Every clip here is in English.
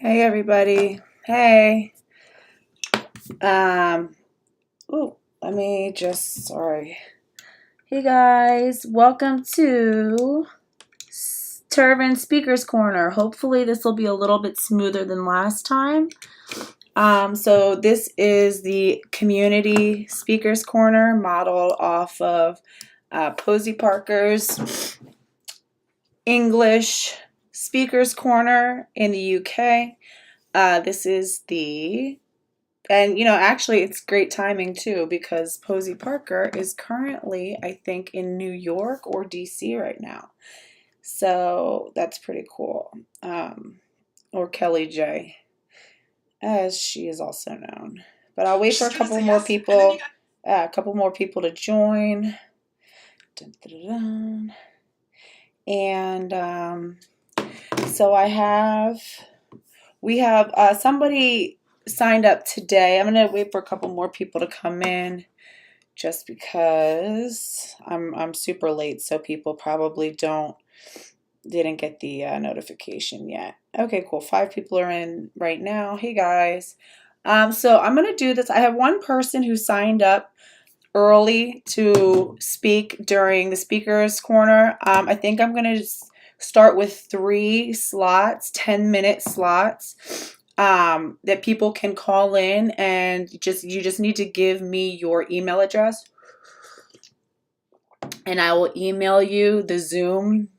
Hey everybody. Hey. Um sorry. Hey guys, welcome to Turban Speakers Corner. Hopefully this will be a little bit smoother than last time. So this is the community speakers corner modeled off of Posy Parker's English speakers corner in the UK. This is actually it's great timing too because Posy Parker is currently, I think, in New York or DC right now. So that's pretty cool. Or Kelly J, as she is also known. But I'll wait for a couple more people to join. Dun, dun, dun. And so we have somebody signed up today. I'm gonna wait for a couple more people to come in, just because I'm super late, so people probably didn't get the notification yet. Okay, cool. 5 people are in right now. Hey guys. So I'm gonna do this. I have one person who signed up early to speak during the speakers corner. I think I'm gonna start with 3 slots, 10-minute slots, that people can call in, and you just need to give me your email address, and I will email you the Zoom,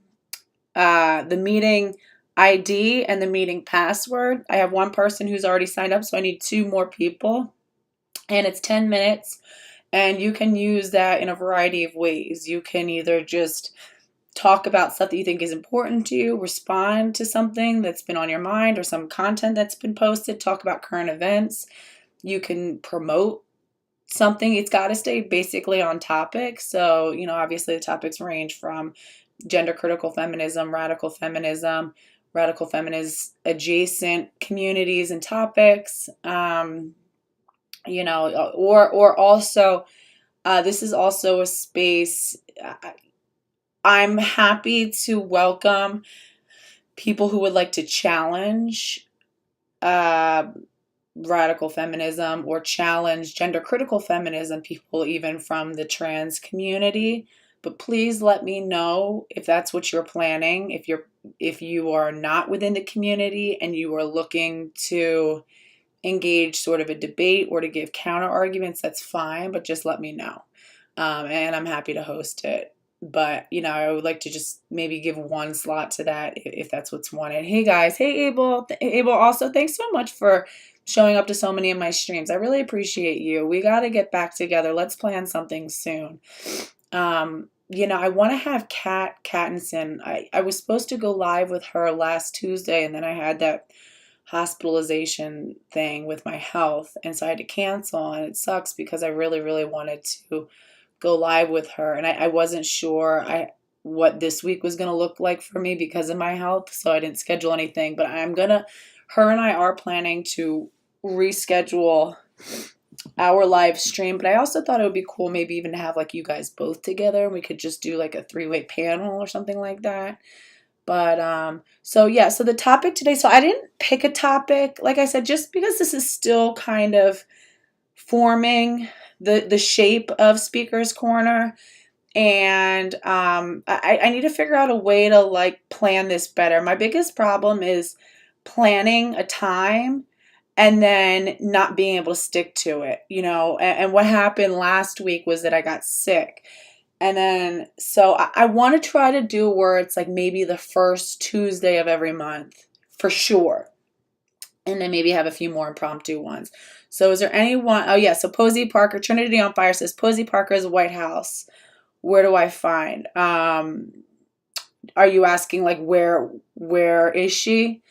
the meeting ID and the meeting password. I have one person who's already signed up, so I need 2 more people, and it's 10 minutes, and you can use that in a variety of ways. You can either just talk about stuff that you think is important to you, respond to something that's been on your mind or some content that's been posted, talk about current events. You can promote something. It's got to stay basically on topic. So, obviously the topics range from gender critical feminism, radical feminism adjacent communities and topics, or also, this is also a space. I'm happy to welcome people who would like to challenge radical feminism or challenge gender critical feminism, people even from the trans community. But please let me know if that's what you're planning. If you are not within the community and you are looking to engage sort of a debate or to give counter arguments, that's fine, but just let me know. And I'm happy to host it. But, I would like to just maybe give 1 slot to that if that's what's wanted. Hey guys. Hey Abel. Abel, also, thanks so much for showing up to so many of my streams. I really appreciate you. We got to get back together. Let's plan something soon. I want to have Kat Kattinson. I was supposed to go live with her last Tuesday, and then I had that hospitalization thing with my health, and so I had to cancel, and it sucks because I really, really wanted to go live with her, and I wasn't sure what this week was going to look like for me because of my health, so I didn't schedule anything. But her and I are planning to reschedule our live stream. But I also thought it would be cool maybe even to have like you guys both together, and we could just do like a 3-way panel or something like that. But so the topic today, so I didn't pick a topic, like I said, just because this is still kind of forming the shape of Speaker's Corner, and I need to figure out a way to like plan this better. My biggest problem is planning a time and then not being able to stick to it, and what happened last week was that I got sick. And then, so I want to try to do where it's like maybe the first Tuesday of every month for sure. And then maybe have a few more impromptu ones. So is there anyone? Oh yeah, so Posy Parker, Trinity on Fire says, Posy Parker is White House. Where do I find? Are you asking like where is she?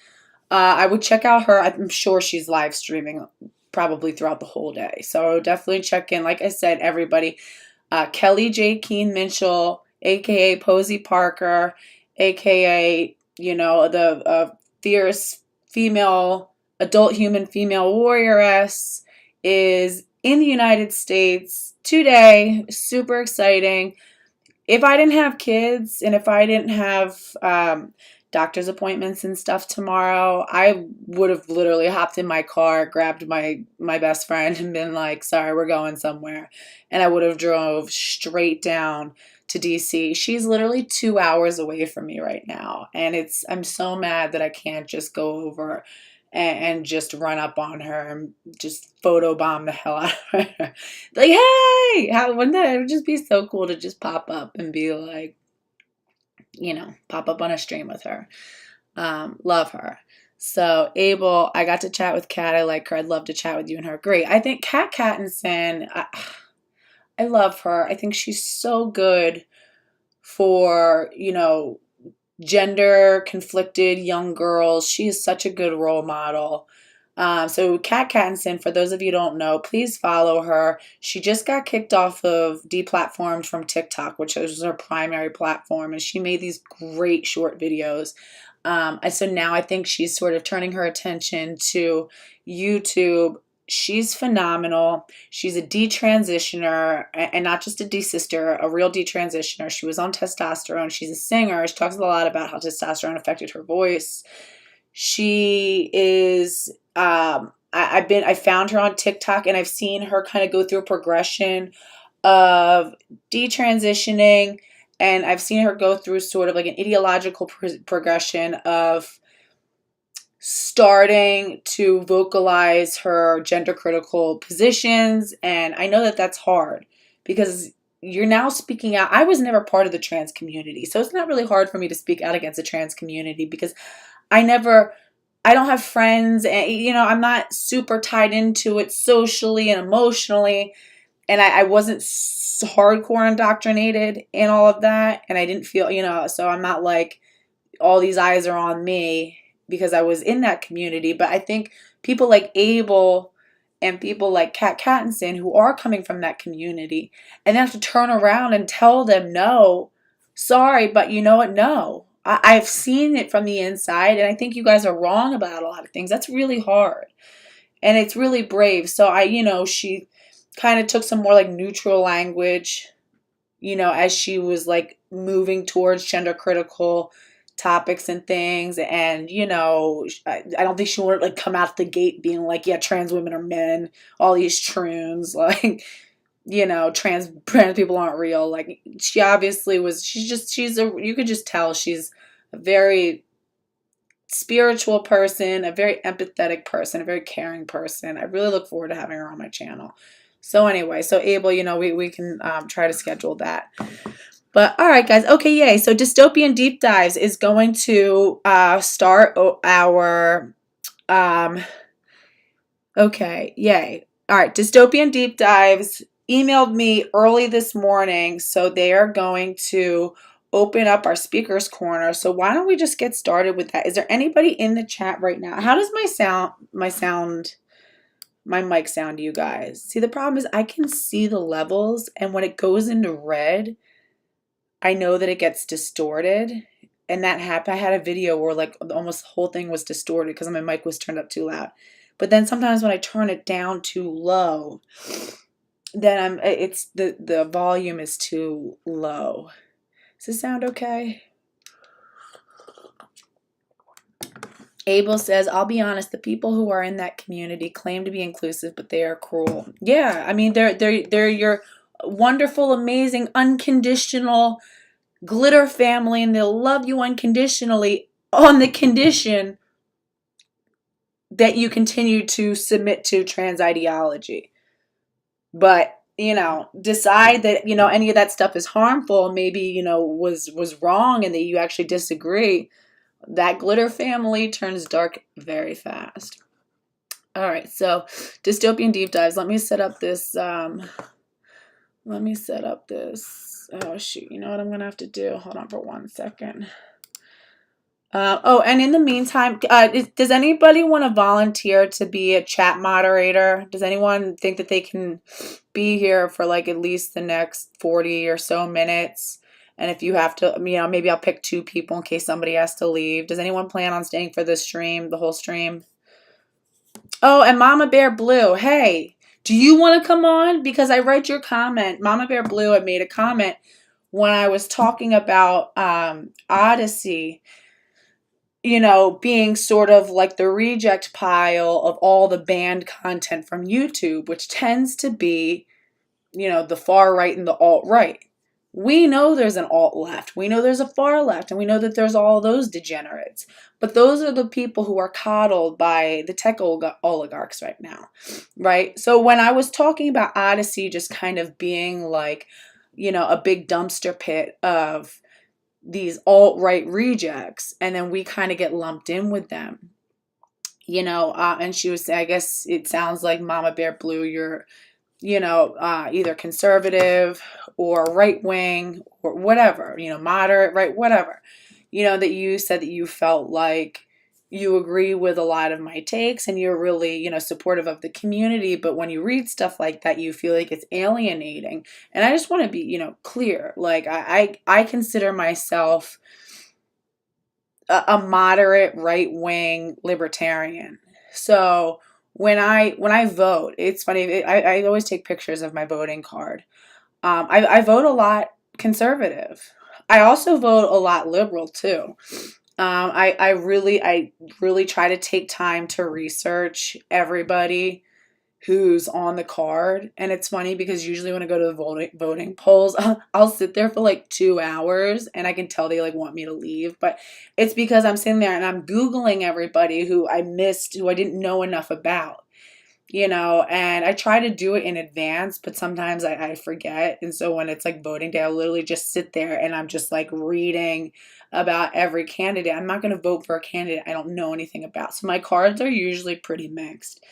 I would check out her. I'm sure she's live streaming probably throughout the whole day. So definitely check in. Like I said, everybody, Kelly J. Keen Mitchell, aka Posy Parker, aka the fierce female adult human female warrioress, is in the United States today. Super exciting. If I didn't have kids and if I didn't have doctor's appointments and stuff tomorrow, I would have literally hopped in my car, grabbed my best friend and been like, sorry, we're going somewhere. And I would have drove straight down to DC. She's literally 2 hours away from me right now. And I'm so mad that I can't just go over and just run up on her and just photobomb the hell out of her. Like, hey, wouldn't that, it would just be so cool to just pop up and be like, pop up on a stream with her. Love her. So Abel, I got to chat with Kat. I like her. I'd love to chat with you and her. Great. I think Kat Kattinson, I love her. I think she's so good for, gender conflicted young girls. She is such a good role model. So Kat Kattinson, for those of you who don't know, please follow her. She just got kicked off of, deplatformed from TikTok, which is her primary platform, and she made these great short videos. And so now I think she's sort of turning her attention to YouTube. She's phenomenal. She's a detransitioner, and not just a de-sister, a real detransitioner. She was on testosterone. She's a singer. She talks a lot about how testosterone affected her voice. She is, I found her on TikTok, and I've seen her kind of go through a progression of detransitioning, and I've seen her go through sort of like an ideological progression of starting to vocalize her gender critical positions. And I know that that's hard because you're now speaking out. I was never part of the trans community, so it's not really hard for me to speak out against the trans community because I don't have friends, and I'm not super tied into it socially and emotionally, and I wasn't hardcore indoctrinated in all of that, and I didn't feel, so I'm not like all these eyes are on me because I was in that community. But I think people like Abel and people like Kat Kattinson who are coming from that community, and they have to turn around and tell them, no, sorry, but you know what? No. I've seen it from the inside, and I think you guys are wrong about a lot of things. That's really hard, and it's really brave. So she kind of took some more like neutral language, as she was like moving towards gender critical topics and things. And, I don't think she wanted to like come out the gate being like, yeah, trans women are men, all these troons, like, trans people aren't real. Like, she obviously was, you could just tell she's a very spiritual person, a very empathetic person, a very caring person. I really look forward to having her on my channel. So anyway, so Abel, we can try to schedule that. But all right, guys. Okay, yay. So Dystopian Deep Dives is going to start our, okay, yay. All right, Dystopian Deep Dives emailed me early this morning, so they are going to open up our speakers corner. So why don't we just get started with that? Is there anybody in the chat right now? How does my mic sound to you guys? See, the problem is I can see the levels, and when it goes into red, I know that it gets distorted. And that happened. I had a video where like almost the whole thing was distorted because my mic was turned up too loud. But then sometimes when I turn it down too low, then the volume is too low. Does this sound okay? Abel says, I'll be honest, the people who are in that community claim to be inclusive, but they are cruel. Yeah, I mean, they're your wonderful, amazing, unconditional glitter family, and they'll love you unconditionally on the condition that you continue to submit to trans ideology. But, decide that, any of that stuff is harmful, maybe, was wrong, and that you actually disagree. That glitter family turns dark very fast. All right, so Dystopian Deep Dives. Let me set up this. Oh, shoot. You know what I'm going to have to do? Hold on for 1 second. And in the meantime, does anybody want to volunteer to be a chat moderator? Does anyone think that they can be here for like at least the next 40 or so minutes? And if you have to, maybe I'll pick 2 people in case somebody has to leave. Does anyone plan on staying for the stream, the whole stream? Oh, and Mama Bear Blue, hey, do you want to come on? Because I read your comment. Mama Bear Blue had made a comment when I was talking about Odyssey. being sort of like the reject pile of all the banned content from YouTube, which tends to be, the far right and the alt right. We know there's an alt left. We know there's a far left. And we know that there's all those degenerates. But those are the people who are coddled by the tech oligarchs right now. Right? So when I was talking about Odyssey just kind of being like, a big dumpster pit of these alt-right rejects, and then we kind of get lumped in with them, and she was saying, I guess it sounds like Mama Bear Blue, you're either conservative or right wing or whatever, moderate, right, whatever, that you said that you felt like you agree with a lot of my takes and you're really, supportive of the community. But when you read stuff like that, you feel like it's alienating. And I just want to be, clear. Like I consider myself a moderate right wing libertarian. So when I vote, it's funny. I always take pictures of my voting card. I vote a lot conservative. I also vote a lot liberal too. I really try to take time to research everybody who's on the card. And it's funny because usually when I go to the voting polls, I'll sit there for like 2 hours and I can tell they like want me to leave. But it's because I'm sitting there and I'm Googling everybody who I missed, who I didn't know enough about. And I try to do it in advance, but sometimes I forget. And so when it's like voting day, I'll literally just sit there and I'm just like reading about every candidate. I'm not going to vote for a candidate I don't know anything about. So my cards are usually pretty mixed.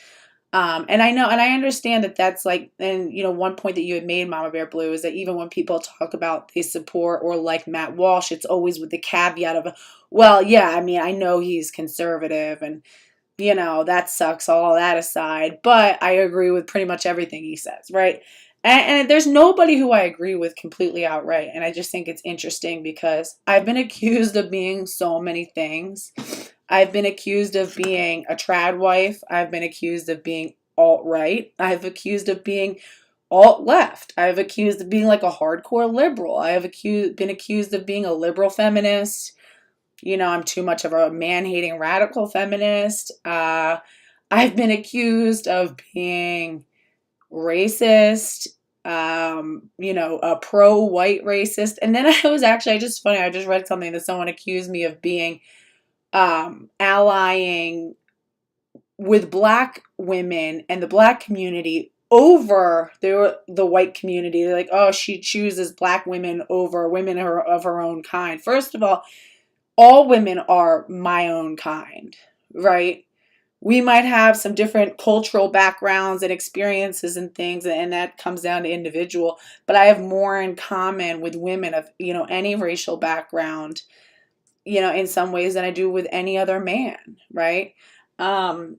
And I know, and I understand that that's like, and one point that you had made, Mama Bear Blue, is that even when people talk about they support or like Matt Walsh, it's always with the caveat of, well, yeah, I mean, I know he's conservative and that sucks, all that aside. But I agree with pretty much everything he says, right? And there's nobody who I agree with completely outright. And I just think it's interesting because I've been accused of being so many things. I've been accused of being a trad wife. I've been accused of being alt-right. I've accused of being alt-left. I've accused of being like a hardcore liberal. I have been accused of being a liberal feminist. I'm too much of a man-hating radical feminist. I've been accused of being racist, a pro-white racist. And then I just read something that someone accused me of being allying with black women and the black community over the white community. They're like, oh, she chooses black women over women of her own kind. First of all women are my own kind, right? We might have some different cultural backgrounds and experiences and things, and that comes down to individual, but I have more in common with women of, any racial background, in some ways than I do with any other man, right? So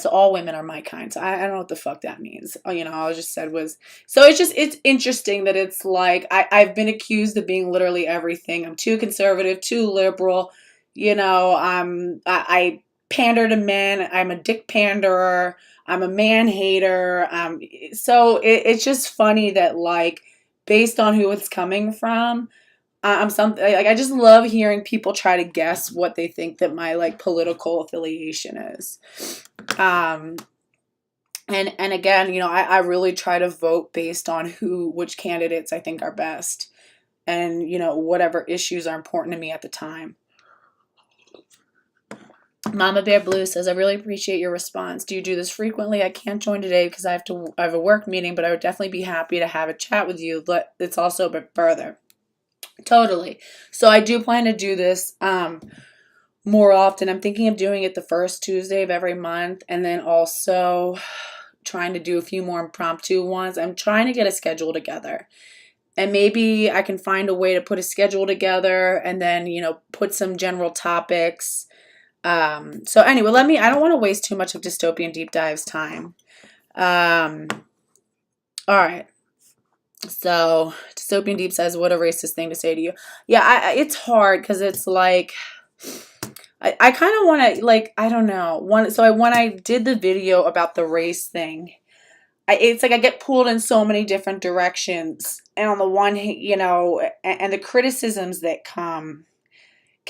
all women are my kind. So I don't know what the fuck that means. All I just said was, so it's interesting that it's like, I've been accused of being literally everything. I'm too conservative, too liberal, I pander to men. I'm a dick panderer. I'm a man hater. So it's just funny that like, based on who it's coming from, I'm something like, I just love hearing people try to guess what they think that my like political affiliation is. And again, I really try to vote based on which candidates I think are best and, whatever issues are important to me at the time. Mama Bear Blue says, I really appreciate your response. Do you do this frequently? I can't join today because I have a work meeting, but I would definitely be happy to have a chat with you. But it's also a bit further. Totally. So I do plan to do this more often. I'm thinking of doing it the first Tuesday of every month, and then also trying to do a few more impromptu ones. I'm trying to get a schedule together. And maybe I can find a way to put a schedule together and then, put some general topics. So anyway, I don't want to waste too much of Dystopian Deep Dive's time. All right. So Dystopian Deep says, what a racist thing to say to you. Yeah, it's hard because it's like, I kind of want to, like, I don't know. When I did the video about the race thing, it's like I get pulled in so many different directions. And on the one hand, and the criticisms that come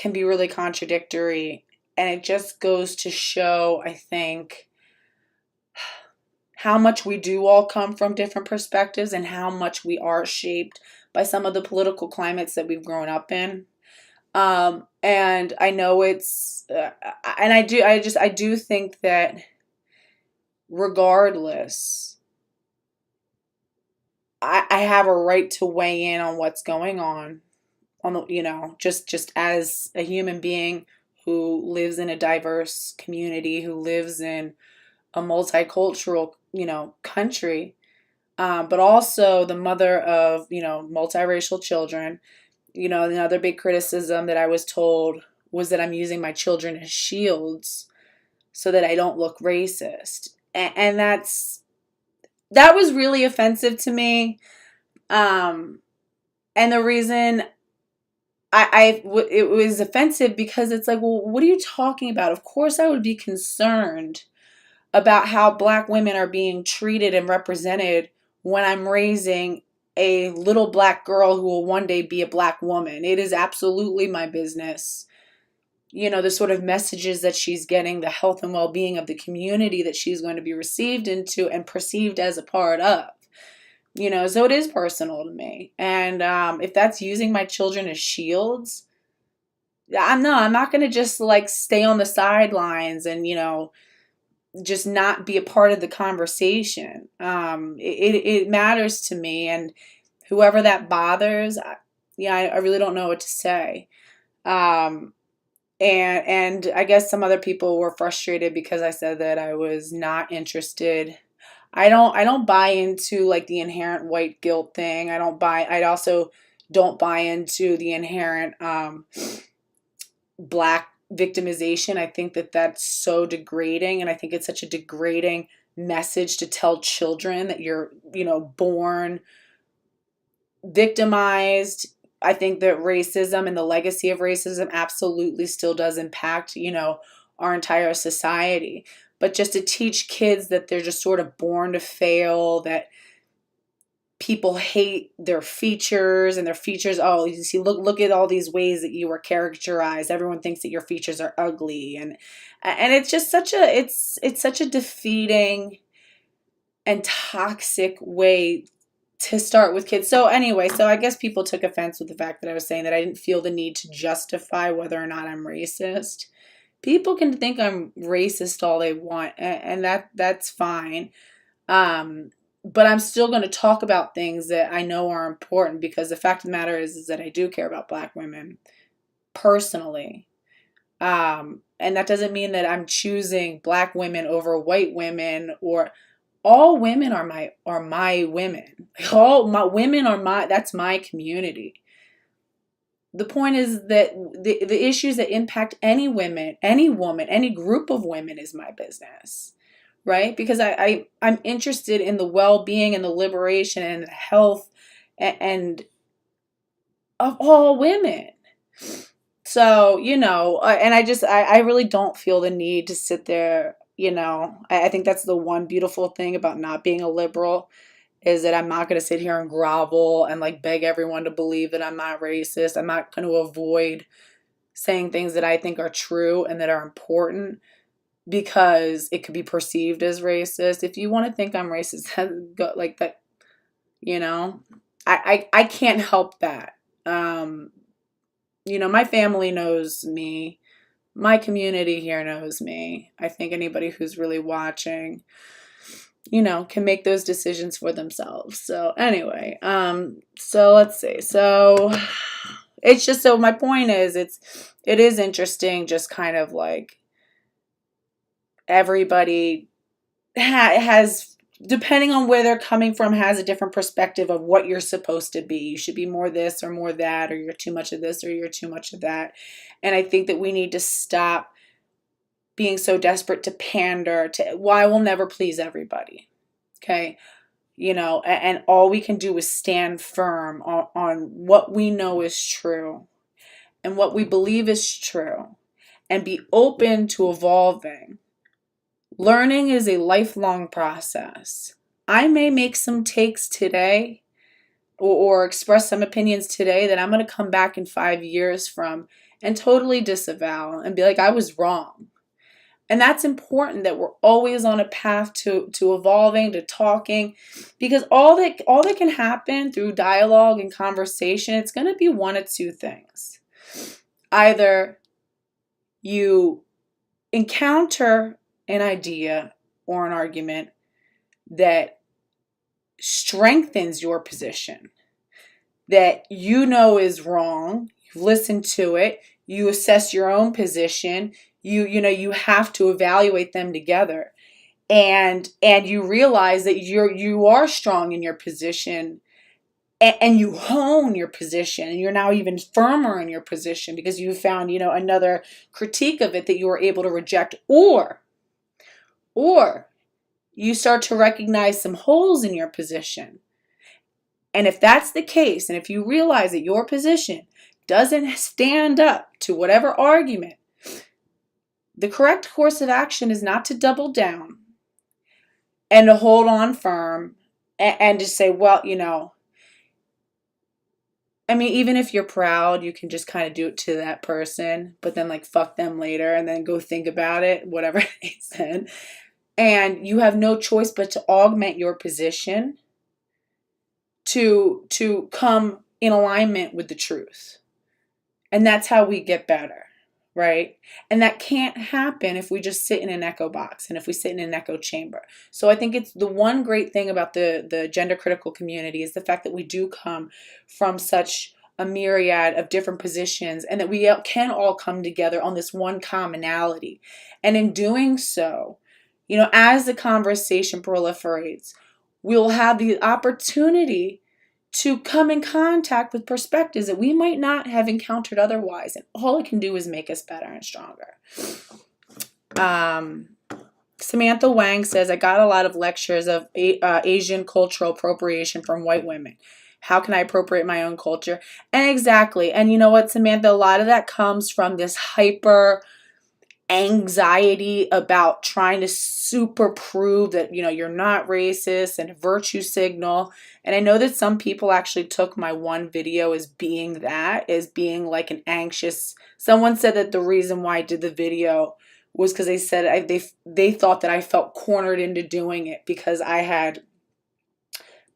can be really contradictory. And it just goes to show, I think, how much we do all come from different perspectives and how much we are shaped by some of the political climates that we've grown up in. And I know and I do think that regardless, I have a right to weigh in on what's going on the, just as a human being who lives in a diverse community, who lives in a multicultural, country, but also the mother of, multiracial children. Another big criticism that I was told was that I'm using my children as shields so that I don't look racist. And that was really offensive to me. And the reason it was offensive because it's like, well, what are you talking about? Of course I would be concerned about how Black women are being treated and represented when I'm raising a little Black girl who will one day be a Black woman. It is absolutely my business. The sort of messages that she's getting, the health and well-being of the community that she's going to be received into and perceived as a part of. So it is personal to me. And if that's using my children as shields, I'm not going to just like stay on the sidelines and, just not be a part of the conversation. It matters to me, and whoever that bothers, I really don't know what to say. And I guess some other people were frustrated because I said that I was not interested. I don't buy into like the inherent white guilt thing. I also don't buy into the inherent Black victimization. I think that that's so degrading, and I think it's such a degrading message to tell children that you're, born victimized. I think that racism and the legacy of racism absolutely still does impact, our entire society. But just to teach kids that they're just sort of born to fail, that people hate their features and their features. Oh, you see, look at all these ways that you were characterized. Everyone thinks that your features are ugly. And it's just it's such a defeating and toxic way to start with kids. So anyway, I guess people took offense with the fact that I was saying that I didn't feel the need to justify whether or not I'm racist. People can think I'm racist all they want, and that's fine. But I'm still going to talk about things that I know are important, because the fact of the matter is that I do care about Black women personally. And that doesn't mean that I'm choosing Black women over white women, or all women are my women. All my women that's my community. The point is that the issues that impact any women, any woman, any group of women is my business. Right? Because I'm interested in the well-being and the liberation and the health and of all women. So, and I really don't feel the need to sit there, I think that's the one beautiful thing about not being a liberal, is that I'm not going to sit here and grovel and like beg everyone to believe that I'm not racist. I'm not going to avoid saying things that I think are true and that are important, because it could be perceived as racist. If you want to think I'm racist, like that, I can't help that. My family knows me. My community here knows me. I think anybody who's really watching, can make those decisions for themselves. So anyway, so let's see. So it's just, so my point is, it is interesting, just kind of like, everybody has, depending on where they're coming from, has a different perspective of what you're supposed to be. You should be more this or more that, or you're too much of this or you're too much of that. And I think that we need to stop being so desperate to pander to, well, I will never please everybody. Okay. And all we can do is stand firm on what we know is true and what we believe is true, and be open to evolving. Learning is a lifelong process. I may make some takes today or express some opinions today that I'm going to come back in 5 years from and totally disavow and be like, I was wrong. And that's important, that we're always on a path to evolving, to talking, because all that can happen through dialogue and conversation, it's going to be one of two things. Either you encounter an idea or an argument that strengthens your position, that you know is wrong, you've listened to it, you assess your own position, you have to evaluate them together, and you realize that you are strong in your position, and you hone your position, and you're now even firmer in your position because you found another critique of it that you were able to reject, or you start to recognize some holes in your position. And if that's the case, and if you realize that your position doesn't stand up to whatever argument, the correct course of action is not to double down and to hold on firm and to say, well, even if you're proud, you can just kind of do it to that person, but then fuck them later and then go think about it, whatever they said. And you have no choice but to augment your position to come in alignment with the truth. And that's how we get better, right? And that can't happen if we just sit in an echo box and if we sit in an echo chamber. So I think it's the one great thing about the gender critical community is the fact that we do come from such a myriad of different positions, and that we can all come together on this one commonality. And in doing so, as the conversation proliferates, we'll have the opportunity to come in contact with perspectives that we might not have encountered otherwise. And all it can do is make us better and stronger. Samantha Wang says, I got a lot of lectures of Asian cultural appropriation from white women. How can I appropriate my own culture? And exactly. And you know what, Samantha, a lot of that comes from this hyper anxiety about trying to super prove that, you're not racist, and virtue signal. And I know that some people actually took my one video as being like an anxious. Someone said that the reason why I did the video was because they said they thought that I felt cornered into doing it because I had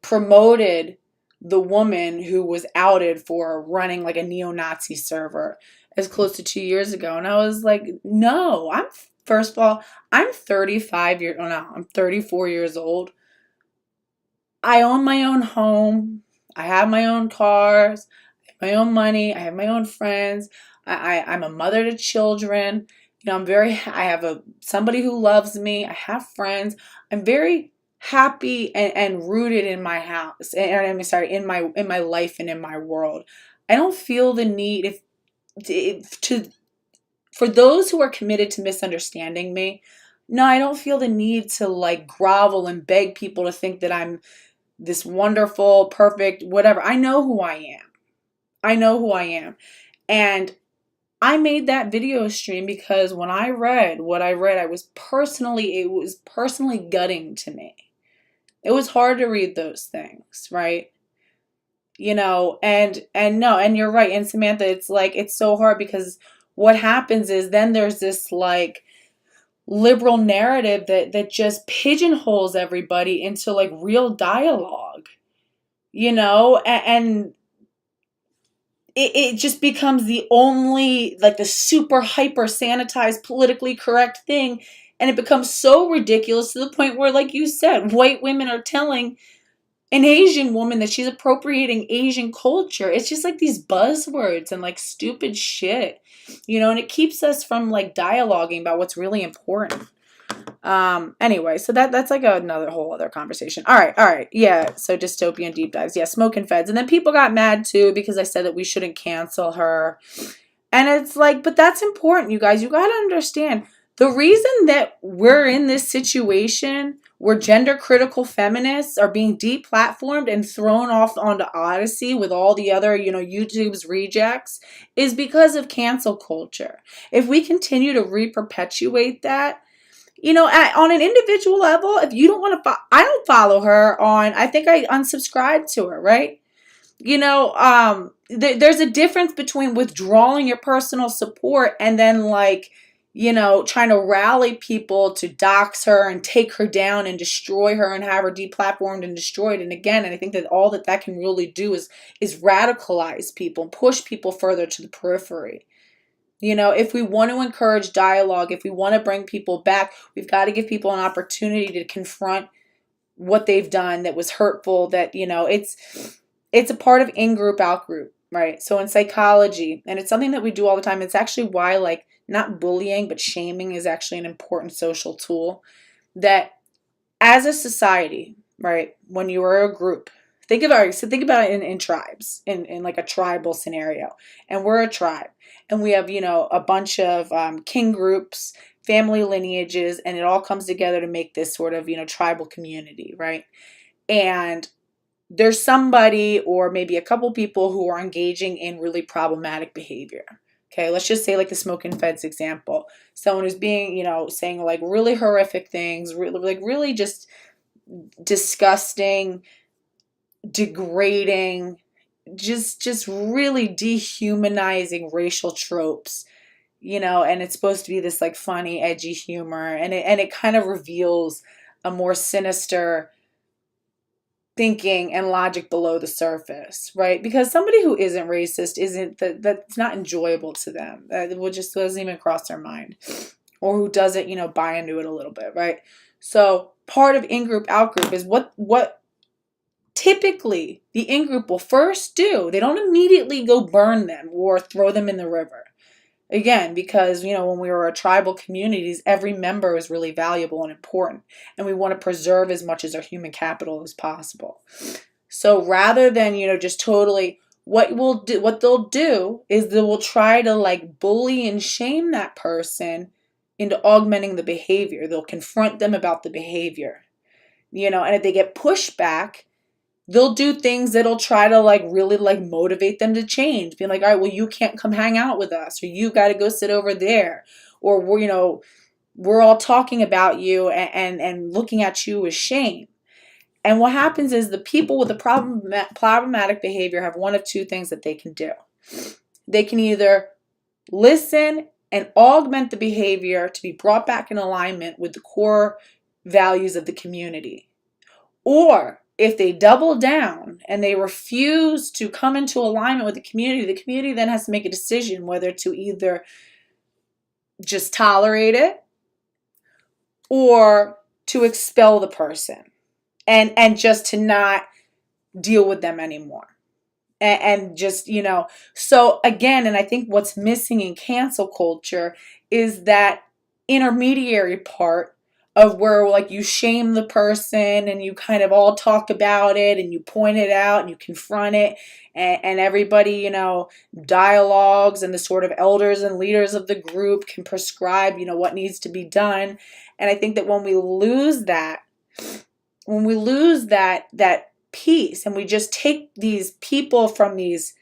promoted the woman who was outed for running like a neo-Nazi server as close to 2 years ago. And I was like, no, first of all, I'm 34 years old. I own my own home. I have my own cars, I have my own money. I have my own friends. I'm a mother to children. I have somebody who loves me. I have friends. I'm very happy and rooted in my house. In my life and in my world. I don't feel the need for those who are committed to misunderstanding me. No, I don't feel the need to grovel and beg people to think that I'm this wonderful, perfect, whatever. I know who I am. And I made that video stream because when I read what I read, it was personally gutting to me. It was hard to read those things, right? And you're right. And Samantha, it's so hard because what happens is then there's this liberal narrative that just pigeonholes everybody into real dialogue, and it just becomes the only the super hyper sanitized politically correct thing. And it becomes so ridiculous to the point where, like you said, white women are telling an Asian woman that she's appropriating Asian culture. It's just these buzzwords and stupid shit, and it keeps us from dialoguing about what's really important. Anyway, so that's another whole other conversation. All right. Yeah. So dystopian deep dives. Yeah. Smoke and feds. And then people got mad too, because I said that we shouldn't cancel her. And it's but that's important, you guys. You got to understand the reason that we're in this situation where gender critical feminists are being deplatformed and thrown off onto Odyssey with all the other, YouTube's rejects is because of cancel culture. If we continue to re-perpetuate that, on an individual level, if you don't want to I don't follow her on, I think I unsubscribed to her, right? there's a difference between withdrawing your personal support and then like, trying to rally people to dox her and take her down and destroy her and have her deplatformed and destroyed. And again, and I think that all that can really do is radicalize people and push people further to the periphery. If we want to encourage dialogue, if we want to bring people back, we've got to give people an opportunity to confront what they've done that was hurtful, that, it's a part of in-group, out-group, right? So in psychology, and it's something that we do all the time, it's actually why, like, not bullying, but shaming is actually an important social tool, that as a society, right, when you are a group, think about it in tribes, in like a tribal scenario, and we're a tribe, and we have, a bunch of kin groups, family lineages, and it all comes together to make this sort of, tribal community, right? And there's somebody or maybe a couple people who are engaging in really problematic behavior. Okay, let's just say like the smoking feds example. Someone who's being, saying like really horrific things, really just disgusting, degrading, just really dehumanizing racial tropes, and it's supposed to be this like funny, edgy humor, and it kind of reveals a more sinister thinking and logic below the surface, right? Because somebody who isn't racist that's not enjoyable to them. It just doesn't even cross their mind, or who doesn't, buy into it a little bit, right? So part of in-group, out-group is what typically the in-group will first do. They don't immediately go burn them or throw them in the river. Again, because, when we were a tribal communities, every member is really valuable and important, and we want to preserve as much as our human capital as possible. So rather than, just totally, what they'll do is they will try to like bully and shame that person into augmenting the behavior. They'll confront them about the behavior, and if they get pushback, they'll do things that'll try to like really like motivate them to change. Being like, all right, well, you can't come hang out with us, or you got to go sit over there, or we're all talking about you and looking at you with shame. And what happens is the people with the problematic behavior have one of two things that they can do. They can either listen and augment the behavior to be brought back in alignment with the core values of the community, or if they double down and they refuse to come into alignment with the community then has to make a decision whether to either just tolerate it or to expel the person and just to not deal with them anymore. And just, so again, and I think what's missing in cancel culture is that intermediary part of where like you shame the person and you kind of all talk about it and you point it out and you confront it, and everybody, dialogues, and the sort of elders and leaders of the group can prescribe, what needs to be done. And I think that when we lose that piece, and we just take these people from these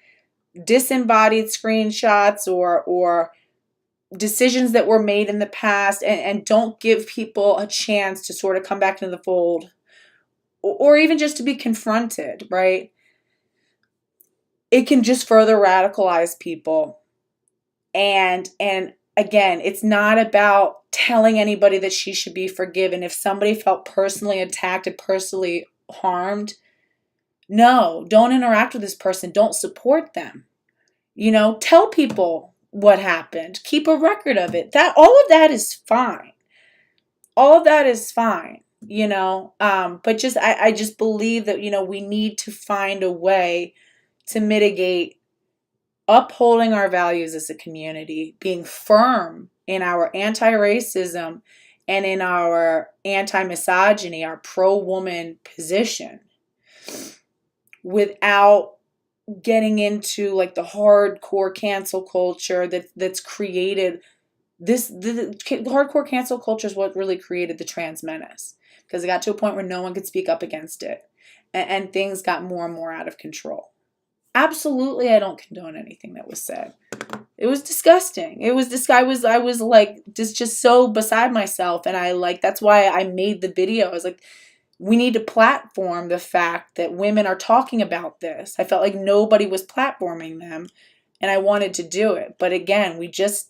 disembodied screenshots or decisions that were made in the past and don't give people a chance to sort of come back into the fold, or even just to be confronted, right? It can just further radicalize people. And again, it's not about telling anybody that she should be forgiven. If somebody felt personally attacked and personally harmed, no, don't interact with this person. Don't support them. Tell people what happened. Keep a record of it. All of that is fine. All of that is fine. But just I just believe that we need to find a way to mitigate upholding our values as a community, being firm in our anti-racism and in our anti-misogyny, our pro-woman position, without getting into like the hardcore cancel culture that's created this. The hardcore cancel culture is what really created the trans menace, because it got to a point where no one could speak up against it, and things got more and more out of control. Absolutely, I don't condone anything that was said. It was disgusting. I was like just so beside myself, and that's why I made the video. I was like, we need to platform the fact that women are talking about this. I felt like nobody was platforming them, and I wanted to do it. But again,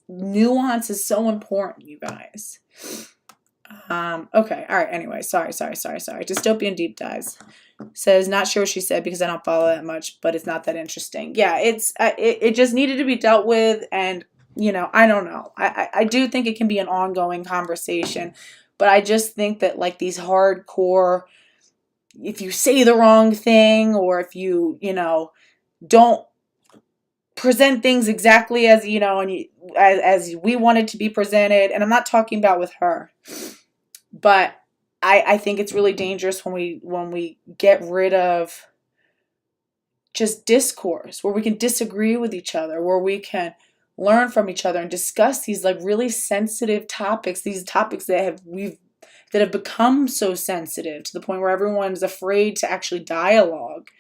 nuance is so important, you guys. Okay, all right, anyway, sorry. Dystopian Deep Dives says, not sure what she said because I don't follow that much, but it's not that interesting. Yeah, it just needed to be dealt with, and, I don't know. I do think it can be an ongoing conversation, but I just think that, like, these hardcore, if you say the wrong thing, or if you, don't present things exactly as, as we want it to be presented, and I'm not talking about with her, but I think it's really dangerous when we get rid of just discourse, where we can disagree with each other, where we can learn from each other and discuss these, like, really sensitive topics, these topics that have become so sensitive to the point where everyone's afraid to actually dialogue.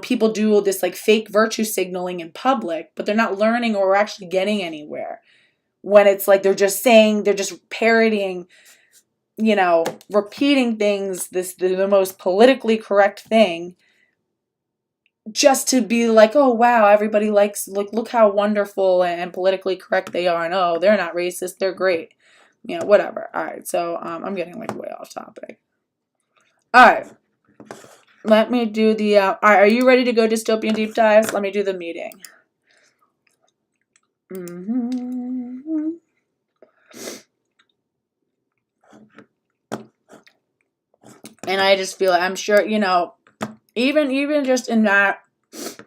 People do this, like, fake virtue signaling in public, but they're not learning or actually getting anywhere. When it's like they're just parroting, repeating things, the most politically correct thing, just to be like, oh wow, everybody likes, look how wonderful and politically correct they are, and oh, they're not racist, they're great, whatever. All right, so I'm getting, like, way off topic. All right, let me do the. All right, are you ready to go dystopian deep dives? Let me do the meeting. And I just feel, I'm sure, even just in that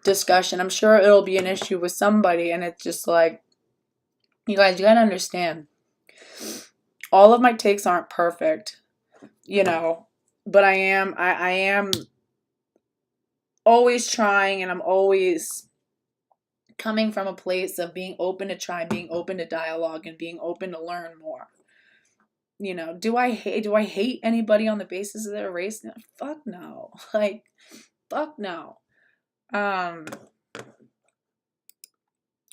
discussion, I'm sure it'll be an issue with somebody, and it's just like, you guys, you gotta understand, all of my takes aren't perfect, but I am always trying, and I'm always coming from a place of being open to try, being open to dialogue, and being open to learn more. Do I hate anybody on the basis of their race? No, fuck no. Like, fuck no. All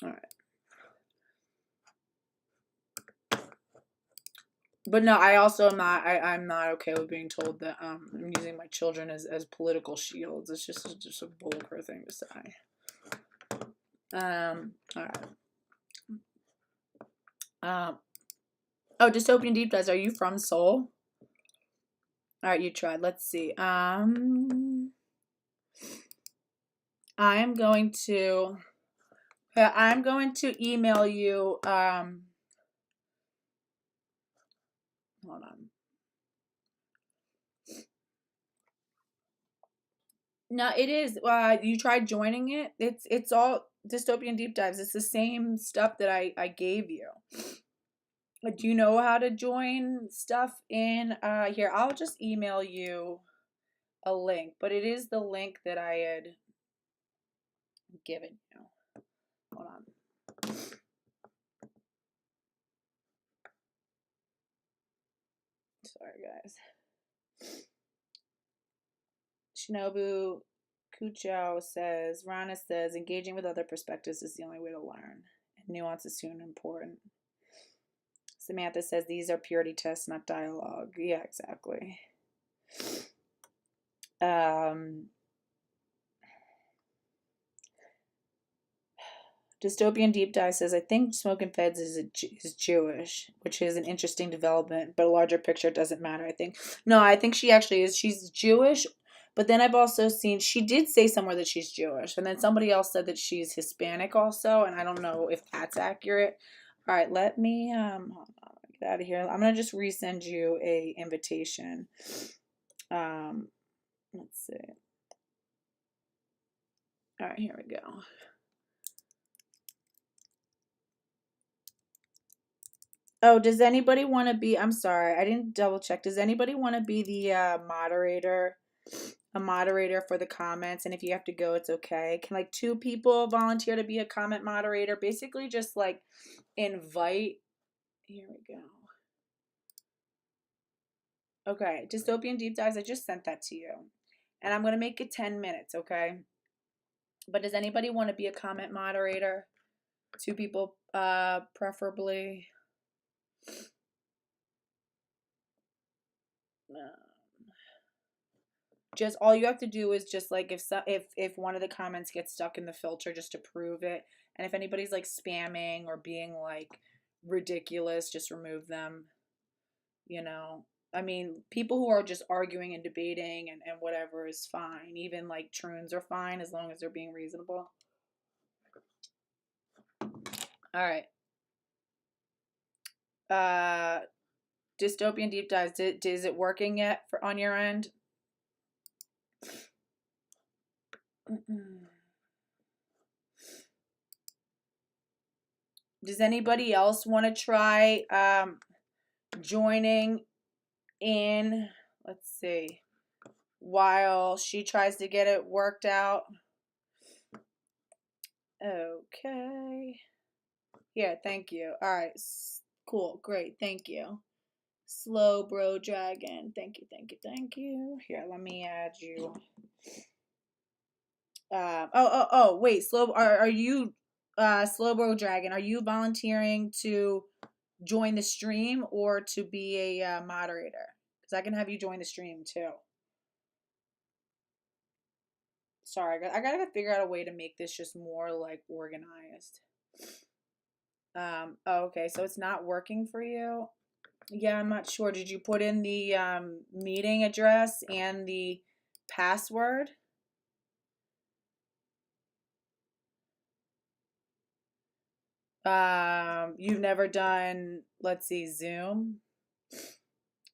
right. But no, I also am not. I'm not okay with being told that I'm using my children as political shields. It's just a vulgar thing to say. All right. Oh, dystopian deep dives. Are you from Seoul? All right, you tried. Let's see. I'm going to email you. Hold on. No, it is. You tried joining it. It's all dystopian deep dives. It's the same stuff that I gave you. Do you know how to join stuff in here? I'll just email you a link, but it is the link that I had given you. Hold on. Sorry, guys. Shinobu Kochou says, Rana says, engaging with other perspectives is the only way to learn, and nuance is soon important. Samantha says, these are purity tests, not dialogue. Yeah, exactly. Dystopian Deep Dive says, I think Smoking Feds is Jewish, which is an interesting development, but a larger picture doesn't matter, I think. No, I think she actually is. She's Jewish, but then I've also seen, she did say somewhere that she's Jewish, and then somebody else said that she's Hispanic also, and I don't know if that's accurate. All right, let me hold on, get out of here. I'm going to just resend you a invitation. Let's see. All right, here we go. Oh, does anybody want to be, I'm sorry, I didn't double check. Does anybody want to be the moderator, a moderator for the comments? And if you have to go, it's okay. Can, like, 2 people volunteer to be a comment moderator? Basically just, like, invite, here we go. Okay, Dystopian Deep Dives, I just sent that to you. And I'm going to make it 10 minutes, okay? But does anybody want to be a comment moderator? 2 people, preferably. just all you have to do is just like if one of the comments gets stuck in the filter, just approve it. And if anybody's like spamming or being like ridiculous, just remove them. You know, I mean, people who are just arguing and debating and whatever is fine. Even like troons are fine as long as they're being reasonable. All right. Dystopian deep dives. Is it working yet on your end? Does anybody else want to try joining in? Let's see. While she tries to get it worked out. Okay. Yeah, thank you. All right. Cool. Great. Thank you. Slow bro dragon. Thank you. Thank you. Thank you. Here, let me add you. Wait. Are you Slow bro dragon? Are you volunteering to join the stream or to be a moderator? Because I can have you join the stream too. Sorry, I gotta figure out a way to make this just more like organized. Okay, so it's not working for you. Yeah, I'm not sure. Did you put in the meeting address and the password? You've never done, let's see, Zoom?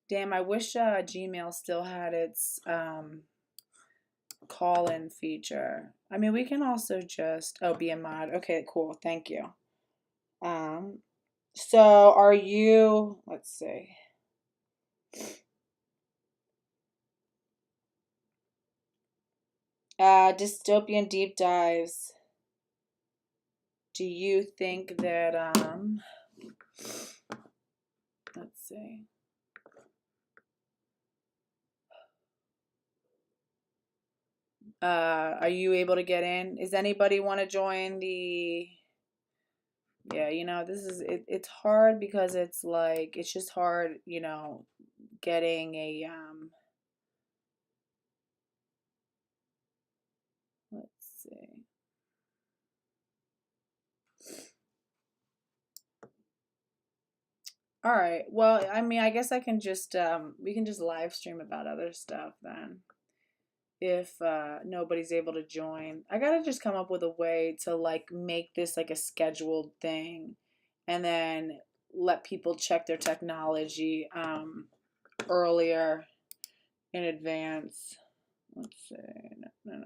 Damn, I wish Gmail still had its call-in feature. I mean, we can also just, be a mod. Okay, cool. Thank you. So are you, let's see. Dystopian deep dives. Do you think that, let's see. Are you able to get in? Does anybody want to join the, yeah, you know, this is, it's hard because it's like, it's just hard, you know, getting a, let's see. All right. Well, I mean, I guess I can just, we can just live stream about other stuff then. If nobody's able to join, I gotta just come up with a way to like make this like a scheduled thing and then let people check their technology earlier in advance. Let's see. No.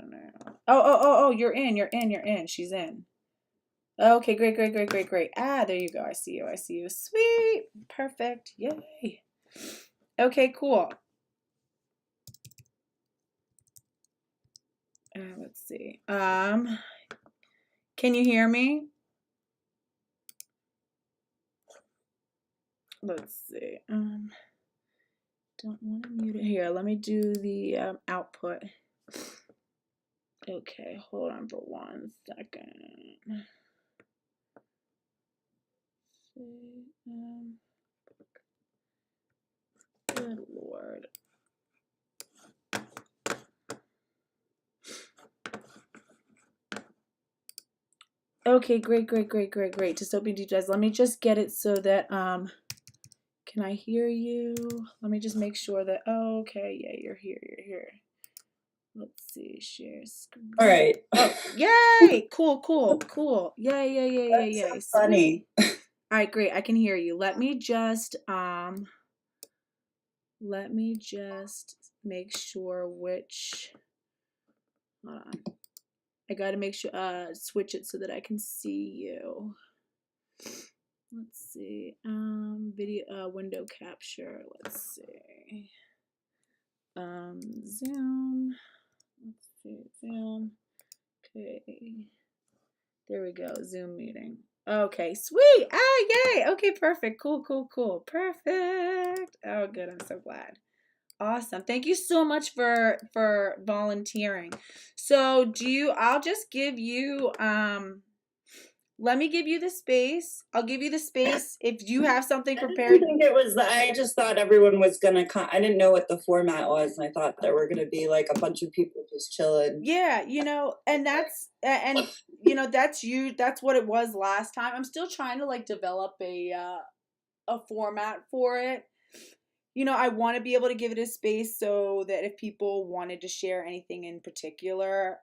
Oh, you're in. She's in. Okay, great. Ah, there you go. I see you. Sweet. Perfect. Yay. Okay, cool. Let's see. Can you hear me? Let's see. Don't want to mute it here. Let me do the output. Okay, hold on for 1 second. Good Lord. Okay, great. Dystopian deep dives. Let me just get it so that can I hear you? Let me just make sure that okay, yeah, you're here. Let's see, share screen. All right. Oh, yay! Cool. Yay. That's so funny. All right, great. I can hear you. Let me just make sure which, hold on. I gotta make sure, switch it so that I can see you. Let's see, video, window capture, let's see. Zoom, let's see, Zoom, okay. There we go, Zoom meeting. Okay, sweet, yay, okay, perfect, cool, perfect. Oh, good, I'm so glad. Awesome. Thank you so much for volunteering. So I'll just give you let me give you the space. I'll give you the space if you have something I prepared. didn't think it was. I just thought everyone was gonna come. I didn't know what the format was, and I thought there were gonna be like a bunch of people just chilling. Yeah, and that's you. That's what it was last time. I'm still trying to like develop a format for it. I want to be able to give it a space so that if people wanted to share anything in particular,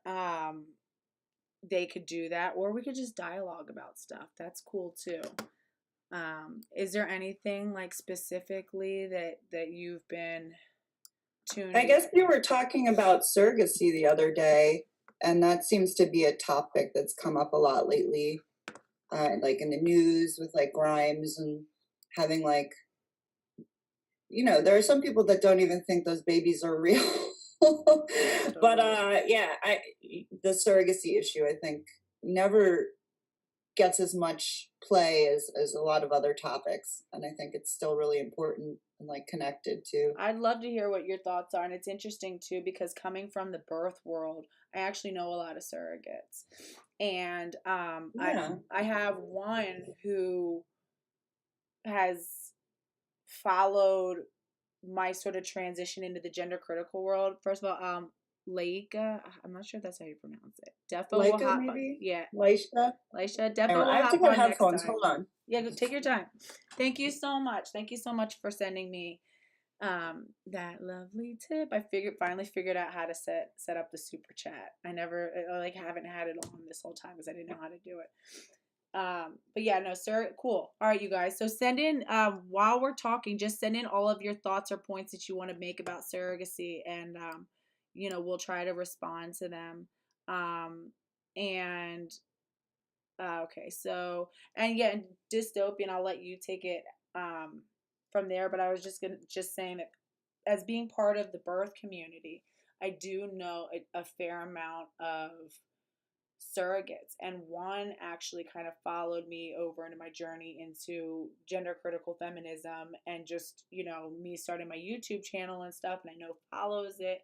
they could do that, or we could just dialogue about stuff. That's cool too. Is there anything like specifically that you've been tuned I in? guess we were talking about surrogacy the other day, and that seems to be a topic that's come up a lot lately, like in the news with like Grimes and having like, there are some people that don't even think those babies are real. But yeah, the surrogacy issue, I think, never gets as much play as a lot of other topics, and I think it's still really important and like connected to. I'd love to hear what your thoughts are, and it's interesting too because coming from the birth world, I actually know a lot of surrogates, and Yeah. I have one who has followed my sort of transition into the gender critical world. First of all, Laika, I'm not sure if that's how you pronounce it. Defo will Leica, hop on. maybe? Yeah, Leisha? Laisha, I Defo will have to hop get on next headphones. time. Hold on. Yeah, take your time. Thank you so much. Thank you so much for sending me that lovely tip. I finally figured out how to set up the super chat. I like haven't had it on this whole time because I didn't know how to do it. But yeah, no, sir, cool. All right, you guys. So send in while we're talking, just send in all of your thoughts or points that you want to make about surrogacy, and we'll try to respond to them. And Okay, so and yeah, dystopian. I'll let you take it from there. But I was just saying that as being part of the birth community, I do know a fair amount of surrogates, and one actually kind of followed me over into my journey into gender critical feminism, and just me starting my YouTube channel and stuff, and I know follows it,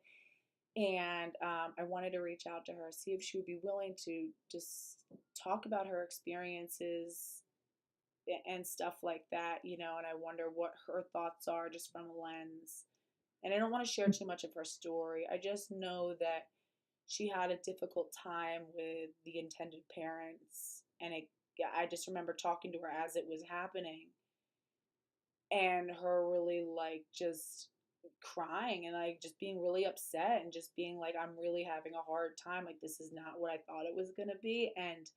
and I wanted to reach out to her, see if she would be willing to just talk about her experiences and stuff like that, and I wonder what her thoughts are just from a lens. And I don't want to share too much of her story. I just know that she had a difficult time with the intended parents, and I just remember talking to her as it was happening, and her really like just crying and like just being really upset and just being like, I'm really having a hard time, like this is not what I thought it was gonna be, and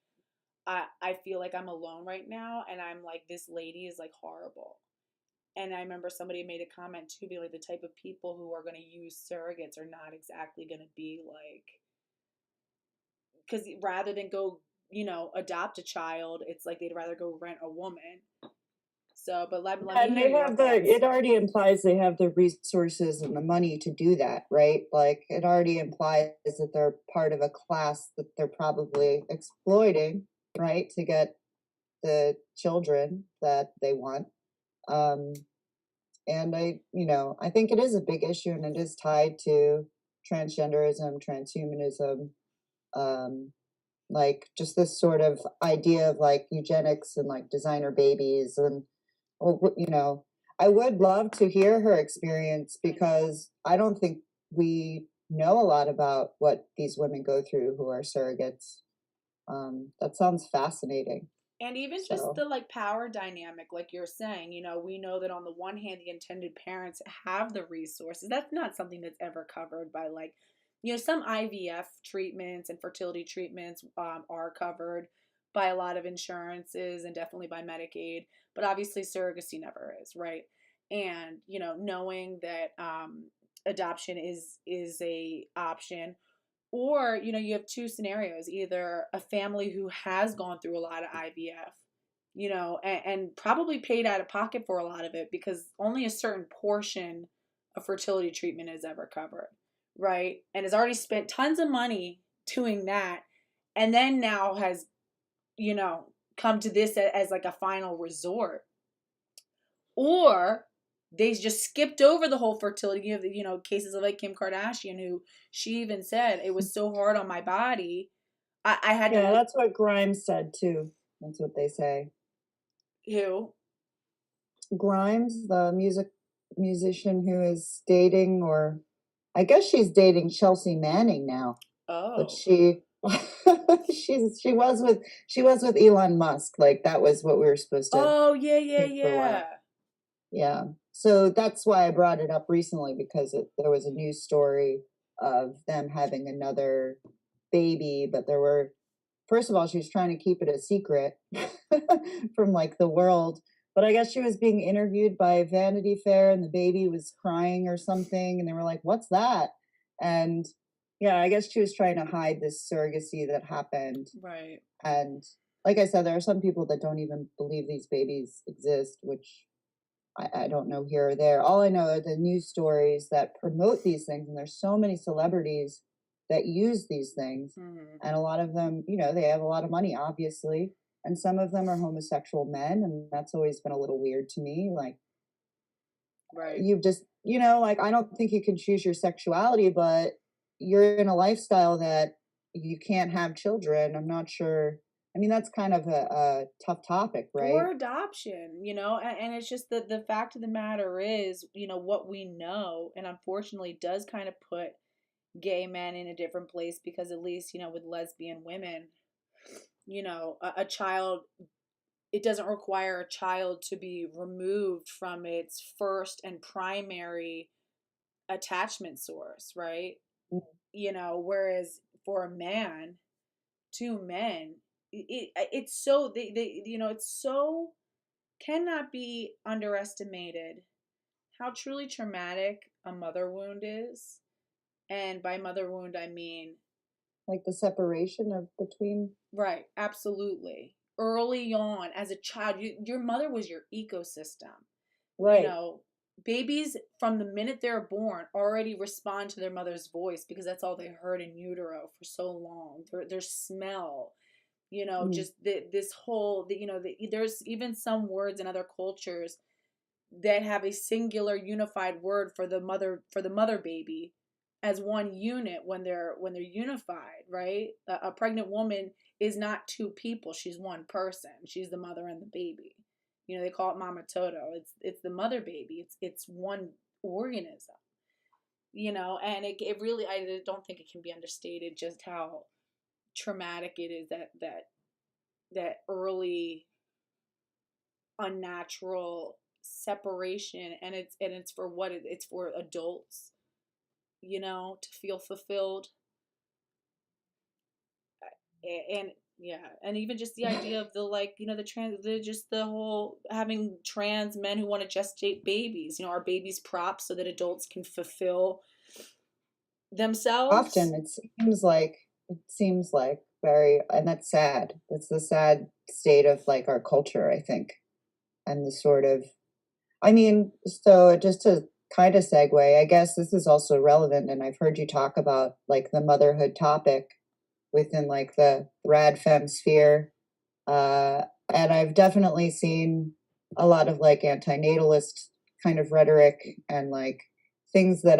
I feel like I'm alone right now, and I'm like, this lady is like horrible. And I remember somebody made a comment too, be like, the type of people who are going to use surrogates are not exactly going to be like, because rather than go adopt a child, it's like they'd rather go rent a woman. So but let me And hear they your have thoughts. it already implies they have the resources and the money to do that, right? Like it already implies that they're part of a class that they're probably exploiting, right? To get the children that they want. Um, and I think it is a big issue, and it is tied to transgenderism, transhumanism, like just this sort of idea of like eugenics and like designer babies. And I would love to hear her experience, because I don't think we know a lot about what these women go through who are surrogates. That sounds fascinating. And even just So the like power dynamic, like you're saying, we know that on the one hand, the intended parents have the resources. That's not something that's ever covered by like, some IVF treatments and fertility treatments are covered by a lot of insurances and definitely by Medicaid, but obviously surrogacy never is, right? And knowing that adoption is a option, or you have two scenarios: either a family who has gone through a lot of IVF, and probably paid out of pocket for a lot of it, because only a certain portion of fertility treatment is ever covered, right? And has already spent tons of money doing that, and then now has you know come to this as like a final resort. Or they just skipped over the whole fertility. You have cases of like Kim Kardashian, who she even said it was so hard on my body. I had to yeah, that's what Grimes said too. That's what they say. Who? Grimes, the musician who is dating, or I guess she's dating Chelsea Manning now, but Oh. she she was with Elon Musk. Like that was what we were supposed to Oh, yeah, yeah, think for a while. yeah. Yeah. So that's why I brought it up recently, because there was a news story of them having another baby, but there were, first of all, she was trying to keep it a secret from like the world. But I guess she was being interviewed by Vanity Fair and the baby was crying or something. And they were like, what's that? And yeah, I guess she was trying to hide this surrogacy that happened. Right. And like I said, there are some people that don't even believe these babies exist, which I don't know here or there. All I know are the news stories that promote these things. And there's so many celebrities that use these things. Mm-hmm. And a lot of them, you know, they have a lot of money, obviously. And some of them are homosexual men. And that's always been a little weird to me. Like, Right. you've just, you know, like, I don't think you can choose your sexuality, but you're in a lifestyle that you can't have children. I'm not sure. I mean, that's kind of a tough topic, Or right? adoption, and it's just the fact of the matter is, what we know, and unfortunately does kind of put gay men in a different place because at least, with lesbian women, a child, it doesn't require a child to be removed from its first and primary attachment source, right? Whereas for a man, two men, it's so it's so cannot be underestimated how truly traumatic a mother wound is. And by mother wound, I mean, Like the separation of between. right, absolutely. Early on, as a child, your mother was your ecosystem. You Right. know, babies from the minute they're born already respond to their mother's voice because that's all they heard in utero for so long. Their smell, Mm. just this whole, there's even some words in other cultures that have a singular unified word for the mother baby as one unit when they're unified, right? A pregnant woman is not two people, she's one person. She's the mother and the baby. They call it mama toto. It's the mother baby. It's one organism. And it really, I don't think it can be understated just how traumatic it is, that early unnatural separation. And it's for what it's for adults, to feel fulfilled. And yeah, and even just the idea of the, like, the just the whole having trans men who want to gestate babies. Are babies props so that adults can fulfill themselves? Often it seems like very, and that's sad. That's the sad state of like our culture, I think. And the sort of, I mean, so just to kind of segue, I guess this is also relevant, and I've heard you talk about like the motherhood topic within like the rad femme sphere. And I've definitely seen a lot of like antinatalist kind of rhetoric and like things that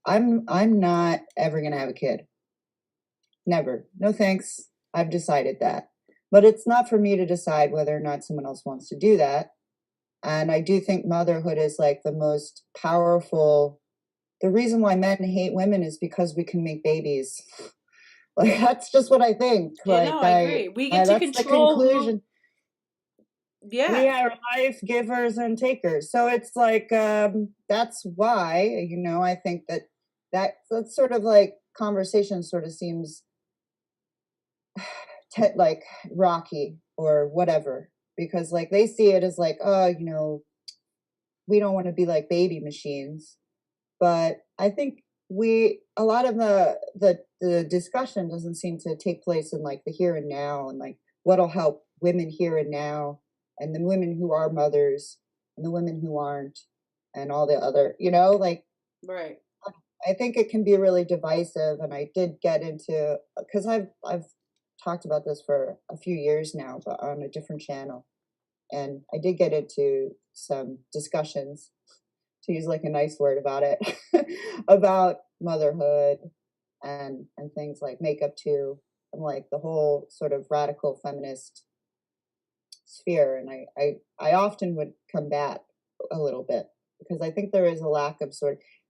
I'm not ever gonna have a kid. Never. No thanks. I've decided that. But it's not for me to decide whether or not someone else wants to do that. And I do think motherhood is like the most powerful. The reason why men hate women is because we can make babies. Like that's just what I think. Yeah, no, I agree. We get I to that's the control who. conclusion. We Yeah. are life givers and takers. So it's like that's why, I think that's sort of like conversation sort of seems like rocky or whatever, because like they see it as like, oh, we don't want to be like baby machines. But I think a lot of the discussion doesn't seem to take place in like the here and now, and like what'll help women here and now, and the women who are mothers and the women who aren't, and all the other, like Right. I think it can be really divisive. And I did get into, because I've talked about this for a few years now, but on a different channel, and I did get into some discussions, to use like a nice word about it, about motherhood and things like makeup too, and like the whole sort of radical feminist sphere, and I often would combat a little bit because I think there is a lack of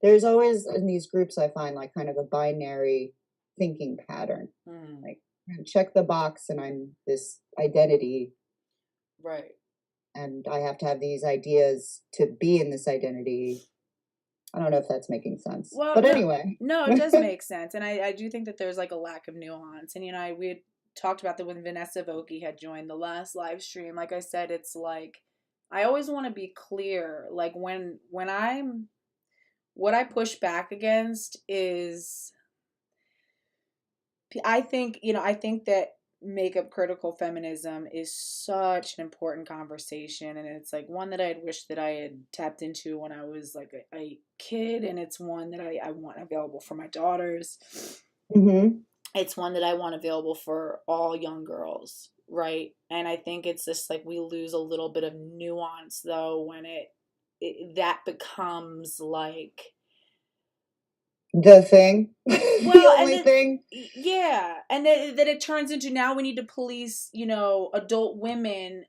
there's always in these groups I find like kind of a binary thinking pattern. Mm, Like check the box and I'm this identity right. and I have to have these ideas to be in this identity. I don't know if that's making sense. Well, But no, anyway. no, it does make sense, and I do think that there's like a lack of nuance, and we had talked about that when Vanessa Voki had joined the last live stream. Like I said, it's like I always want to be clear. Like when I'm what I push back against is I think that makeup critical feminism is such an important conversation, and it's like one that I'd wish that I had tapped into when I was like a kid, and it's one that I want available for my daughters. Hmm. It's one that I want available for all young girls, right? And I think it's just like we lose a little bit of nuance though when it that becomes like The thing. The well, and only then thing. yeah, and then it turns into now we need to police, adult women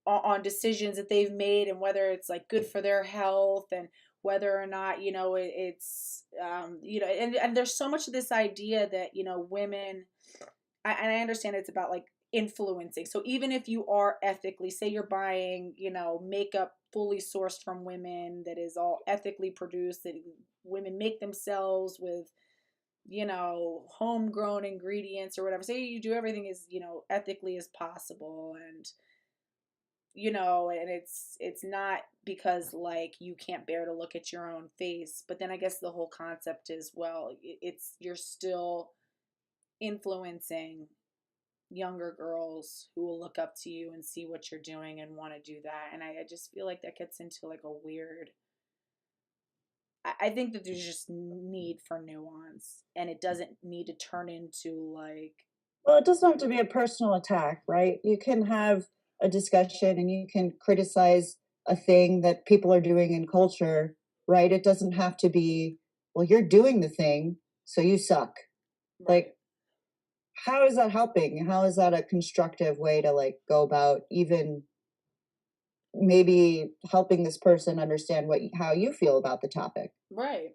on decisions that they've made and whether it's like good for their health and whether or not it's and there's so much of this idea that women and I understand it's about like influencing. So even if you are ethically, say you're buying, makeup fully sourced from women that is all ethically produced, that women make themselves with, homegrown ingredients or whatever. Say you do everything as, ethically as possible and it's not because like you can't bear to look at your own face, but then I guess the whole concept is well, it's you're still influencing younger girls who will look up to you and see what you're doing and want to do that. And I just feel like that gets into like a weird. I think that there's just need for nuance, and it doesn't need to turn into like. Well, it doesn't have to be a personal attack, right? You can have a discussion and you can criticize a thing that people are doing in culture, right? It doesn't have to be, well, you're doing the thing, so you suck. Right. Like, how is that helping? How is that a constructive way to like go about even maybe helping this person understand how you feel about the topic? Right.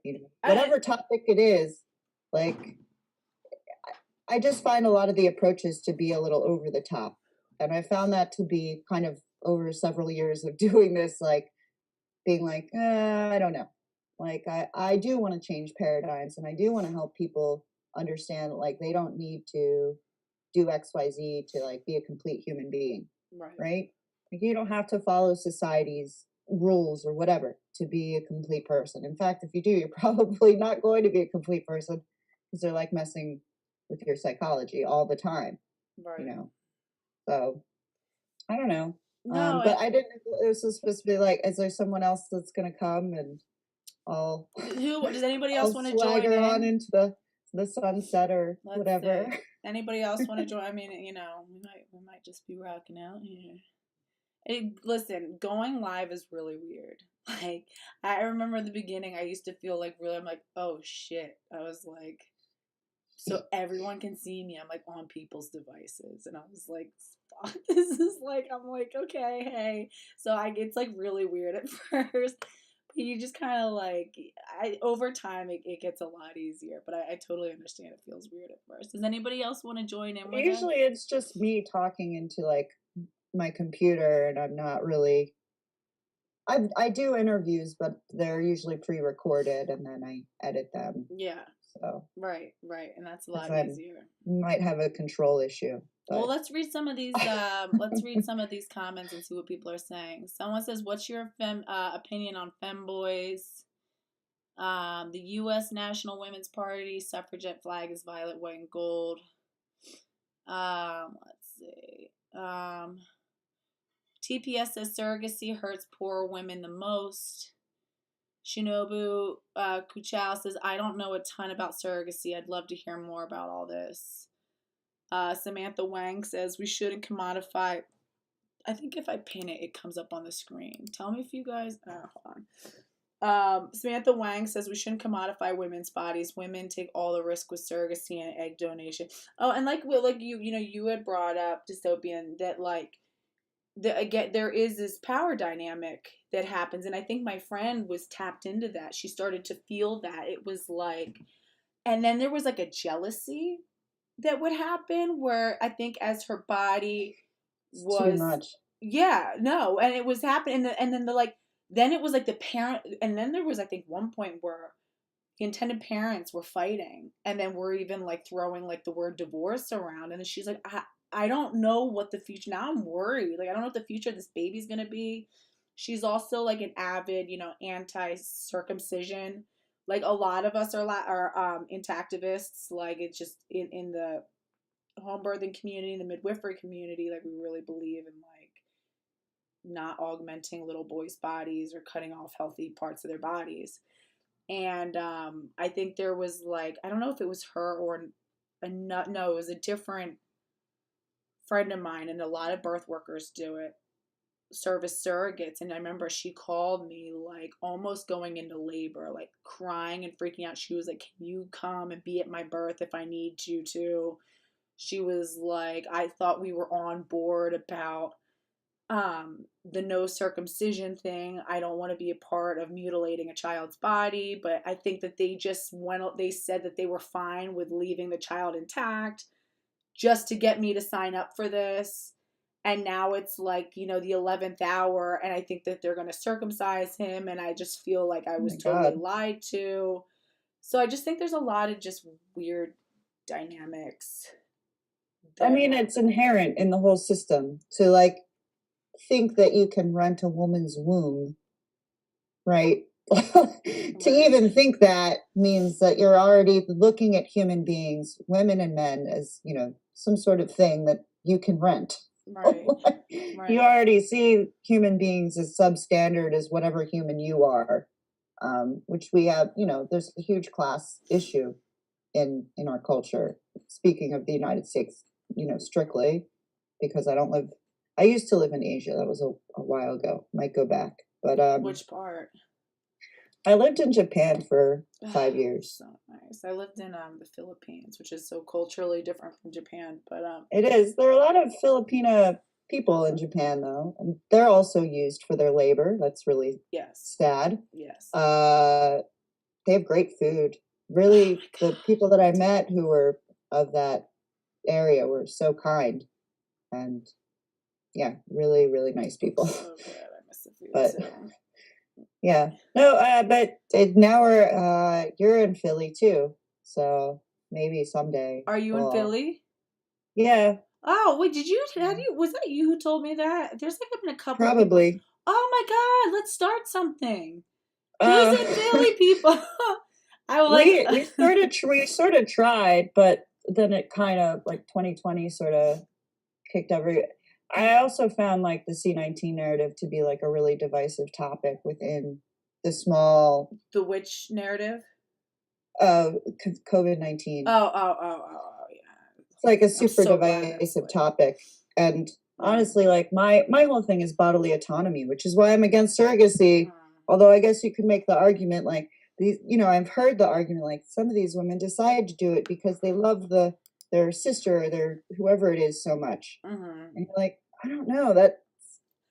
Whatever topic it is, like I just find a lot of the approaches to be a little over the top. And I found that to be kind of over several years of doing this, like being like, I don't know. Like I do want to change paradigms and I do want to help people understand like they don't need to do XYZ to like be a complete human being. Right. Right? Like you don't have to follow society's rules or whatever to be a complete person. In fact, if you do, you're probably not going to be a complete person because they're like messing with your psychology all the time, you Right. know. So I don't know. No. But I didn't know this was supposed to be like, is there someone else that's gonna come and I'll Who does anybody else I'll want to join swagger on in? into the sunset or Let's whatever. see. Anybody else want to join? I mean, we might just be rocking out here. Listen, going live is really weird. Like, I remember in the beginning, I used to feel like really, I'm like, oh shit. I was like, so everyone can see me. I'm like on people's devices, and I was like, "Fuck, this is like." I'm like, okay, hey. So it's like really weird at first, but you just kind of like, over time it gets a lot easier. But I totally understand it feels weird at first. Does anybody else want to join in with us? Usually it's just me talking into like my computer and I'm not really I do interviews, but they're usually pre-recorded and then I edit them. Yeah, So right, and that's a because lot I easier. might have a control issue, Well, but let's read some of these. Let's read some of these comments and see what people are saying. Someone says, "What's your opinion on femboys?" The U.S. National Women's Party suffragette flag is violet, white, and gold. Let's see. TPS says surrogacy hurts poor women the most. Shinobu Kochou says, I don't know a ton about surrogacy. I'd love to hear more about all this. Samantha Wang says, we shouldn't commodify. I think if I pin it, it comes up on the screen. Tell me if you guys. Hold on. Samantha Wang says we shouldn't commodify women's bodies. Women take all the risk with surrogacy and egg donation. Oh, and like you had brought up dystopian that like again, there is this power dynamic that happens, and I think my friend was tapped into that. She started to feel that. It was like, and then there was like a jealousy that would happen where I think as her body It's too was, much. yeah, no, and it was happening, and then the like, then it was like the parent, and then there was, I think, one point where the intended parents were fighting, and then we're even like throwing like the word divorce around, and then she's like, I don't know what the future, now I'm worried, like I don't know what the future of this baby's gonna be. She's also like an avid, anti-circumcision. Like a lot of us are into activists. Like it's just in the home birthing community, the midwifery community, like we really believe in like not augmenting little boys' bodies or cutting off healthy parts of their bodies. And I think there was like, I don't know if it was her or no, it was a different friend of mine, and a lot of birth workers do it, serve as surrogates. And I remember she called me like almost going into labor, like crying and freaking out. She was like, can you come and be at my birth if I need you to? She was like, I thought we were on board about the no circumcision thing. I don't want to be a part of mutilating a child's body, but I think that they said that they were fine with leaving the child intact just to get me to sign up for this. And now it's like, the 11th hour, and I think that they're going to circumcise him, and I just feel like I Oh was my totally God. lied to. So I just think there's a lot of just weird dynamics I that mean, it's inherent in the whole system to like think that you can rent a woman's womb, right? To even think that means that you're already looking at human beings, women and men, as, some sort of thing that you can rent. Right. You already see human beings as substandard as whatever human you are, which we have, there's a huge class issue in our culture. Speaking of the United States, strictly, because I used to live in Asia. That was a while ago. Might go back. But Which part? I lived in Japan for 5 years. So nice. I lived in the Philippines, which is so culturally different from Japan, but It is. There are a lot of Filipina people in Japan, though, and they're also used for their labor. That's really sad. Yes. They have great food. Really, the people that I met who were of that area were so kind, and yeah, really, really nice people. So good. I miss the food But too. yeah, no, but now you're in Philly too, so maybe someday. Are you in Philly? Yeah. Oh, wait, was that you who told me that? There's like been a couple of people. Probably. Oh my God, let's start something. Who's in Philly, people? We sort of tried, but then it kind of like 2020 sort of kicked every. I also found like the C-19 narrative to be like a really divisive topic within the which narrative? COVID-19. Oh, yeah. It's like a super divisive topic. And honestly, like my whole thing is bodily autonomy, which is why I'm against surrogacy. Although I guess you could make the argument like these, I've heard the argument like some of these women decide to do it because they love their sister or their whoever it is so much. And you're like, I don't know,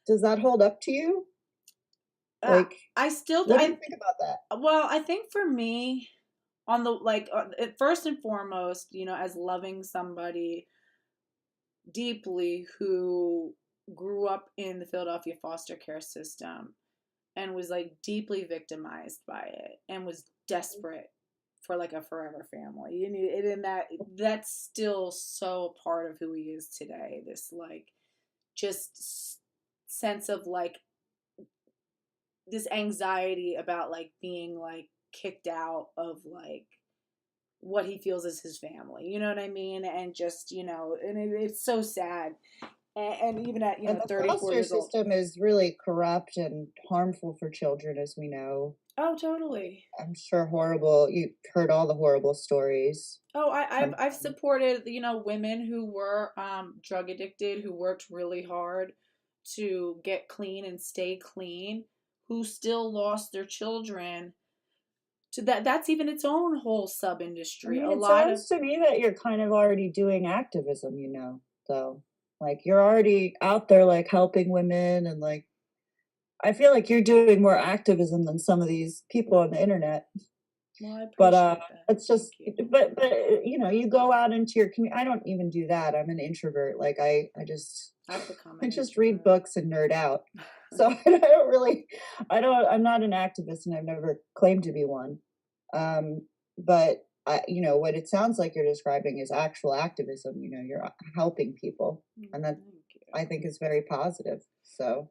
does that hold up to you? Like, what do you think about that? Well, I think for me, on the first and foremost, as loving somebody deeply who grew up in the Philadelphia foster care system and was like deeply victimized by it and was desperate for like a forever family. And that's still so a part of who he is today. This like just sense of like this anxiety about like being like kicked out of like what he feels is his family, you know what I mean? And just, and it's so sad. And even at, and the 34 years old. system is really corrupt and harmful for children, as we know. Oh, totally. I'm sure horrible. You've heard all the horrible stories. Oh, I've supported, women who were drug addicted, who worked really hard to get clean and stay clean, who still lost their children to that's even its own whole sub industry. I mean, it sounds to me that you're kind of already doing activism, though. Like, you're already out there, like, helping women, and, like, I feel like you're doing more activism than some of these people on the internet. Well, I But, appreciate that. it's just Thank you. but, you know, you go out into your community. I don't even do that, I'm an introvert, like, I just I've become I an just read introvert. books and nerd out. So, I don't really I'm not an activist, and I've never claimed to be one. But you know, what it sounds like you're describing is actual activism, you know, you're helping people, and that Thank I you. think is very positive. So,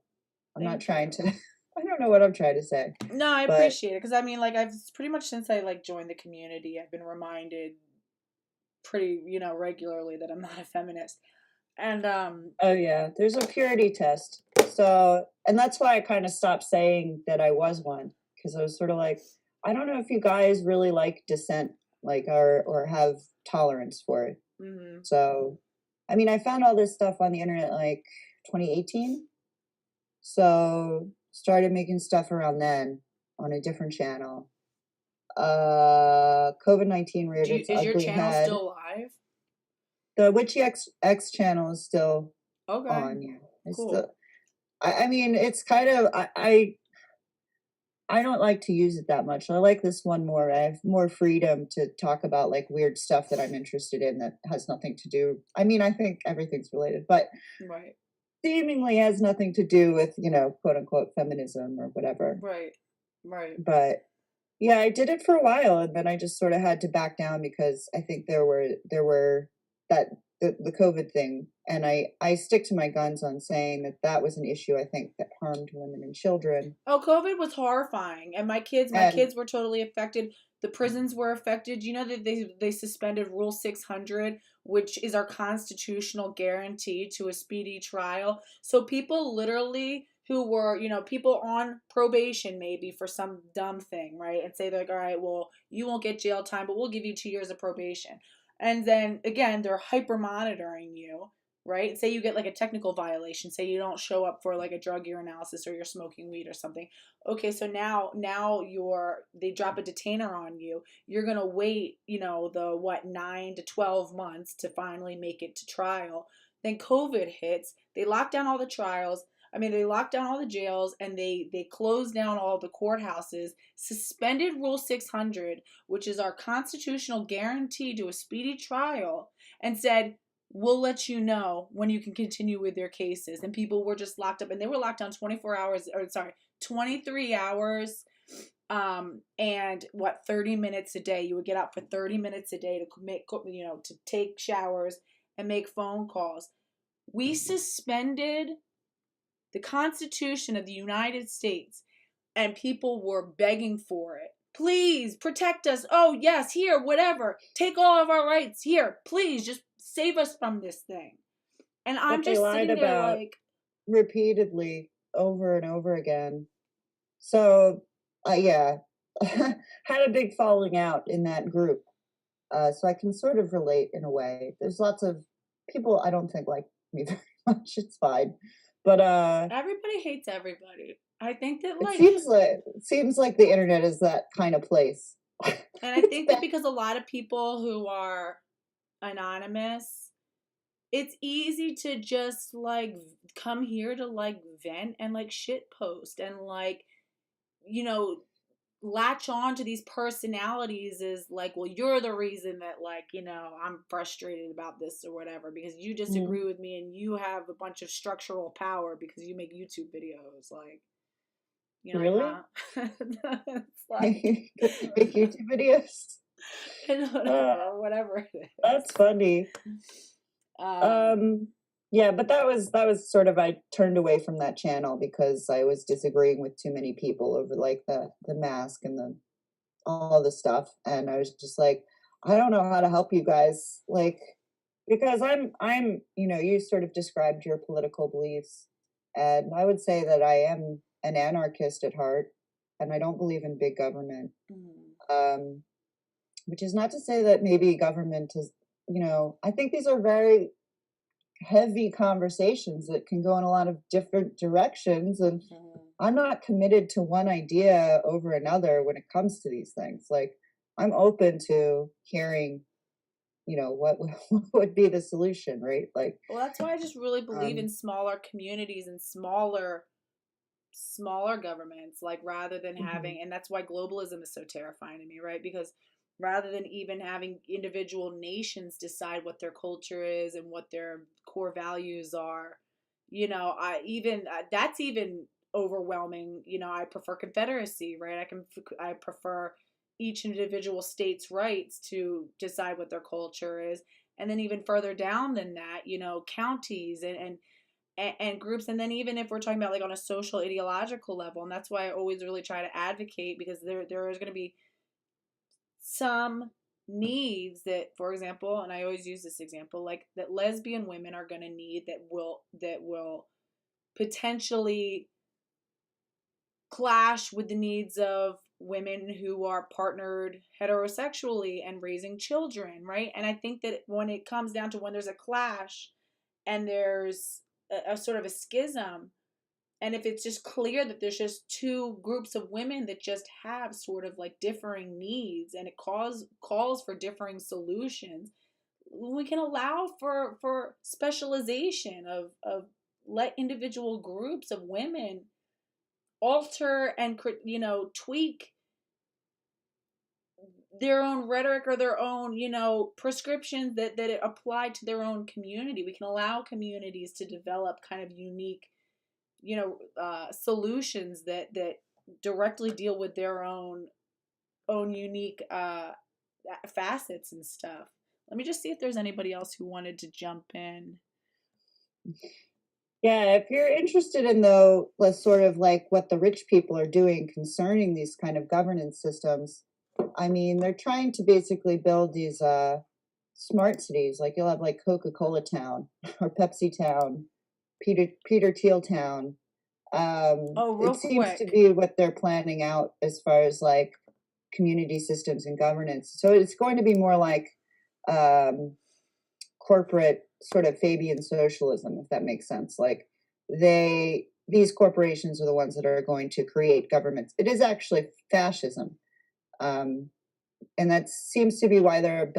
I'm not Thank trying to you. I don't know what I'm trying to say, No, I but appreciate it because I mean, like, I've pretty much since I like joined the community, I've been reminded pretty, regularly that I'm not a feminist. And oh yeah, there's a purity test. So, and that's why I kind of stopped saying that I was one, because I was sort of like, I don't know if you guys really like dissent, like, or have tolerance for it. mhm. So, I mean, I found all this stuff on the internet like 2018. So, started making stuff around then on a different channel. COVID-19 reared its Is your ugly channel head. still live? The Witchy X channel is still Okay, on. Yeah, it's cool. still. I mean, it's kind of. I don't like to use it that much. I like this one more. I have more freedom to talk about like weird stuff that I'm interested in that has nothing to do. I mean, I think everything's related, but Right, seemingly has nothing to do with, you know, quote unquote feminism or whatever. right, right. But yeah, I did it for a while, and then I just sort of had to back down because I think there were that the COVID thing, and I stick to my guns on saying that that was an issue I think that harmed women and children. Oh, COVID was horrifying, and my And kids were totally affected. The prisons were affected. You know that they suspended Rule 600, which is our constitutional guarantee to a speedy trial. So people literally who were, people on probation maybe for some dumb thing, right? And say they're like, all right, well, you won't get jail time, but we'll give you 2 years of probation. And then again, they're hyper monitoring you, right? Say you get like a technical violation, say you don't show up for like a drug urinalysis or you're smoking weed or something. Okay, so now they drop a detainer on you. You're gonna wait, the what 9 to 12 months to finally make it to trial. Then COVID hits. They lock down all the trials. I mean, they locked down all the jails and they closed down all the courthouses, suspended Rule 600, which is our constitutional guarantee to a speedy trial, and said, we'll let you know when you can continue with your cases. And people were just locked up, and they were locked down 24 hours, or sorry, 23 hours, and what, 30 minutes a day. You would get out for 30 minutes a day to make, to take showers and make phone calls. We suspended the Constitution of the United States, and people were begging for it. Please protect us. Oh, yes, here, whatever. Take all of our rights. Here, please, just save us from this thing. And I'm that they just lied sitting there about like, repeatedly over and over again. So, yeah, had a big falling out in that group. So I can sort of relate in a way. There's lots of people I don't think like me very much. It's fine. But everybody hates everybody. I think that, it like, seems like the internet is that kind of place. and I It's think that bad. because a lot of people who are anonymous, it's easy to just like come here to like vent and like shit post and like, you know, latch on to these personalities is like, well, you're the reason that, like, I'm frustrated about this or whatever because you Mm. disagree with me and you have a bunch of structural power because you make YouTube videos. Like, you're like, Really? huh? It's like, Because you make YouTube videos? Uh, or whatever it that's is. funny. Um, Um, yeah, but that was sort of I turned away from that channel because I was disagreeing with too many people over like the mask and the all the stuff, and I was just like, I don't know how to help you guys, like, because I'm you know, you sort of described your political beliefs, and I would say that I am an anarchist at heart, and I don't believe in big government. mm, Um, which is not to say that maybe government is, you know, I think these are very heavy conversations that can go in a lot of different directions, and mm, I'm not committed to one idea over another when it comes to these things. Like, I'm open to hearing, what what would be the solution, right? Like, Well, that's why I just really believe in um, smaller communities and smaller governments, like rather than mhm. having, and that's why globalism is so terrifying to me, right? Because rather than even having individual nations decide what their culture is and what their core values are, that's even overwhelming. I prefer confederacy, right? I prefer each individual state's rights to decide what their culture is. And then even further down than that, counties and groups. And then even if we're talking about like on a social ideological level, and that's why I always really try to advocate, because there is going to be some needs that, for example, and I always use this example, like that lesbian women are going to need, that will potentially clash with the needs of women who are partnered heterosexually and raising children, right? And I think that when it comes down to when there's a clash and there's a sort of a schism, and if it's just clear that there's just two groups of women that just have sort of like differing needs, and it calls for differing solutions, we can allow for specialization of let individual groups of women alter and tweak their own rhetoric or their own prescriptions that apply to their own community. We can allow communities to develop kind of unique solutions that directly deal with their own unique facets and stuff. Let me just see if there's anybody else who wanted to jump in. Yeah, if you're interested in though, let's sort of like what the rich people are doing concerning these kind of governance systems. I mean, they're trying to basically build these smart cities. Like you'll have like Coca-Cola Town or Pepsi Town, Peter Thiel Town. Oh, It real seems to quick. be what they're planning out as far as like community systems and governance. So it's going to be more like um, corporate sort of Fabian socialism, if that makes sense. Like these corporations are the ones that are going to create governments. It is actually fascism. Um, and that seems to be why they're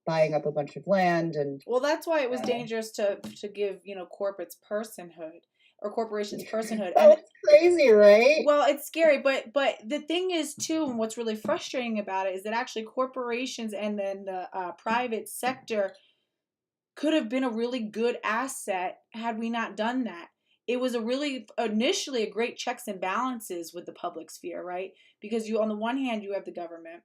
buying up a bunch of land and Well, that's why it was dangerous to give corporates personhood, or corporations personhood. oh, And it's crazy, right? well, it's scary, but the thing is too, and what's really frustrating about it is that actually corporations and then the private sector could have been a really good asset had we not done that. It was a really initially a great checks and balances with the public sphere, right? Because you, on the one hand, you have the government,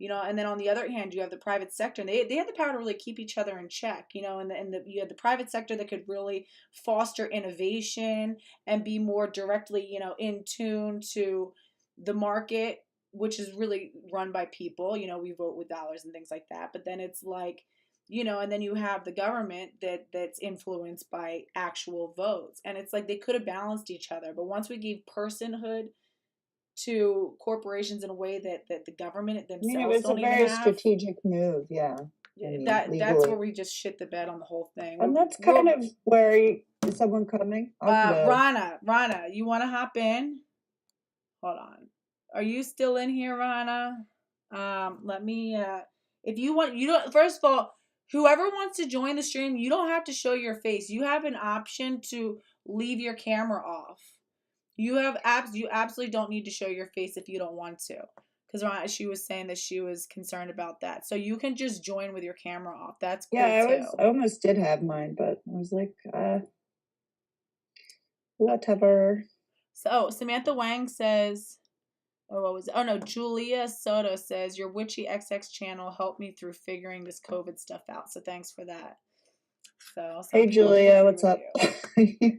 and then on the other hand, you have the private sector, and they had the power to really keep each other in check, and you had the private sector that could really foster innovation and be more directly, in tune to the market, which is really run by people. We vote with dollars and things like that, but then it's like, and then you have the government that's influenced by actual votes, and it's like they could have balanced each other. But once we gave personhood to corporations in a way that the government I mean, it themselves was a don't even very have, strategic move. Yeah. I mean, that's where legally. we just shit the bed on the whole thing. And that's kind of where is someone coming? I'll go. Rana, you want to hop in? Hold on. Are you still in here, Rana? Let me. If you want, you don't. First of all, whoever wants to join the stream, you don't have to show your face. You have an option to leave your camera off. You absolutely don't need to show your face if you don't want to. Because she was saying that she was concerned about that. So you can just join with your camera off. That's cool Yeah, too. I almost did have mine, but I was like, whatever. So Samantha Wang says, oh, what was it? Oh no, Julia Soto says, your witchy XX channel helped me through figuring this COVID stuff out. So thanks for that. So some Hey, people Julia, disagree what's with up? you.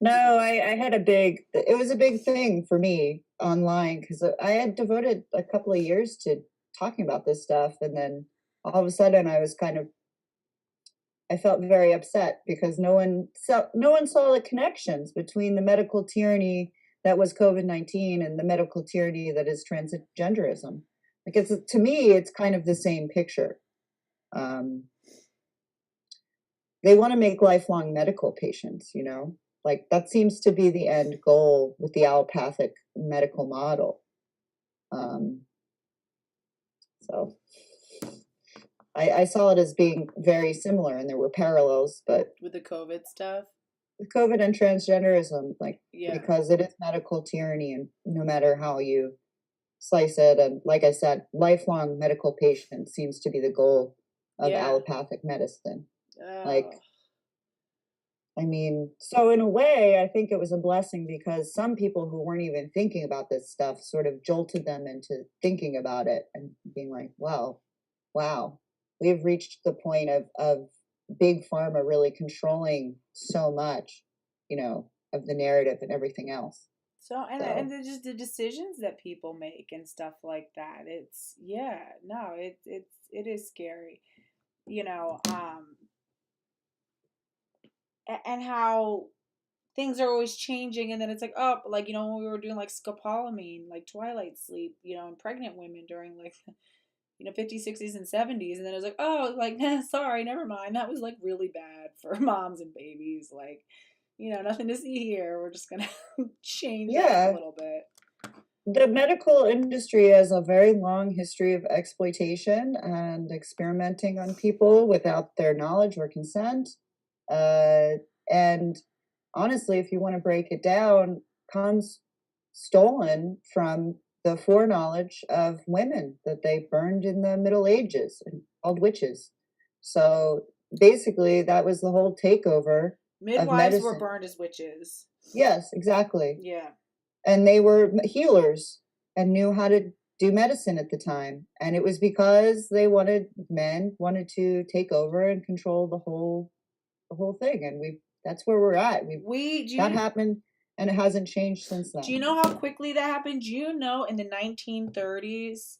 No, I had it was a big thing for me online because I had devoted a couple of years to talking about this stuff. And then all of a sudden I felt very upset because no one saw the connections between the medical tyranny that was COVID-19 and the medical tyranny that is transgenderism. Like to me, it's kind of the same picture. They want to make lifelong medical patients, like that seems to be the end goal with the allopathic medical model. So I saw it as being very similar, and there were parallels, but with the COVID stuff. with COVID and transgenderism, like, Yeah. because it is medical tyranny, and no matter how you slice it, and like I said, lifelong medical patients seems to be the goal of Yeah. allopathic medicine. Like, Oh. I mean, so in a way, I think it was a blessing because some people who weren't even thinking about this stuff sort of jolted them into thinking about it and being like, wow, we've reached the point of big pharma really controlling so much, of the narrative and everything else. So and So, just the decisions that people make and stuff like that. It's yeah, no, it is scary. You know, and how things are always changing, and then it's like, oh, like, when we were doing like scopolamine, like twilight sleep, in pregnant women during like 50s, 60s, and 70s, and then it was like, oh, like, nah, sorry, never mind, that was like really bad for moms and babies, like, nothing to see here, we're just gonna change that up a yeah, little bit. the medical industry has a very long history of exploitation and experimenting on people without their knowledge or consent. And honestly, if you want to break it down, comes stolen from the foreknowledge of women that they burned in the Middle Ages and called witches. So basically, that was the whole takeover of Midwives were medicine. burned as witches. Yes, exactly. Yeah. And they were healers and knew how to do medicine at the time. And it was because men wanted to take over and control the whole thing. And that's where we're at. That happened, and it hasn't changed since Do you then. know how quickly that happened? Do you know in the 1930s,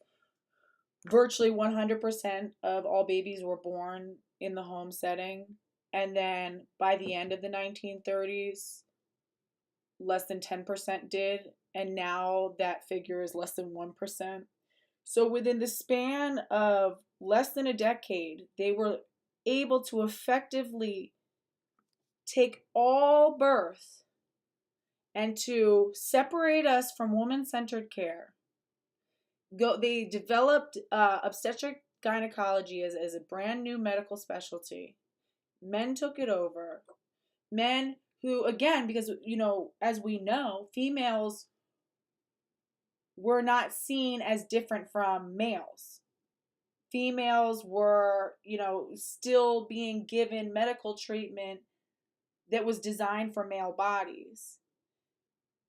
virtually 100% of all babies were born in the home setting? And then by the end of the 1930s, less than 10% did. And now that figure is less than 1%. So within the span of less than a decade, they were able to effectively take all birth and to separate us from woman-centered care. They developed obstetric gynecology as a brand new medical specialty. Men took it over. Men who, again, because as we know, females were not seen as different from males. Females were, still being given medical treatment that was designed for male bodies.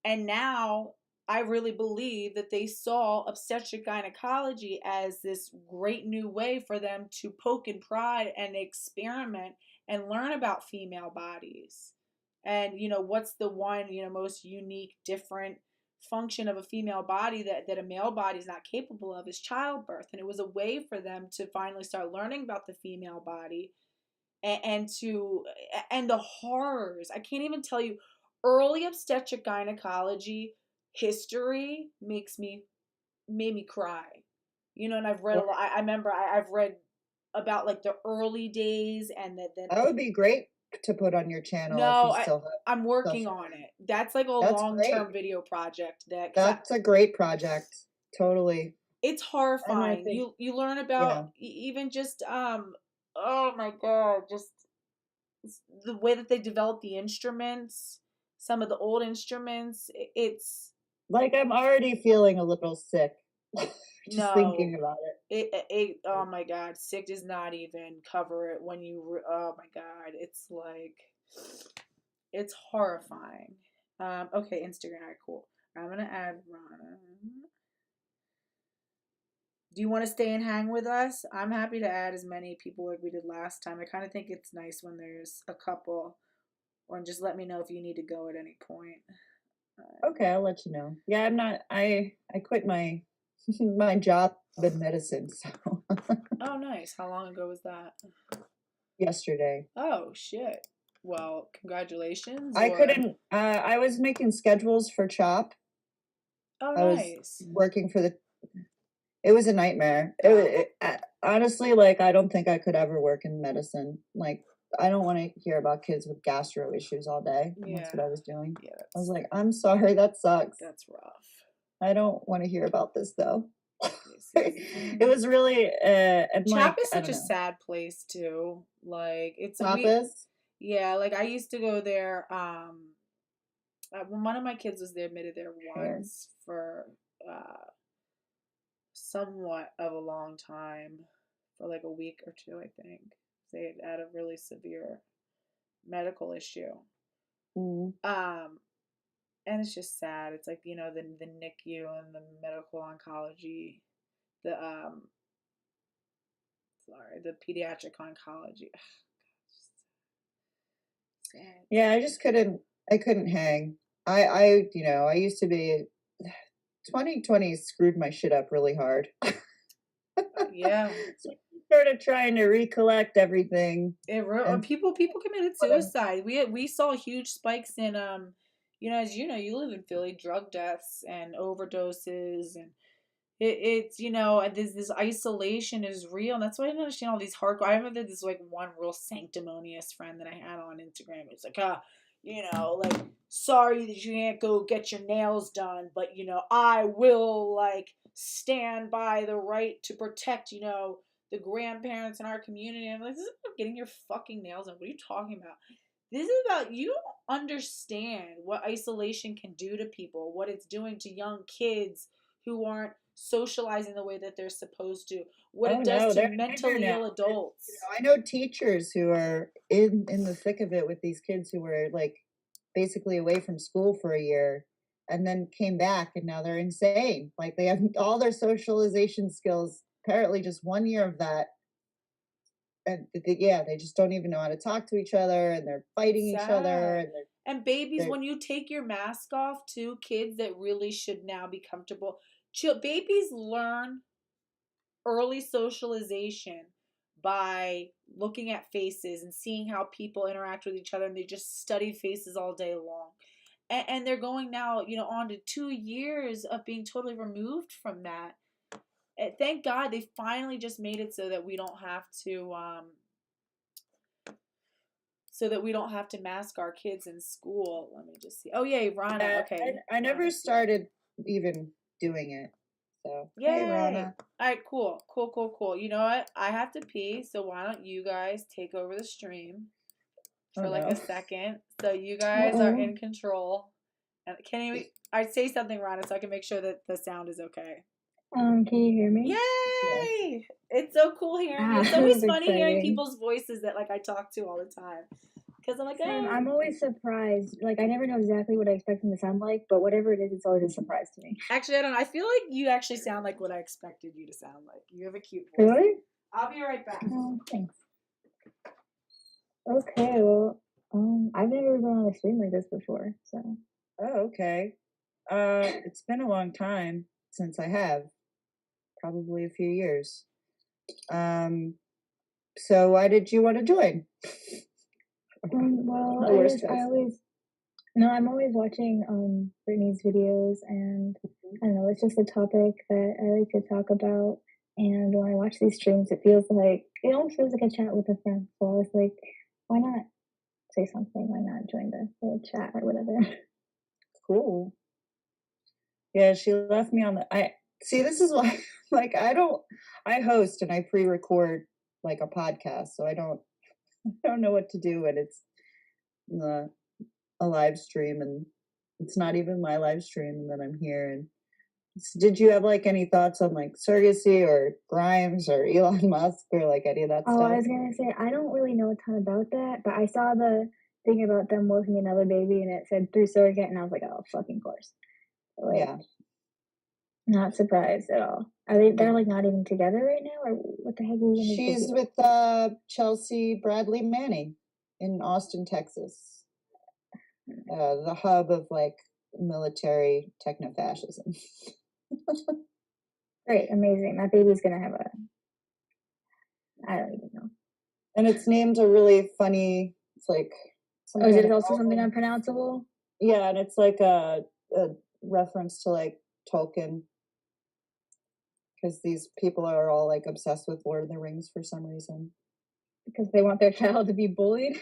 And now I really believe that they saw obstetric gynecology as this great new way for them to poke and prod and experiment and learn about female bodies. And, what's the one, most unique, different function of a female body that a male body is not capable of is childbirth. And it was a way for them to finally start learning about the female body and the horrors. I can't even tell you. Early obstetric gynecology history made me cry. And I've read a Well, lot. I remember I've read about like the early days, and then that would be great to put on your channel if you no, still have I'm stuff. working on it. That's like a That's long great. term video project That's a great project. Totally. it's And I horrifying. think, You learn about yeah. even just oh my god, just the way that they develop the instruments, some of the old instruments. It's Like, I'm already feeling a little sick just no, thinking about oh it. my god, sick does not even cover it when oh my god, it's like it's horrifying. Okay, Instagram, all right, cool. I'm gonna add Rana. Do you want to stay and hang with us? I'm happy to add as many people like we did last time. I kind of think it's nice when there's a couple, or just let me know if you need to go at any point. Okay, I'll let you know. Yeah, I quit my my job in medicine, so Oh, nice. How long ago was that? yesterday. Oh, shit. Well, congratulations, I or couldn't I was making schedules for CHOP. oh, I was nice. working for the it was a nightmare. Oh, Honestly, like, I don't think I could ever work in medicine. Like, I don't want to hear about kids with gastro issues all day. And that's yeah, what I was doing. yeah. I was like, I'm sorry, that sucks. That's rough. I don't want to hear about this though. Let me It was really, and Chap like, is I such don't a know, sad place too. Like we tapas. yeah, like I used to go there when one of my kids was there, admitted there Hair. once for uh somewhat of a long time, for like a week or two, I think. They had a really severe medical issue. Mm. Um and it's just sad. It's like, the NICU and the medical oncology, the the pediatric oncology. Sad. Yeah, I couldn't hang. I used to be, 2020 screwed my shit up really hard. Yeah. So I started trying to recollect everything and People committed what I'm, suicide. We saw huge spikes in as you live in Philly, drug deaths and overdoses, and it's and this isolation is real, and that's why I didn't understand all these hardcore. I remember this like one real sanctimonious friend that I had on Instagram. It's like, like, sorry that you can't go get your nails done, but I will like stand by the right to protect the grandparents in our community. I'm like, this is about getting your fucking nails done. What are you talking about? This is about, you don't understand what isolation can do to people, what it's doing to young kids who aren't socializing the way that they're supposed to, what oh it does no, to they're a nightmare mentally now. ill adults. I know teachers who are in the thick of it with these kids who were like basically away from school for a year and then came back and now they're insane. Like they have all their socialization skills, apparently just 1 year of that. And yeah, they just don't even know how to talk to each other and they're fighting It's each other sad. and And babies, they're when you take your mask off too, kids that really should now be comfortable, babies learn early socialization by looking at faces and seeing how people interact with each other, and they just study faces all day long. And they're going now, on to 2 years of being totally removed from that. And thank God they finally just made it so that we don't have to mask our kids in school. Let me just see. Oh yay, Rana. yeah, Okay, I never Rana's here. started even doing it. So hey Yay! Rana. All right, cool, cool, cool, cool. You know what? I have to pee, so why don't you guys take over the stream Oh for like a no. second, so you guys are Uh-oh. in control. And can you? I'd say something, Rana, so I can make sure that the sound is okay. Can you hear me? Yes. Yay! It's so cool hearing you. Ah, It's that always was funny hearing exciting. people's voices that like I talk to all the time. Because I'm like, Same, oh. I'm always surprised. Like, I never know exactly what I expect them to sound like, but whatever it is, it's always a surprise to me. Actually, I don't know. I feel like you actually sound like what I expected you to sound like. You have a cute voice. Really? I'll be right back. Oh, thanks. Okay, well, I've never been on a stream like this before, so. Oh, okay. It's been a long time since I have, probably a few years. So why did you want to join? Well, The I worst guess I case. always, no, I'm always watching Brittany's videos, and I don't know, it's just a topic that I like to talk about. And when I watch these streams, it almost feels like a chat with a friend. So I was like, why not say something? Why not join the little chat or whatever? Cool. Yeah, she left me on the. I see. This is why, like, I host and I pre-record like a podcast, so I don't know what to do when it's uh, a live stream and it's not even my live stream, and then I'm here. And did you have like any thoughts on like surrogacy or Grimes or Elon Musk or like any of that Oh, I stuff? was gonna say, I don't really know a ton about that, but I saw the thing about them working another baby and it said through surrogate, and I was like, oh, fucking course. Like, Yeah. not surprised at all. They're like not even together right now, or what the heck are you gonna She's do? with Chelsea Bradley Manning in Austin, Texas, the hub of like military technofascism. Great, amazing. That baby's gonna have I don't even know. And it's named a really funny. It's like some Oh, is kind it of also something album. unpronounceable? Yeah, and it's like a reference to like Tolkien, because these people are all like obsessed with Lord of the Rings for some reason. Because they want their child to be bullied?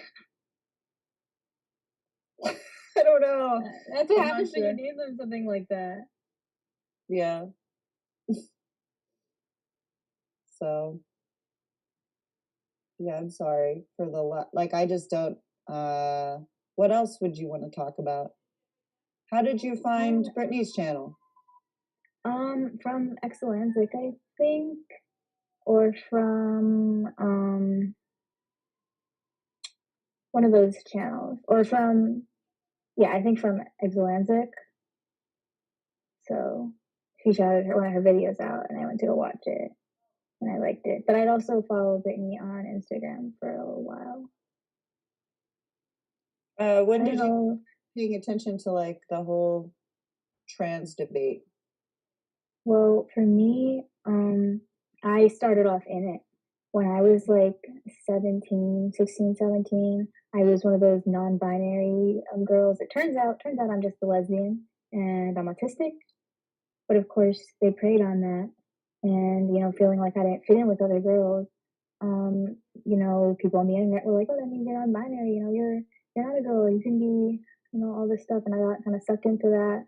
I don't know. That's what I'm not happens when sure. you name them something like that. Yeah. So yeah, I'm sorry for the like. I just don't. What else would you want to talk about? How did you find Brittany's channel? From Exolansic, I think, or from one of those channels, or from, yeah, I think from Exolansic. So she shouted one of her videos out, and I went to go watch it, and I liked it. But I'd also follow Brittany on Instagram for a little while. When did you paying attention to like the whole trans debate? Well, for me, I started off in it. When I was like 17, 16, 17, I was one of those non-binary girls. It turns out I'm just a lesbian and I'm autistic. But of course, they preyed on that, and feeling like I didn't fit in with other girls. People on the internet were like, "Oh, that means you're non-binary. You're not a girl. You can be, all this stuff." And I got kind of sucked into that.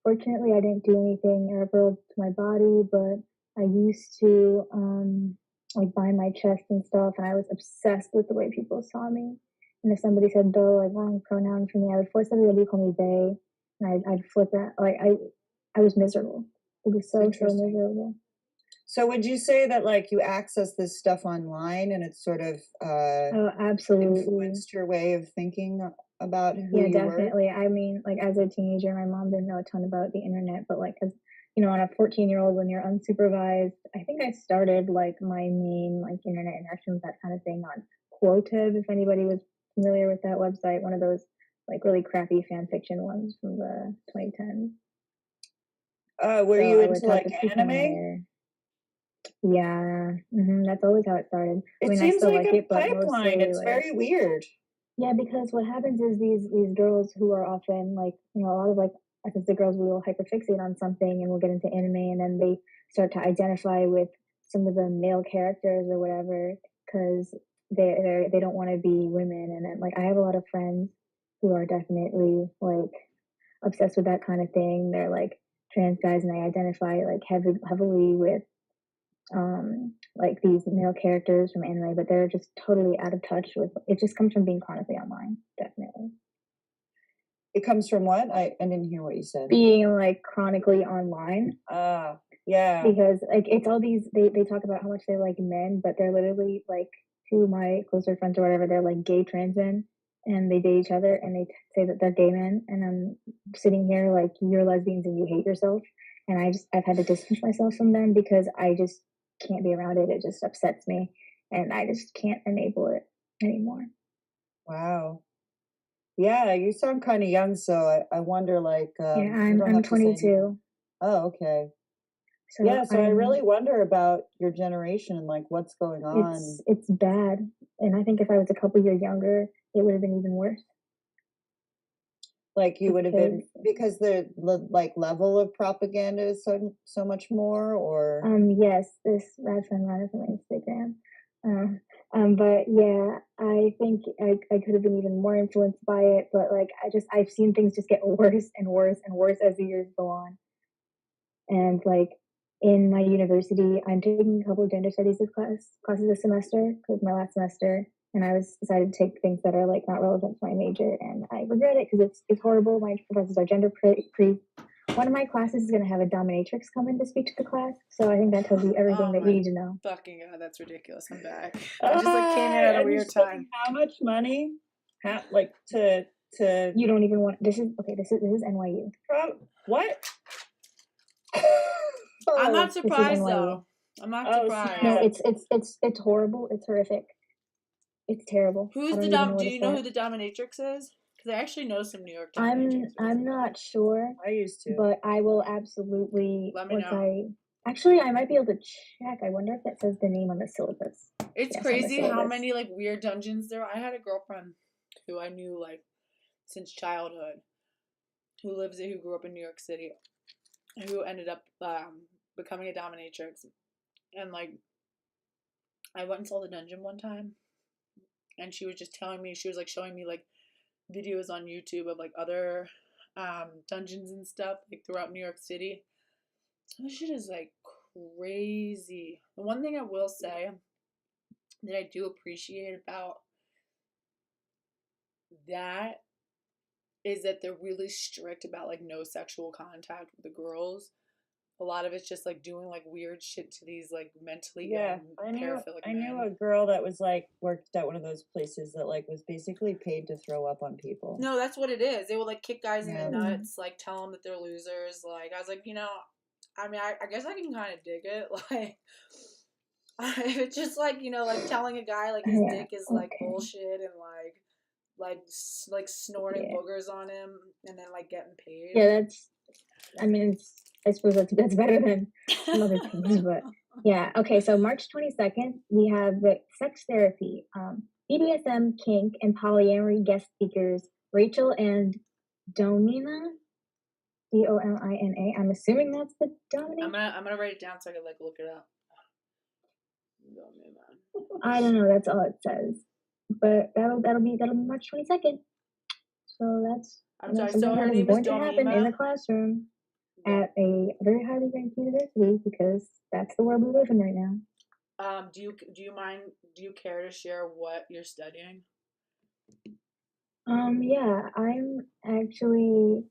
Fortunately, I didn't do anything ever to my body, but I used to like bind my chest and stuff, and I was obsessed with the way people saw me. And if somebody said "though," like wrong pronoun for me, I would force everybody to call me "they," and I'd flip that. Like I was miserable. It was so miserable. So would you say that like you access this stuff online and it's sort of Oh, absolutely influenced your way of thinking about who yeah, you definitely. I mean, like as a teenager, my mom didn't know a ton about the internet, but like as on a 14-year-old when you're unsupervised, I think I started like my main like internet interaction with that kind of thing on Quotev, if anybody was familiar with that website, one of those like really crappy fan fiction ones from the 2010s. Were you into like anime? Yeah, that's always how it started. It seems like a pipeline. It's very weird. Yeah, because what happens is these girls who are often like, a lot of like autistic girls will hyperfixate on something and will get into anime, and then they start to identify with some of the male characters or whatever because they don't want to be women. And then like I have a lot of friends who are definitely like obsessed with that kind of thing. They're like trans guys and they identify like heavily with like these male characters from anime, but they're just totally out of touch with it. Just comes from being chronically online, definitely. It comes from what? I didn't hear what you said. Being like chronically online. Yeah. Because like it's all these they talk about how much they like men, but they're literally like two of my closer friends or whatever, they're like gay trans men and they date each other and they say that they're gay men, and I'm sitting here like you're lesbians and you hate yourself, and I've had to distance myself from them because I just can't be around it. It just upsets me and I just can't enable it anymore. Wow. Yeah, you sound kind of young, so I wonder like yeah, I'm 22. Oh, okay. So yeah, so I really wonder about your generation and like what's going on. It's bad, and I think if I was a couple years younger, it would have been even worse. Like you would have been because the like level of propaganda is so much more, or yes, that's from Rana from Instagram. But yeah, I think I could have been even more influenced by it, but like I've seen things just get worse and worse and worse as the years go on. And like in my university, I'm taking a couple of gender studies classes this semester because my last semester, and I was decided to take things that are like not relevant to my major, and I regret it because it's horrible. My professors are gender pre. One of my classes is going to have a dominatrix come in to speak to the class, so I think that tells you everything that you need to know. Fucking god, that's ridiculous. I'm back. I just like came in at a weird time. How much money? Like to you don't even want. This is NYU. What? I'm not surprised though. I'm not surprised. No, it's horrible. It's horrific. It's terrible. Who's the do you know who the dominatrix is? Because I actually know some New York dominatrixes. I'm not sure. I used to, but I will absolutely. Let me know. Actually, I might be able to check. I wonder if that says the name on the syllabus. It's crazy how many like weird dungeons there are. I had a girlfriend who I knew like since childhood, who grew up in New York City, who ended up becoming a dominatrix, and like I went and saw the dungeon one time, and she was just telling me, she was like showing me like videos on YouTube of like other dungeons and stuff like throughout New York City. Some shit is like crazy. The one thing I will say that I do appreciate about that is that they're really strict about like no sexual contact with the girls. A lot of it's just like doing like weird shit to these like mentally ill paraphilic I knew men. a girl that was like worked at one of those places that like was basically paid to throw up on people. No, that's what it is. They will like kick guys in the Yeah. nuts, like tell them that they're losers. Like I was like, I mean, I guess I can kind of dig it. Like, it's just like like telling a guy like his dick is like bullshit and like snorting boogers on him and then like getting paid. Yeah, I mean, I suppose that's better than some other things, but yeah. Okay, so March 22nd, we have the sex therapy, BDSM, kink, and polyamory guest speakers Rachel and Domina, Domina. I'm assuming that's the Domina. I'm gonna write it down so I can like look it up. Domina. I don't know. That's all it says, but that'll be March 22nd. So that's so her name is going to happen in the classroom at a very highly ranked university because that's the world we live in right now. Do you care to share what you're studying? Yeah, I'm actually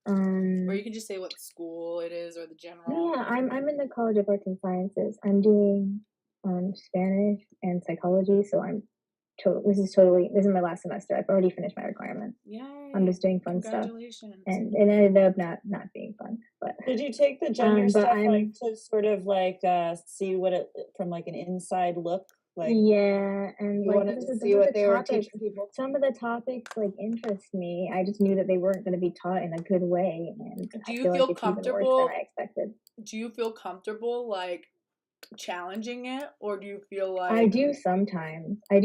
or you can just say what school it is or the general. Yeah, I'm in the College of Arts and Sciences. I'm doing Spanish and psychology, so this is my last semester. I've already finished my requirements. Yay. I'm just doing fun stuff. Congratulations. And it ended up not being fun. But did you take the gender stuff like to sort of like see what it from like an inside look? Like yeah, and you like wanted to see what they were teaching people. Some of the topics like interest me. I just knew that they weren't going to be taught in a good way, and do you feel comfortable? Even worse than I expected. Do you feel comfortable like challenging it, or do you feel like I do sometimes. At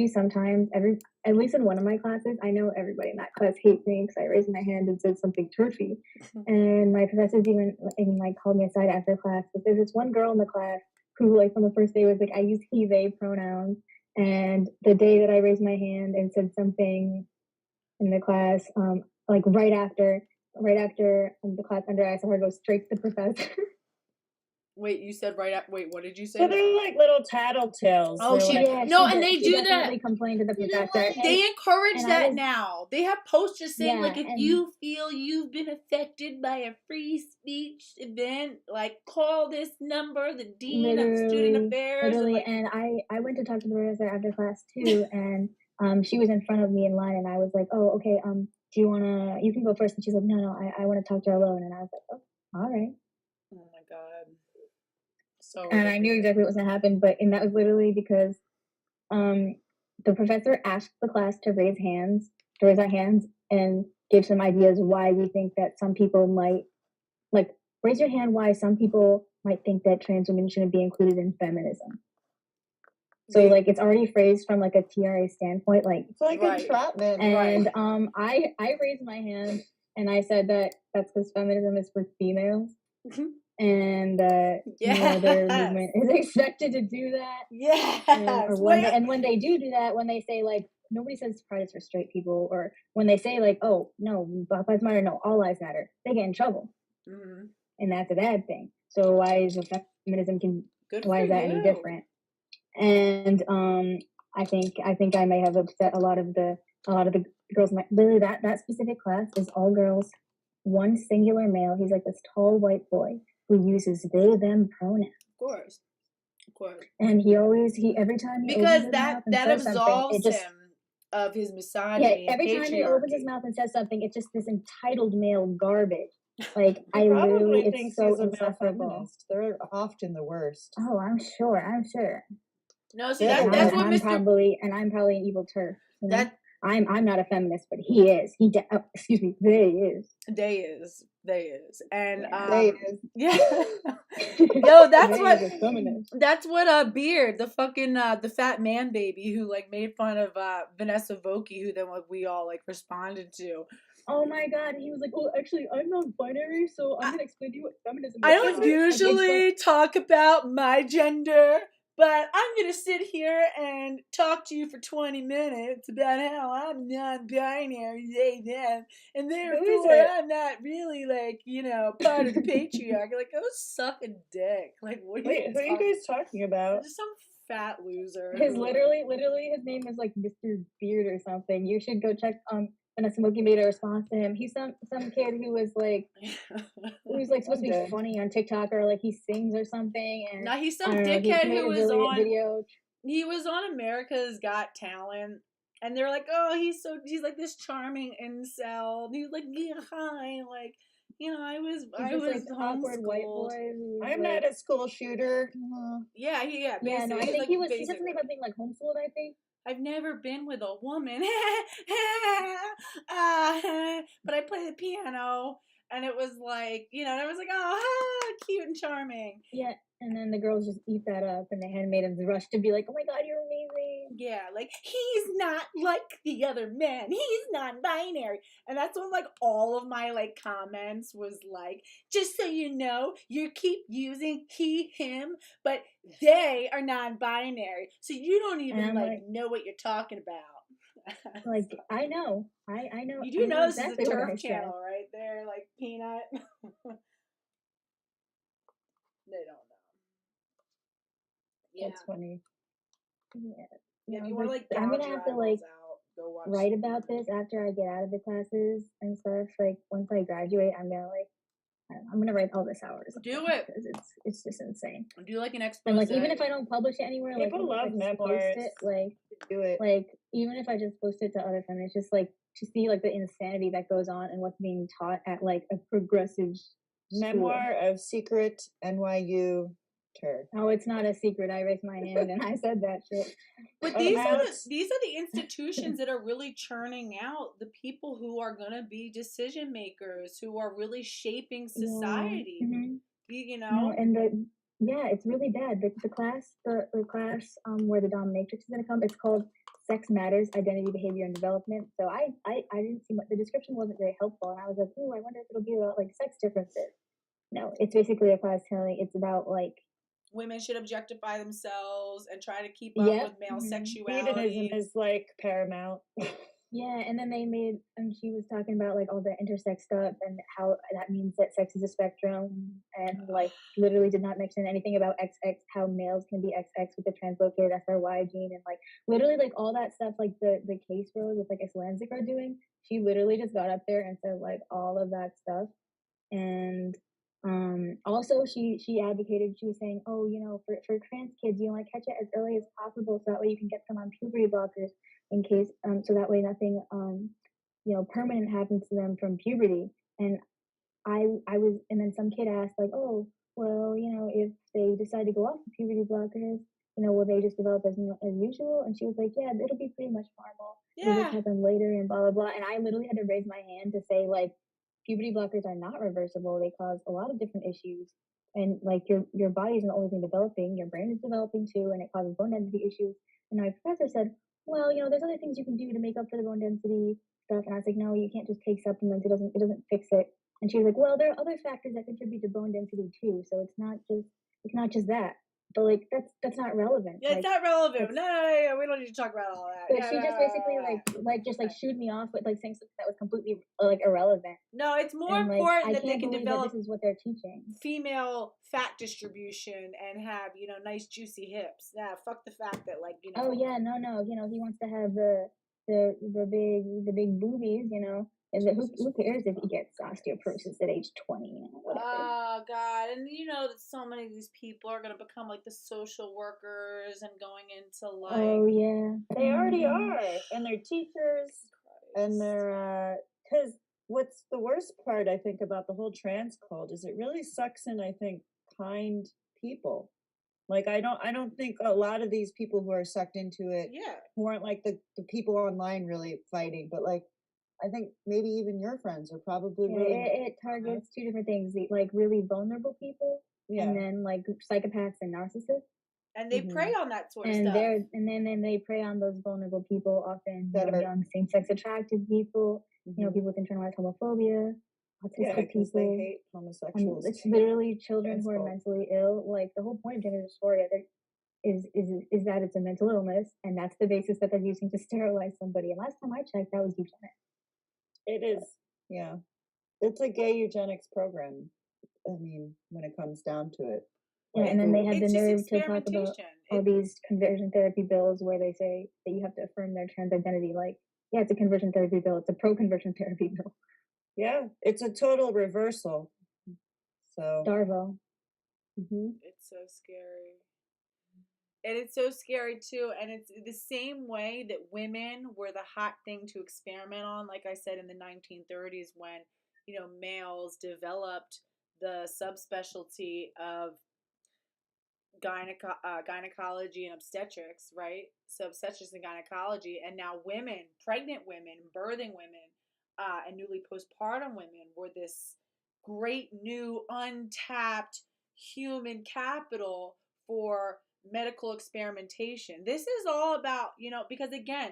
least in one of my classes, I know everybody in that class hates me because I raised my hand and said something turfy, and my professors even like called me aside after class. But there's this one girl in the class who like from the first day was like, I use he they pronouns, and the day that I raised my hand and said something in the class, like right after the class ended, I saw her go straight to the professor. Wait, you said wait, what did you say? So they're like little tattletales. Oh, and they do that. Complained to the professor. They encourage that now. They have posters saying like, if you feel you've been affected by a free speech event, like call this number, the dean of student affairs. And I went to talk to the professor after class too, and she was in front of me in line, and I was like, oh, okay, do you can go first, and she's like, no, I want to talk to her alone, and I was like, oh, all right. Oh my god. So and I knew exactly what was going to happen, and that was literally because the professor asked the class to raise our hands, and give some ideas why we think that some people might, like, raise your hand why some people might think that trans women shouldn't be included in feminism. So, like, it's already phrased from, like, a TRA standpoint, like... It's like entrapment. And I raised my hand, and I said that that's because feminism is for females. And no other movement is expected to do that. Yes. And when they do that, when they say like nobody says pride is for straight people, or when they say like, oh no, Black Lives Matter, no, all lives matter, they get in trouble, and that's a bad thing. So why is feminism why is that any different? And I think I may have upset a lot of the girls. Literally that specific class is all girls, one singular male. He's like this tall white boy who uses they them pronouns. Of course. And every time he because opens his that mouth and that says absolves him of his misogyny. Yeah, every time he opens his mouth and says something, it's just this entitled male garbage. Like I literally think it's so insufferable. They're often the worst. Oh, I'm sure. No, see that's what I'm probably an evil turf. You know? I'm not a feminist, but he is. They is. And they is. Yeah. Yo, that's what Beard, the fucking the fat man baby who like made fun of Vanessa Vokey, who then we all like responded to. Oh my god, he was like, oh, actually, I'm non-binary, so I'm gonna explain to you what feminism is. I don't usually talk about my gender, but I'm gonna sit here and talk to you for 20 minutes about how I'm non-binary, they, them, and Who is therefore it? I'm not really like, part of the patriarchy. Like, go suck a dick. Like, what are Wait, you who are you talking? guys talking about? Just some fat loser. His who, like, literally his name is like Mr. Beard or something. You should go check and Smokey made a response to him. He's some kid who's like supposed to be Okay. funny on TikTok, or like he sings or something, and Now he's I some don't know, he dickhead made who a was on. video. He was on America's Got Talent, and they're like, "Oh, he's like this charming incel." And he was like, "Yeah, hi, like, He's I this was like awkward white homeschooled." boy who's I'm like, not a school shooter. Yeah, yeah, no, basically, I he's think like he said something basically. about being like homeschooled, I think. I've never been with a woman, but I play the piano, and it was like, and I was like, oh, cute and charming. Yeah, and then the girls just eat that up, and the handmaidens rush to be like, "Oh my god, you're amazing!" Yeah, like, he's not like the other men. He's non-binary. And that's when, like, all of my, like, comments was like, just so you know, you keep using he, him, but they are non-binary. So you don't And even, I'm like, like, know what you're talking about. I know, I know, You I do know know this is a exactly what turf I said. channel, right there, like, Peanut. They don't know. Yeah. That's funny. Yeah, Yeah, if you no, want to, but like, I'm gouge gonna your have to eyeballs out, go watch. write about this after I get out of the classes and stuff. Like once I graduate, I'm gonna write all this hours Do it. because it's just insane. Do, like, an expose. And like even if I don't publish it anywhere, like People even if I love just post memoirs. it, like Do it. even if I just post it to other feminists, just like to see like the insanity that goes on and what's being taught at like a progressive Memoir of Secret NYU Tur. Oh, it's not a secret. I raised my hand and I said that shit. But these are the institutions that are really churning out the people who are gonna be decision makers, who are really shaping society. Yeah. Mm-hmm. You know. No, and it's really bad. The class where the dominatrix is gonna come. It's called Sex Matters: Identity, Behavior, and Development. So I didn't see the description wasn't very helpful, and I was like, oh, I wonder if it'll be about like sex differences. No, it's basically a class telling it's about like women should objectify themselves and try to keep up with male sexuality. Hedonism is like paramount. Yeah, and then and she was talking about like all the intersex stuff and how that means that sex is a spectrum, and like literally did not mention anything about XX, how males can be XX with the translocated SRY gene, and like literally like all that stuff, like the case road with like Icelandic are doing. She literally just got up there and said like all of that stuff, and also she advocated. She was saying, oh, for trans kids, like catch it as early as possible so that way you can get them on puberty blockers in case so that way nothing permanent happens to them from puberty. And I was, and then some kid asked like, oh, well, if they decide to go off the puberty blockers, will they just develop as usual? And she was like, yeah, it'll be pretty much normal. It'll just happen later and blah blah blah. And I literally had to raise my hand to say like, puberty blockers are not reversible. They cause a lot of different issues. And like your body isn't the only thing developing, your brain is developing too, and it causes bone density issues. And my professor said, well, there's other things you can do to make up for the bone density stuff. And I was like, no, you can't just take supplements. It doesn't fix it. And she was like, well, there are other factors that contribute to bone density too. So it's not just that. But like that's not relevant. Yeah, it's not relevant. No, we don't need to talk about all that. But she just basically like shooed me off with like saying something that was completely like irrelevant. No, it's more and, important like, that they can develop. This is what they're teaching. Female fat distribution and have nice juicy hips. Yeah, fuck the fact that like Oh yeah, no, he wants to have the big boobies, And who cares if he gets osteoporosis at age 20? Whatever. Oh God, and that so many of these people are gonna become like the social workers and going into like. Oh yeah, they already are, and they're teachers, and they're because what's the worst part I think about the whole trans cult is it really sucks in I think kind people. Like I don't think a lot of these people who are sucked into it, who aren't like the people online really fighting, but like. I think maybe even your friends are probably really. It targets two different things: like really vulnerable people, and then like psychopaths and narcissists. And they prey on that sort of stuff. And then they prey on those vulnerable people, often that are young, same-sex attracted people. People with internalized homophobia, autistic people. They hate homosexuals. It's literally children who are mentally ill. Like the whole point of gender dysphoria, is that it's a mental illness, and that's the basis that they're using to sterilize somebody. And last time I checked, that was eugenics. It is, yeah. It's a gay eugenics program. I mean, when it comes down to it. Yeah, and then they have the It's just nerve to talk about experimentation. all these conversion therapy bills where they say that you have to affirm their trans identity. Like, yeah, it's a conversion therapy bill. It's a pro-conversion therapy bill. Yeah, it's a total reversal. So Darvo. It's so scary. And it's so scary too. And it's the same way that women were the hot thing to experiment on, like I said, in the 1930s when, you know, males developed the subspecialty of gynecology and obstetrics, right? So obstetrics and gynecology, and now women, pregnant women, birthing women, and newly postpartum women were this great new untapped human capital for medical experimentation. This is all about, you know, because again,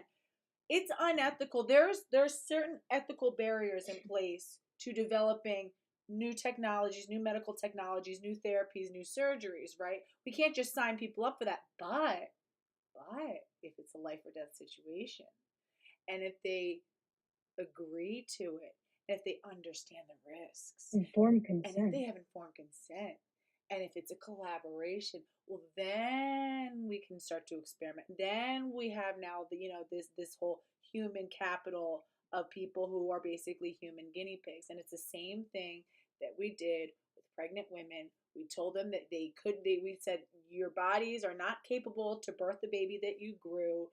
it's unethical. There's certain ethical barriers in place to developing new technologies, new medical technologies, new therapies, new surgeries, right? We can't just sign people up for that. But if it's a life or death situation, and if they agree to it, and if they understand the risks, Informed and if consent. they have informed consent, and if it's a collaboration, well, then we can start to experiment. Then we have now the, you know, this whole human capital of people who are basically human guinea pigs. And it's the same thing that we did with pregnant women. We told them that we said, your bodies are not capable to birth the baby that you grew.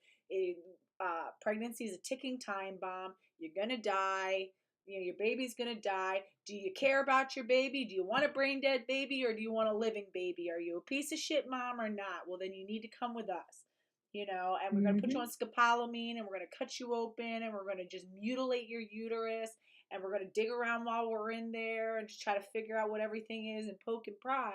Pregnancy is a ticking time bomb. You're going to die. You know, your baby's going to die. Do you care about your baby? Do you want a brain dead baby or do you want a living baby? Are you a piece of shit mom or not? Well, then you need to come with us, you know, and we're going to put you on scopolamine and we're going to cut you open and we're going to just mutilate your uterus and we're going to dig around while we're in there and just try to figure out what everything is and poke and prod,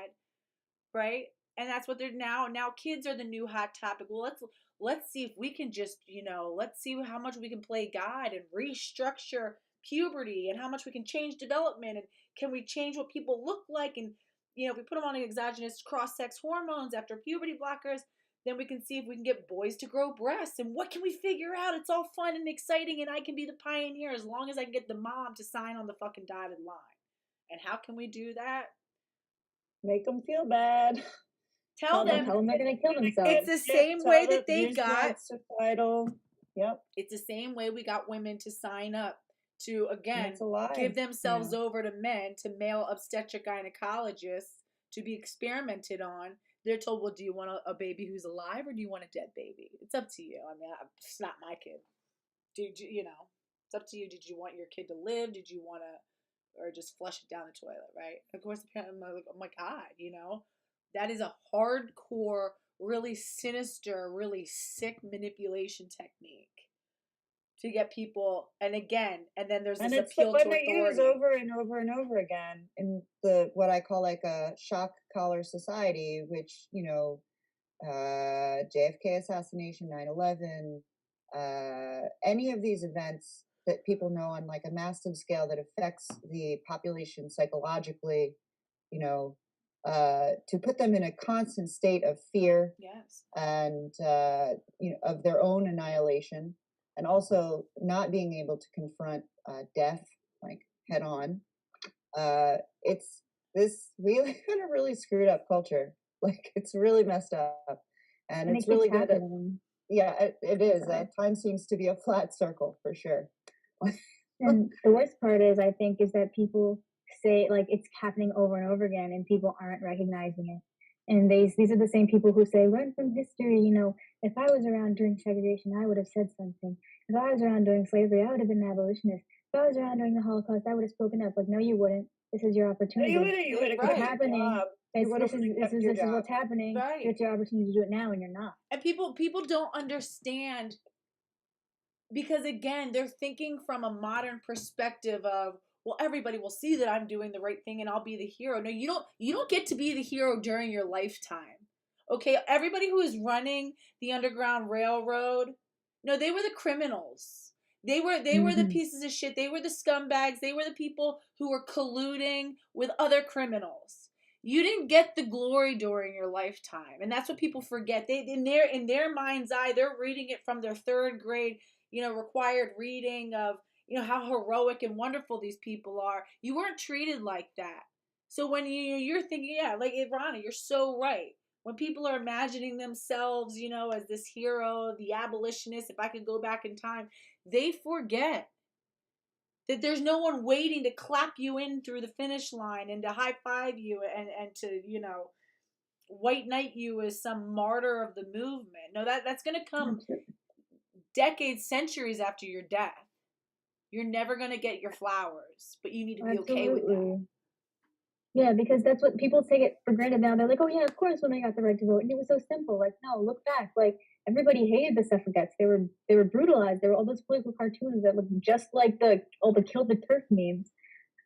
right? And that's what they're now kids are the new hot topic. Well, let's see if we can just, you know, let's see how much we can play God and restructure puberty and how much we can change development and can we change what people look like, and you know, if we put them on exogenous cross-sex hormones after puberty blockers, then we can see if we can get boys to grow breasts, and what can we figure out. It's all fun and exciting and I can be the pioneer as long as I can get the mom to sign on the fucking dotted line. And how can we do that? Make them feel bad. Tell them they're going to kill themselves. It's the same way that they got societal. Yep. It's the same way we got women to sign up to, again, lie. give themselves over to men, to male obstetric gynecologists to be experimented on. They're told, well, do you want a baby who's alive or do you want a dead baby? It's up to you. I mean, it's not my kid. Did you, you know, it's up to you. Did you want your kid to live? Did you want to, or just flush it down the toilet, right? Of course, I'm like, oh my God, you know, that is a hardcore, really sinister, really sick manipulation technique to get people. And again, and then there's this appeal to authority. Use over and over and over again in the what I call like a shock collar society, which, you know, JFK assassination, 9/11, any of these events that people know on like a massive scale that affects the population psychologically, you know, to put them in a constant state of fear, yes, and you know, of their own annihilation, and also not being able to confront death like head on. It's this really kind of really screwed up culture. Like it's really messed up, and it's really good at, yeah, it is. Time seems to be a flat circle for sure. And the worst part is, I think, is that people say like it's happening over and over again and people aren't recognizing it. And these are the same people who say, learn from history. You know, if I was around during segregation, I would have said something. If I was around during slavery, I would have been an abolitionist. If I was around during the Holocaust, I would have spoken up. Like, no, you wouldn't. This is your opportunity. You would have what's happening. This is what's happening. Right. It's your opportunity to do it now, and you're not. And people don't understand, because again, they're thinking from a modern perspective of, well, everybody will see that I'm doing the right thing and I'll be the hero. No, you don't get to be the hero during your lifetime. Okay, everybody who is running the Underground Railroad, no, they were the criminals. They were the pieces of shit. They were the scumbags. They were the people who were colluding with other criminals. You didn't get the glory during your lifetime, and that's what people forget. They in their mind's eye, they're reading it from their third grade, required reading of how heroic and wonderful these people are. You weren't treated like that. So when you're thinking, yeah, like Rana, you're so right. When people are imagining themselves, as this hero, the abolitionist, if I could go back in time, they forget that there's no one waiting to clap you in through the finish line and to high five you and to white knight you as some martyr of the movement. No, that's going to come decades, centuries after your death. You're never going to get your flowers, but you need to be okay with that. Yeah, because that's what people take it for granted now. They're like, oh yeah, of course women got the right to vote. And it was so simple. Like, no, look back. Like everybody hated the suffragettes. They were brutalized. There were all those political cartoons that looked just like all the kill the turf memes.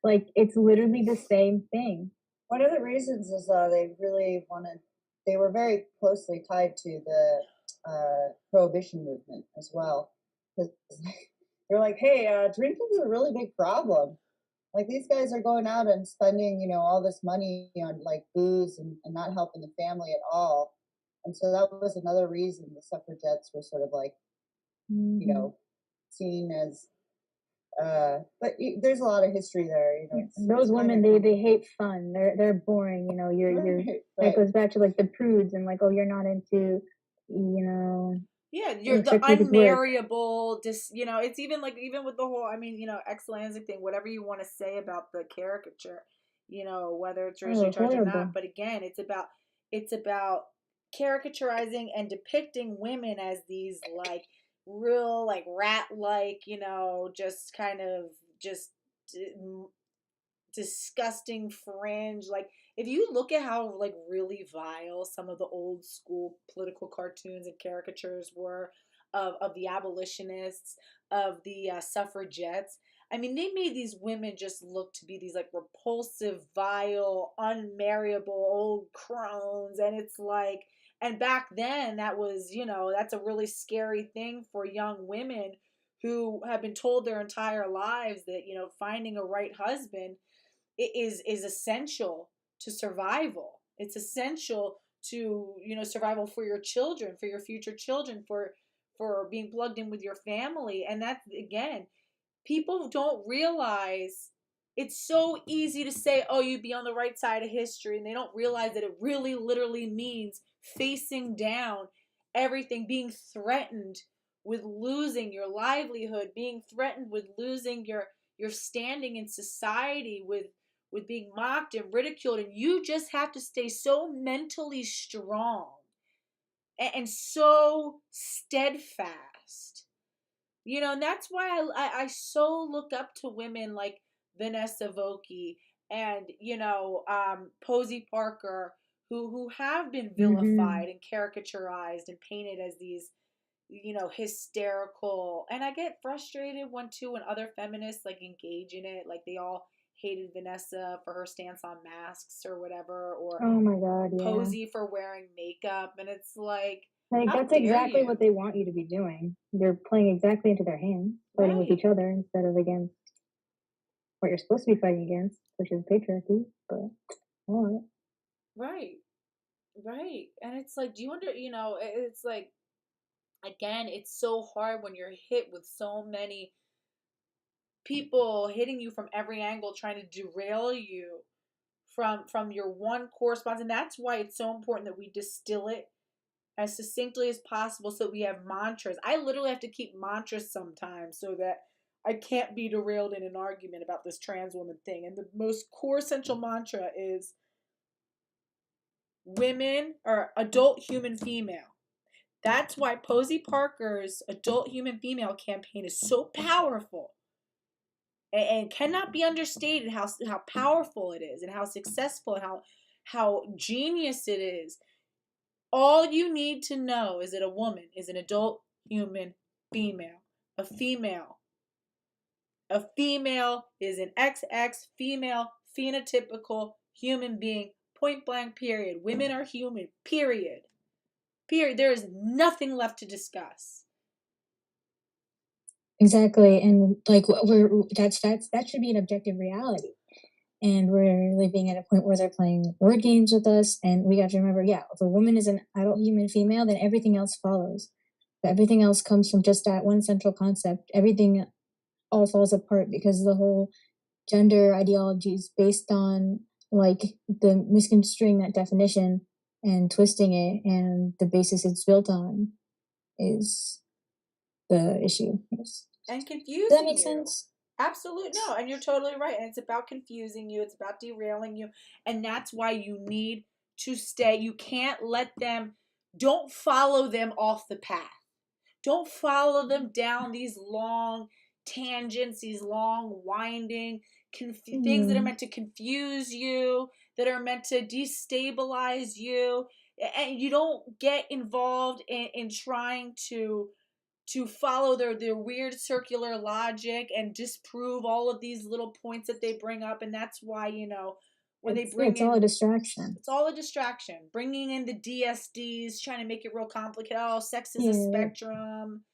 Like it's literally the same thing. One of the reasons is they were very closely tied to the prohibition movement as well. They're like, hey, drinking is a really big problem. Like these guys are going out and spending, all this money on like booze and not helping the family at all. And so that was another reason the suffragettes were sort of like, seen as but there's a lot of history there. Those women, they hate fun. They're boring. You're right. That goes back to like the prudes and like, oh, you're not into, Yeah, you're the unmarriable. It's even with the whole. Ex-Lansing thing. Whatever you want to say about the caricature, whether it's racially charged or not. But again, it's about caricaturizing and depicting women as these like real like rat like just kind of just disgusting fringe. Like if you look at how like really vile some of the old school political cartoons and caricatures were of the abolitionists, of the suffragettes, they made these women just look to be these like repulsive, vile, unmarriable old crones. And it's like, and back then that was, that's a really scary thing for young women who have been told their entire lives that, finding a right husband is essential to survival. It's essential to survival for your children, for your future children, for being plugged in with your family. And that's, again, people don't realize it's so easy to say, oh, you'd be on the right side of history, and they don't realize that it really literally means facing down everything, being threatened with losing your livelihood, being threatened with losing your standing in society, with being mocked and ridiculed. And you just have to stay so mentally strong and so steadfast, and that's why I so look up to women like Vanessa Voki and Posy Parker, who have been vilified and caricaturized and painted as these hysterical. And I get frustrated when other feminists like engage in it, like they all hated Vanessa for her stance on masks or whatever, or oh my god, yeah. Posy for wearing makeup. And it's like that's exactly what they want you to be doing. You're playing exactly into their hands, fighting with each other instead of against what you're supposed to be fighting against, which is patriarchy. But all right. Right. And it's like, do you wonder, it's like, again, it's so hard when you're hit with so many people hitting you from every angle, trying to derail you from your one core response. And that's why it's so important that we distill it as succinctly as possible, so we have mantras. I literally have to keep mantras sometimes so that I can't be derailed in an argument about this trans woman thing. And the most core essential mantra is women are adult human female. That's why Posy Parker's adult human female campaign is so powerful and cannot be understated how powerful it is and how successful and how genius it is. All you need to know is that a woman is an adult human female. A female is an XX female phenotypical human being. Point blank, period. Women are human, period. Period. There is nothing left to discuss. Exactly. And like that should be an objective reality. and we're living at a point where they're playing word games with us. And we got to remember, yeah, if a woman is an adult human female, then everything else follows. But everything else comes from just that one central concept. Everything all falls apart because the whole gender ideology is based on like the misconstruing that definition and twisting it, and the basis it's built on is the issue. Yes. And confusing Does that make you. sense? Absolutely. No, and you're totally right. And it's about confusing you. It's about derailing you. And that's why you need to stay. You can't let them, don't follow them off the path. Don't follow them down these long tangents, these long winding things that are meant to confuse you, that are meant to destabilize you. And you don't get involved in trying to follow their weird circular logic and disprove all of these little points that they bring up. And that's why, when they bring it's all a distraction. It's all a distraction. Bringing in the DSDs, trying to make it real complicated. Oh, sex is a spectrum.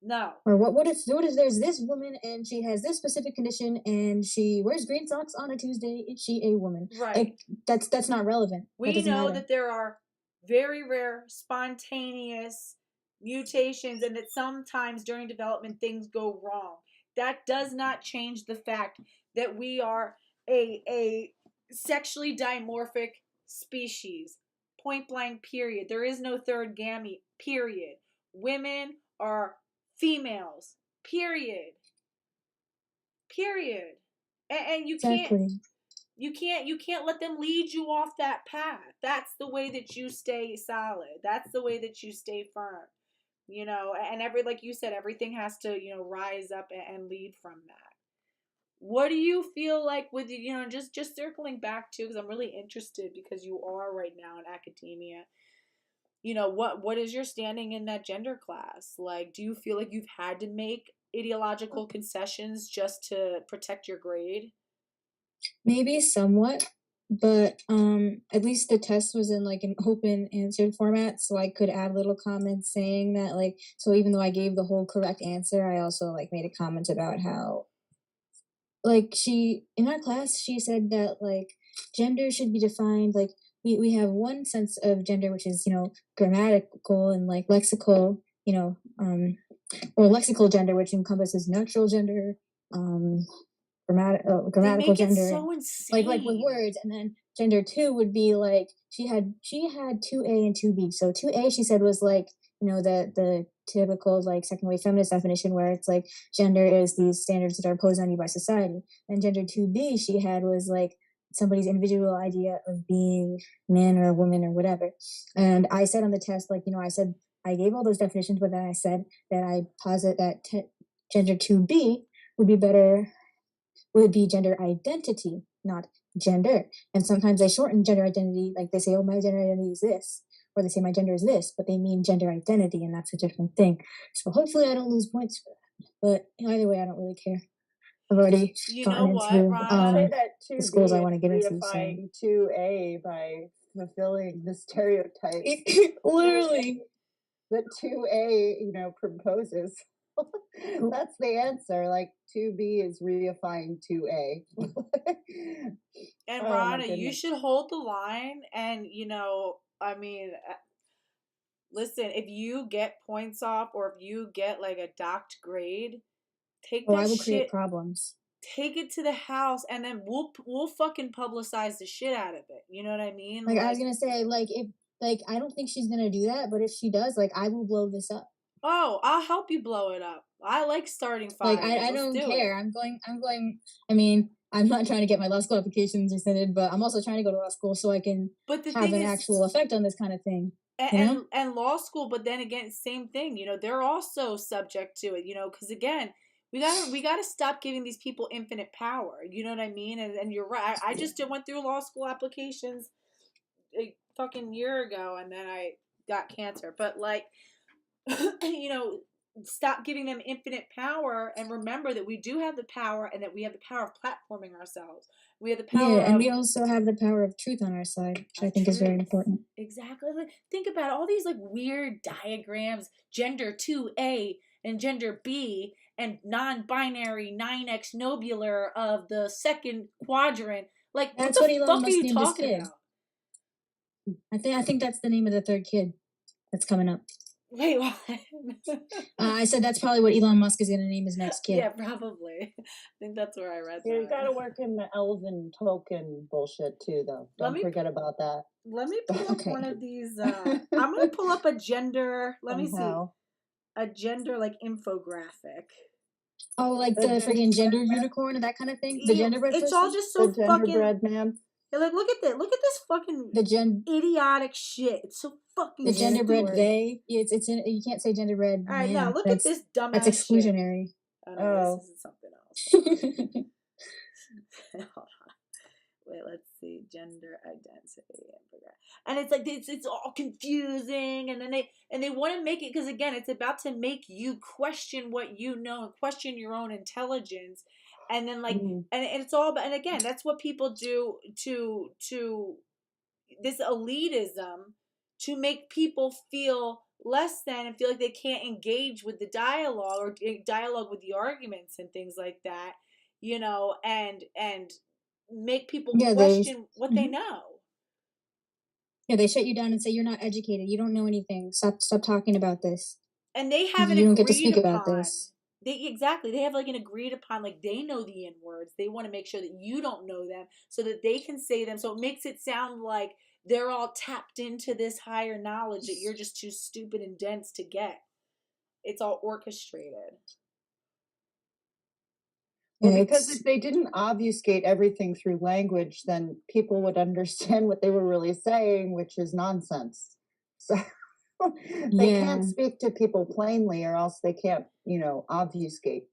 No. Or what if there's this woman and she has this specific condition and she wears green socks on a Tuesday? Is she a woman? Right. Like, that's not relevant. We know that there are very rare spontaneous mutations and that sometimes during development things go wrong. That does not change the fact that we are a sexually dimorphic species. Point blank, period. There is no third gamete, period. Women are females, period. Period. And you exactly. you can't let them lead you off that path. That's the way that you stay solid. That's the way that you stay firm. And like you said, everything has to, rise up and lead from that. What do you feel like with, just circling back to, because I'm really interested because you are right now in academia. What is your standing in that gender class? Like, do you feel like you've had to make ideological concessions just to protect your grade? Maybe somewhat, but at least the test was in like an open answered format, so I could add little comments saying that, like, so even though I gave the whole correct answer, I also like made a comment about how, like, she in our class she said that like gender should be defined like we have one sense of gender, which is grammatical and like lexical, or lexical gender, which encompasses natural gender, grammatical gender, so insane. like with words. And then gender 2 would be like she had 2A and 2B. So 2A she said was like the typical like second wave feminist definition, where it's like gender is these standards that are imposed on you by society. And gender 2B she had was like somebody's individual idea of being man or a woman or whatever. And I said on the test, like, I said I gave all those definitions, but then I said that I posit that gender 2B would be gender identity, not gender. And sometimes they shorten gender identity, like they say, oh, my gender identity is this, or they say my gender is this, but they mean gender identity, and that's a different thing. So hopefully I don't lose points for that. But either way, I don't really care. I've already gotten into the schools I want to get into. So. 2A by fulfilling the stereotype. Literally. That 2A, proposes. That's the answer. Like 2B is reifying 2A. And Rana, you should hold the line. And listen, if you get points off or if you get like a docked grade, take that I will shit, create problems. Take it to the house, and then we'll fucking publicize the shit out of it. You know what I mean? Like I was gonna say, like if I don't think she's gonna do that, but if she does, like I will blow this up. Oh, I'll help you blow it up. I like starting fires. Like I don't care. I'm going. I mean, I'm not trying to get my law school applications rescinded, but I'm also trying to go to law school so I can have an actual effect on this kind of thing. And law school, but then again, same thing. They're also subject to it. Because again, we gotta stop giving these people infinite power. You know what I mean? And you're right. I just went through law school applications a fucking year ago, and then I got cancer. But like, stop giving them infinite power, and remember that we do have the power, and that we have the power of platforming ourselves. We have the power. Yeah, and we also have the power of truth on our side, which I think is very important. Exactly. Think about all these like weird diagrams: gender 2A and gender B, and non-binary 9X nobular of the second quadrant. Like, what That's the what Elon fuck are Musk you named his talking kid. about? I think that's the name of the third kid that's coming up. Wait, what? I said that's probably what Elon Musk is going to name his next kid. Yeah, probably. I think that's where I read that. You gotta work in the elven token bullshit too, though. Don't forget about that. Let me pull up one of these. I'm gonna pull up a gender. Let me see. A gender like infographic. Oh, like the freaking gender unicorn and that kind of thing. The genderbread. It's all just so the fucking. Genderbread man. Like, look at this. Look at this fucking idiotic shit. It's so fucking. The genderbread they. It's in. You can't say genderbread. All right, now look at this dumbass. That's exclusionary. Shit. Oh, this is something else. Hold on. Wait, let's see. Gender identity, and it's like it's all confusing, and then they want to make it, because again, it's about to make you question what you know and question your own intelligence, and then like and it's all about, and again, that's what people do to this elitism, to make people feel less than and feel like they can't engage with the dialogue or dialogue with the arguments and things like that, you know, and make people question what they know. Yeah, they shut you down and say you're not educated. You don't know anything. Stop talking about this. And they haven't. You don't get to speak about this. They have like an agreed upon, like they know the N words. They want to make sure that you don't know them so that they can say them. So it makes it sound like they're all tapped into this higher knowledge that you're just too stupid and dense to get. It's all orchestrated. Well, because if they didn't obfuscate everything through language, then people would understand what they were really saying, which is nonsense. So they can't speak to people plainly, or else they can't, obfuscate.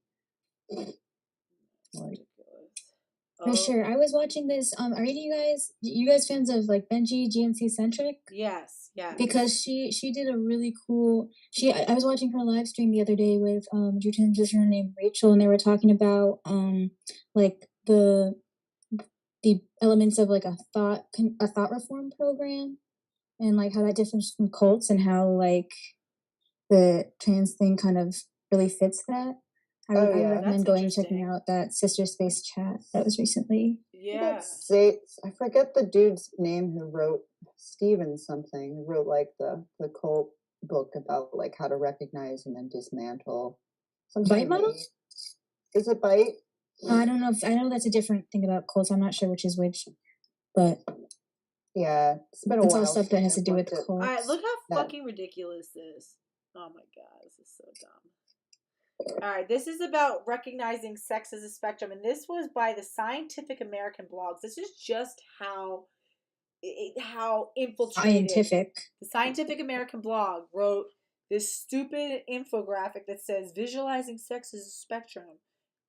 For sure. I was watching this. Are you guys fans of like Benji GNC Centric? Yes. Because she did a really cool. I was watching her live stream the other day with Jutan's sister named Rachel, and they were talking about like the elements of like a thought reform program, and like how that differs from cults, and how like the trans thing kind of really fits that. I recommend going and checking out that Sister Space chat that was recently. Yeah. I forget the dude's name who wrote Steven something. Who wrote like the cult book about like how to recognize and then dismantle. Bite model? Is it Bite? I don't know. I know that's a different thing about cults. I'm not sure which is which, but yeah, it's been a while. It's all stuff that has to do with cults. All right, look how fucking ridiculous this is. Oh my god, this is so dumb. All right, this is about recognizing sex as a spectrum, and this was by the Scientific American blogs. This is just how infiltrated. The Scientific American blog wrote this stupid infographic that says visualizing sex as a spectrum.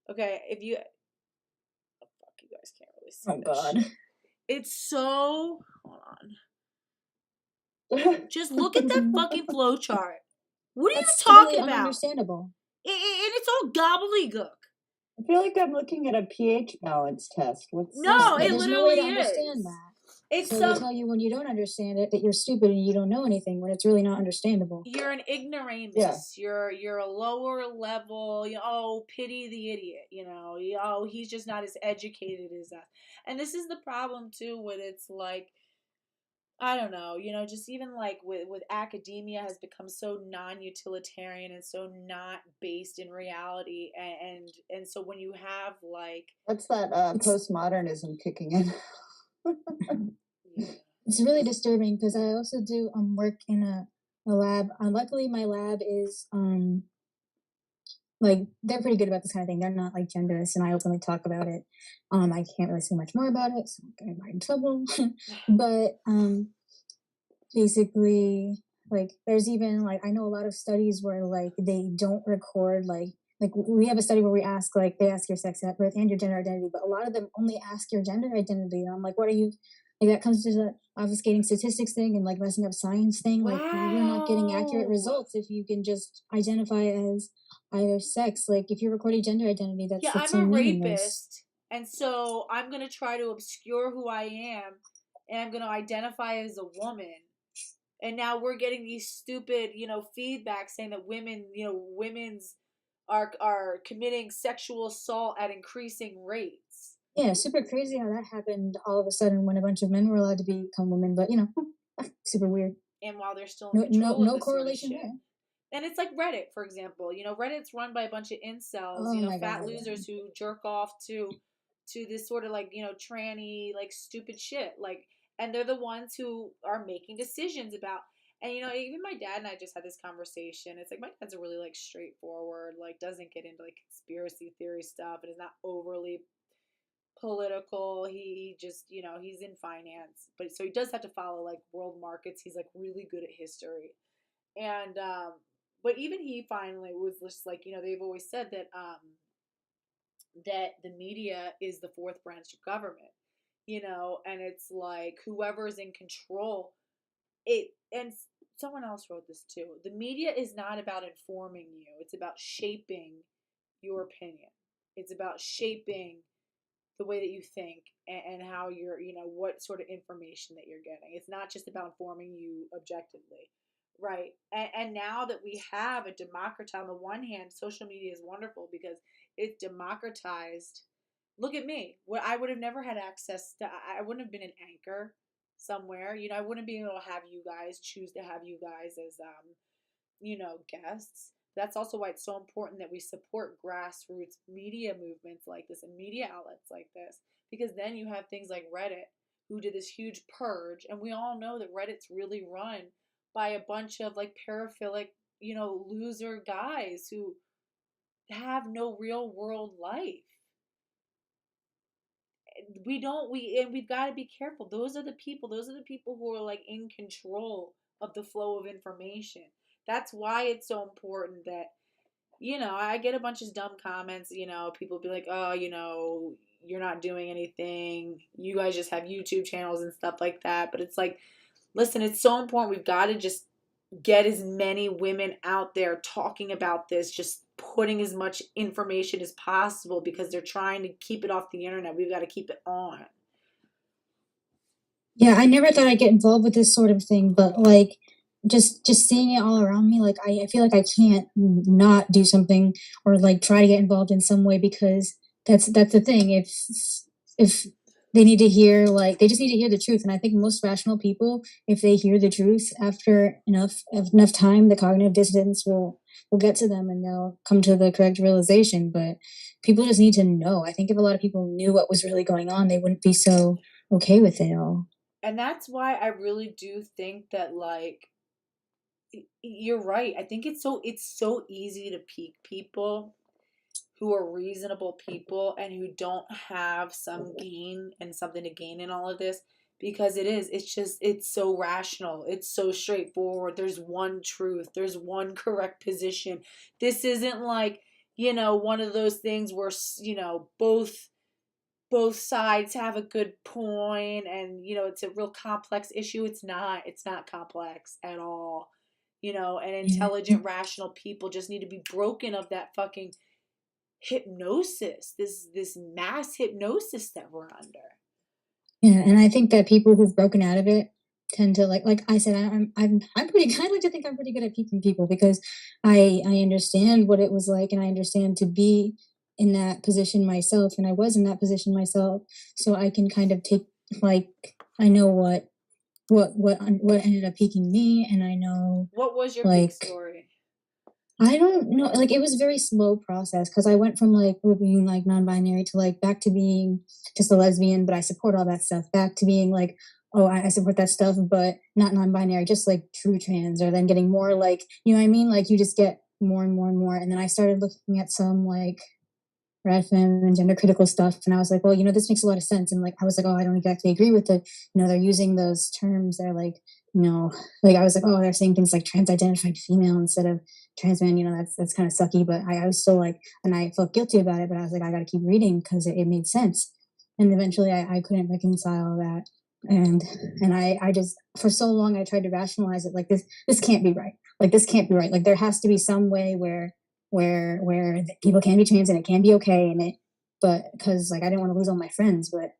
Okay, you guys can't really see. Oh god, shit. It's so. Hold on. Just look at that fucking flow chart. What are you talking about? Understandable. And it's all gobbledygook. I feel like I'm looking at a pH balance test. It literally is. Understand that. They tell you when you don't understand it that you're stupid and you don't know anything, when it's really not understandable. You're an ignoramus. Yeah. You're a lower level. Pity the idiot. He's just not as educated as us. And this is the problem too. When it's like, I don't know, just even like with academia has become so non-utilitarian and so not based in reality, and so when you have like, what's that postmodernism kicking in? It's really disturbing because I also do work in a lab. Luckily, my lab is like they're pretty good about this kind of thing. They're not like genderist, and I openly talk about it. I can't really say much more about it, so I'm getting in trouble. But basically, like there's even like I know a lot of studies where like they don't record like we have a study where we ask they ask your sex at birth and your gender identity, but a lot of them only ask your gender identity. And I'm like, what are you? Like that comes to the obfuscating statistics thing and like messing up science thing. Like you're not getting accurate results if you can just identify as either sex. Like if you're recording gender identity, that's I'm a rapist, and so I'm gonna try to obscure who I am, and I'm gonna identify as a woman. And now we're getting these stupid, feedback saying that women's are committing sexual assault at increasing rates. Yeah, super crazy how that happened all of a sudden when a bunch of men were allowed to become women, but, super weird. And while they're still in No no control of no this sort of correlation shit. there. And it's like Reddit, for example. Reddit's run by a bunch of incels, Oh my fat god, yeah. losers who jerk off to this sort of like, tranny, like stupid shit. Like, and they're the ones who are making decisions about. And even my dad and I just had this conversation. It's like my dad's a really like straightforward, like doesn't get into like conspiracy theory stuff and is not overly political. He just, he's in finance, but so he does have to follow like world markets. He's like really good at history. And but even he finally was just like, they've always said that the media is the fourth branch of government, and it's like whoever's in control it. And someone else wrote this too. The media is not about informing you, it's about shaping your opinion. It's about shaping the way that you think, and how you're, what sort of information that you're getting. It's not just about informing you objectively, right? And now that we have a democratized, on the one hand, social media is wonderful because it's democratized. Look at me. What I would have never had access to. I wouldn't have been an anchor somewhere. I wouldn't be able to have you guys choose to have you guys as guests. That's also why it's so important that we support grassroots media movements like this and media outlets like this, because then you have things like Reddit, who did this huge purge, and we all know that Reddit's really run by a bunch of like paraphilic, loser guys who have no real world life. We've got to be careful. Those are the people who are like in control of the flow of information. That's why it's so important that I get a bunch of dumb comments. People be like, oh, you're not doing anything, you guys just have YouTube channels and stuff like that. But it's like, listen, it's so important. We've got to just get as many women out there talking about this, just putting as much information as possible, because they're trying to keep it off the internet. We've got to keep it on. Yeah, I never thought I'd get involved with this sort of thing, but like just seeing it all around me, like I feel like I can't not do something or like try to get involved in some way, because that's the thing. If they need to hear, like they just need to hear the truth. And I think most rational people, if they hear the truth after enough time, the cognitive dissonance will get to them and they'll come to the correct realization. But people just need to know. I think if a lot of people knew what was really going on, they wouldn't be so okay with it all. And that's why I really do think that, like, you're right. I think it's so easy to pique people who are reasonable people and who don't have some gain and something to gain in all of this, because it's so rational, it's so straightforward. There's one truth, there's one correct position. This isn't like, one of those things where, both sides have a good point, and it's a real complex issue. It's not complex at all. And Yeah. intelligent, rational people just need to be broken of that fucking hypnosis, this mass hypnosis that we're under. Yeah, and I think that people who've broken out of it tend to like I said, I'm pretty good. I like to think I'm pretty good at piquing people because I understand what it was like, and I understand to be in that position myself, and I was in that position myself, so I can kind of take, like, I know what ended up piquing me, and I know, What was your peak like, story? I don't know, like it was a very slow process because I went from like being like non-binary to like back to being just a lesbian, but I support all that stuff. Back to being like, oh, I support that stuff, but not non-binary, just like true trans, or then getting more like, you know what I mean? Like you just get more and more and more. And then I started looking at some like red fem and gender critical stuff, and I was like, well, this makes a lot of sense. And like I was like, oh, I don't exactly agree with it. They're using those terms. They're like, like I was like, oh, they're saying things like trans-identified female instead of trans man. That's kind of sucky. But I was still like, and I felt guilty about it. But I was like, I got to keep reading because it made sense. And eventually, I couldn't reconcile that. And I just, for so long I tried to rationalize it, like this can't be right. Like this can't be right. Like there has to be some way where people can be trans and it can be okay, but because like I didn't want to lose all my friends, but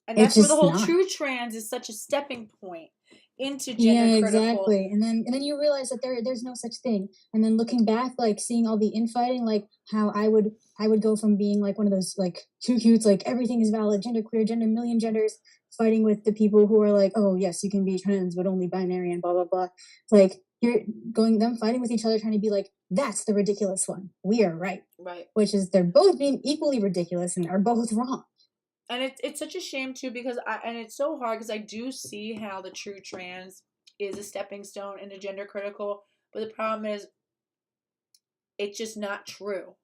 And it's that's where the just whole not. true trans is such a stepping point. into Yeah, gender critical. exactly. And then you realize that there's no such thing. And then looking back, like seeing all the infighting, like how I would go from being like one of those like too cutes, like everything is valid, gender queer, gender million genders, fighting with the people who are like, oh yes, you can be trans, but only binary and blah blah blah. Like you're going them fighting with each other, trying to be like, that's the ridiculous one. We are right. Right. Which is they're both being equally ridiculous and are both wrong. And it's such a shame too, because and it's so hard because I do see how the true trans is a stepping stone into gender critical, but the problem is it's just not true,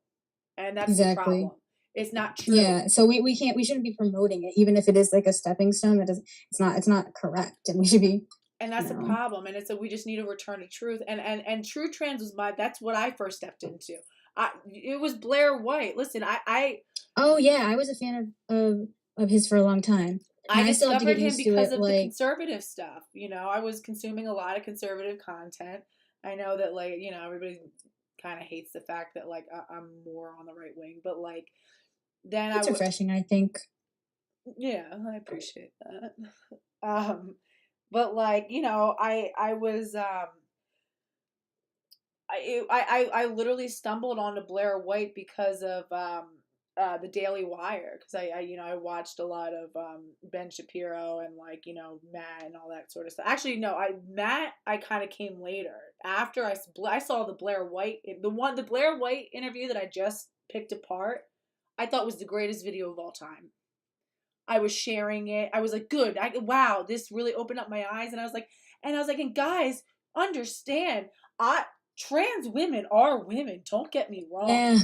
and that's the Exactly. problem. It's not true. Yeah, so we shouldn't be promoting it, even if it is like a stepping stone. It's not correct, and we should be. And that's the problem, and it's we just need a return to truth. And true trans was that's what I first stepped into. It was Blair White. Listen, Oh yeah, I was a fan of his for a long time. I still have to discovered get him used to because it, of the like conservative stuff. You know, I was consuming a lot of conservative content. I know that, like, you know, everybody kind of hates the fact that, like, I'm more on the right wing, but, like, then it's refreshing, I think. Yeah, I appreciate that. But, like, you know, I was I literally stumbled onto Blair White because of the Daily Wire, because I you know, I watched a lot of Ben Shapiro and, like, you know, Matt and all that sort of stuff. Actually, no, Matt I kind of came later after I saw the Blair White the Blair White interview that I just picked apart. I thought was the greatest video of all time. I was sharing it. I was like, good. Wow, this really opened up my eyes. And I was like, and guys, understand, trans women are women. Don't get me wrong.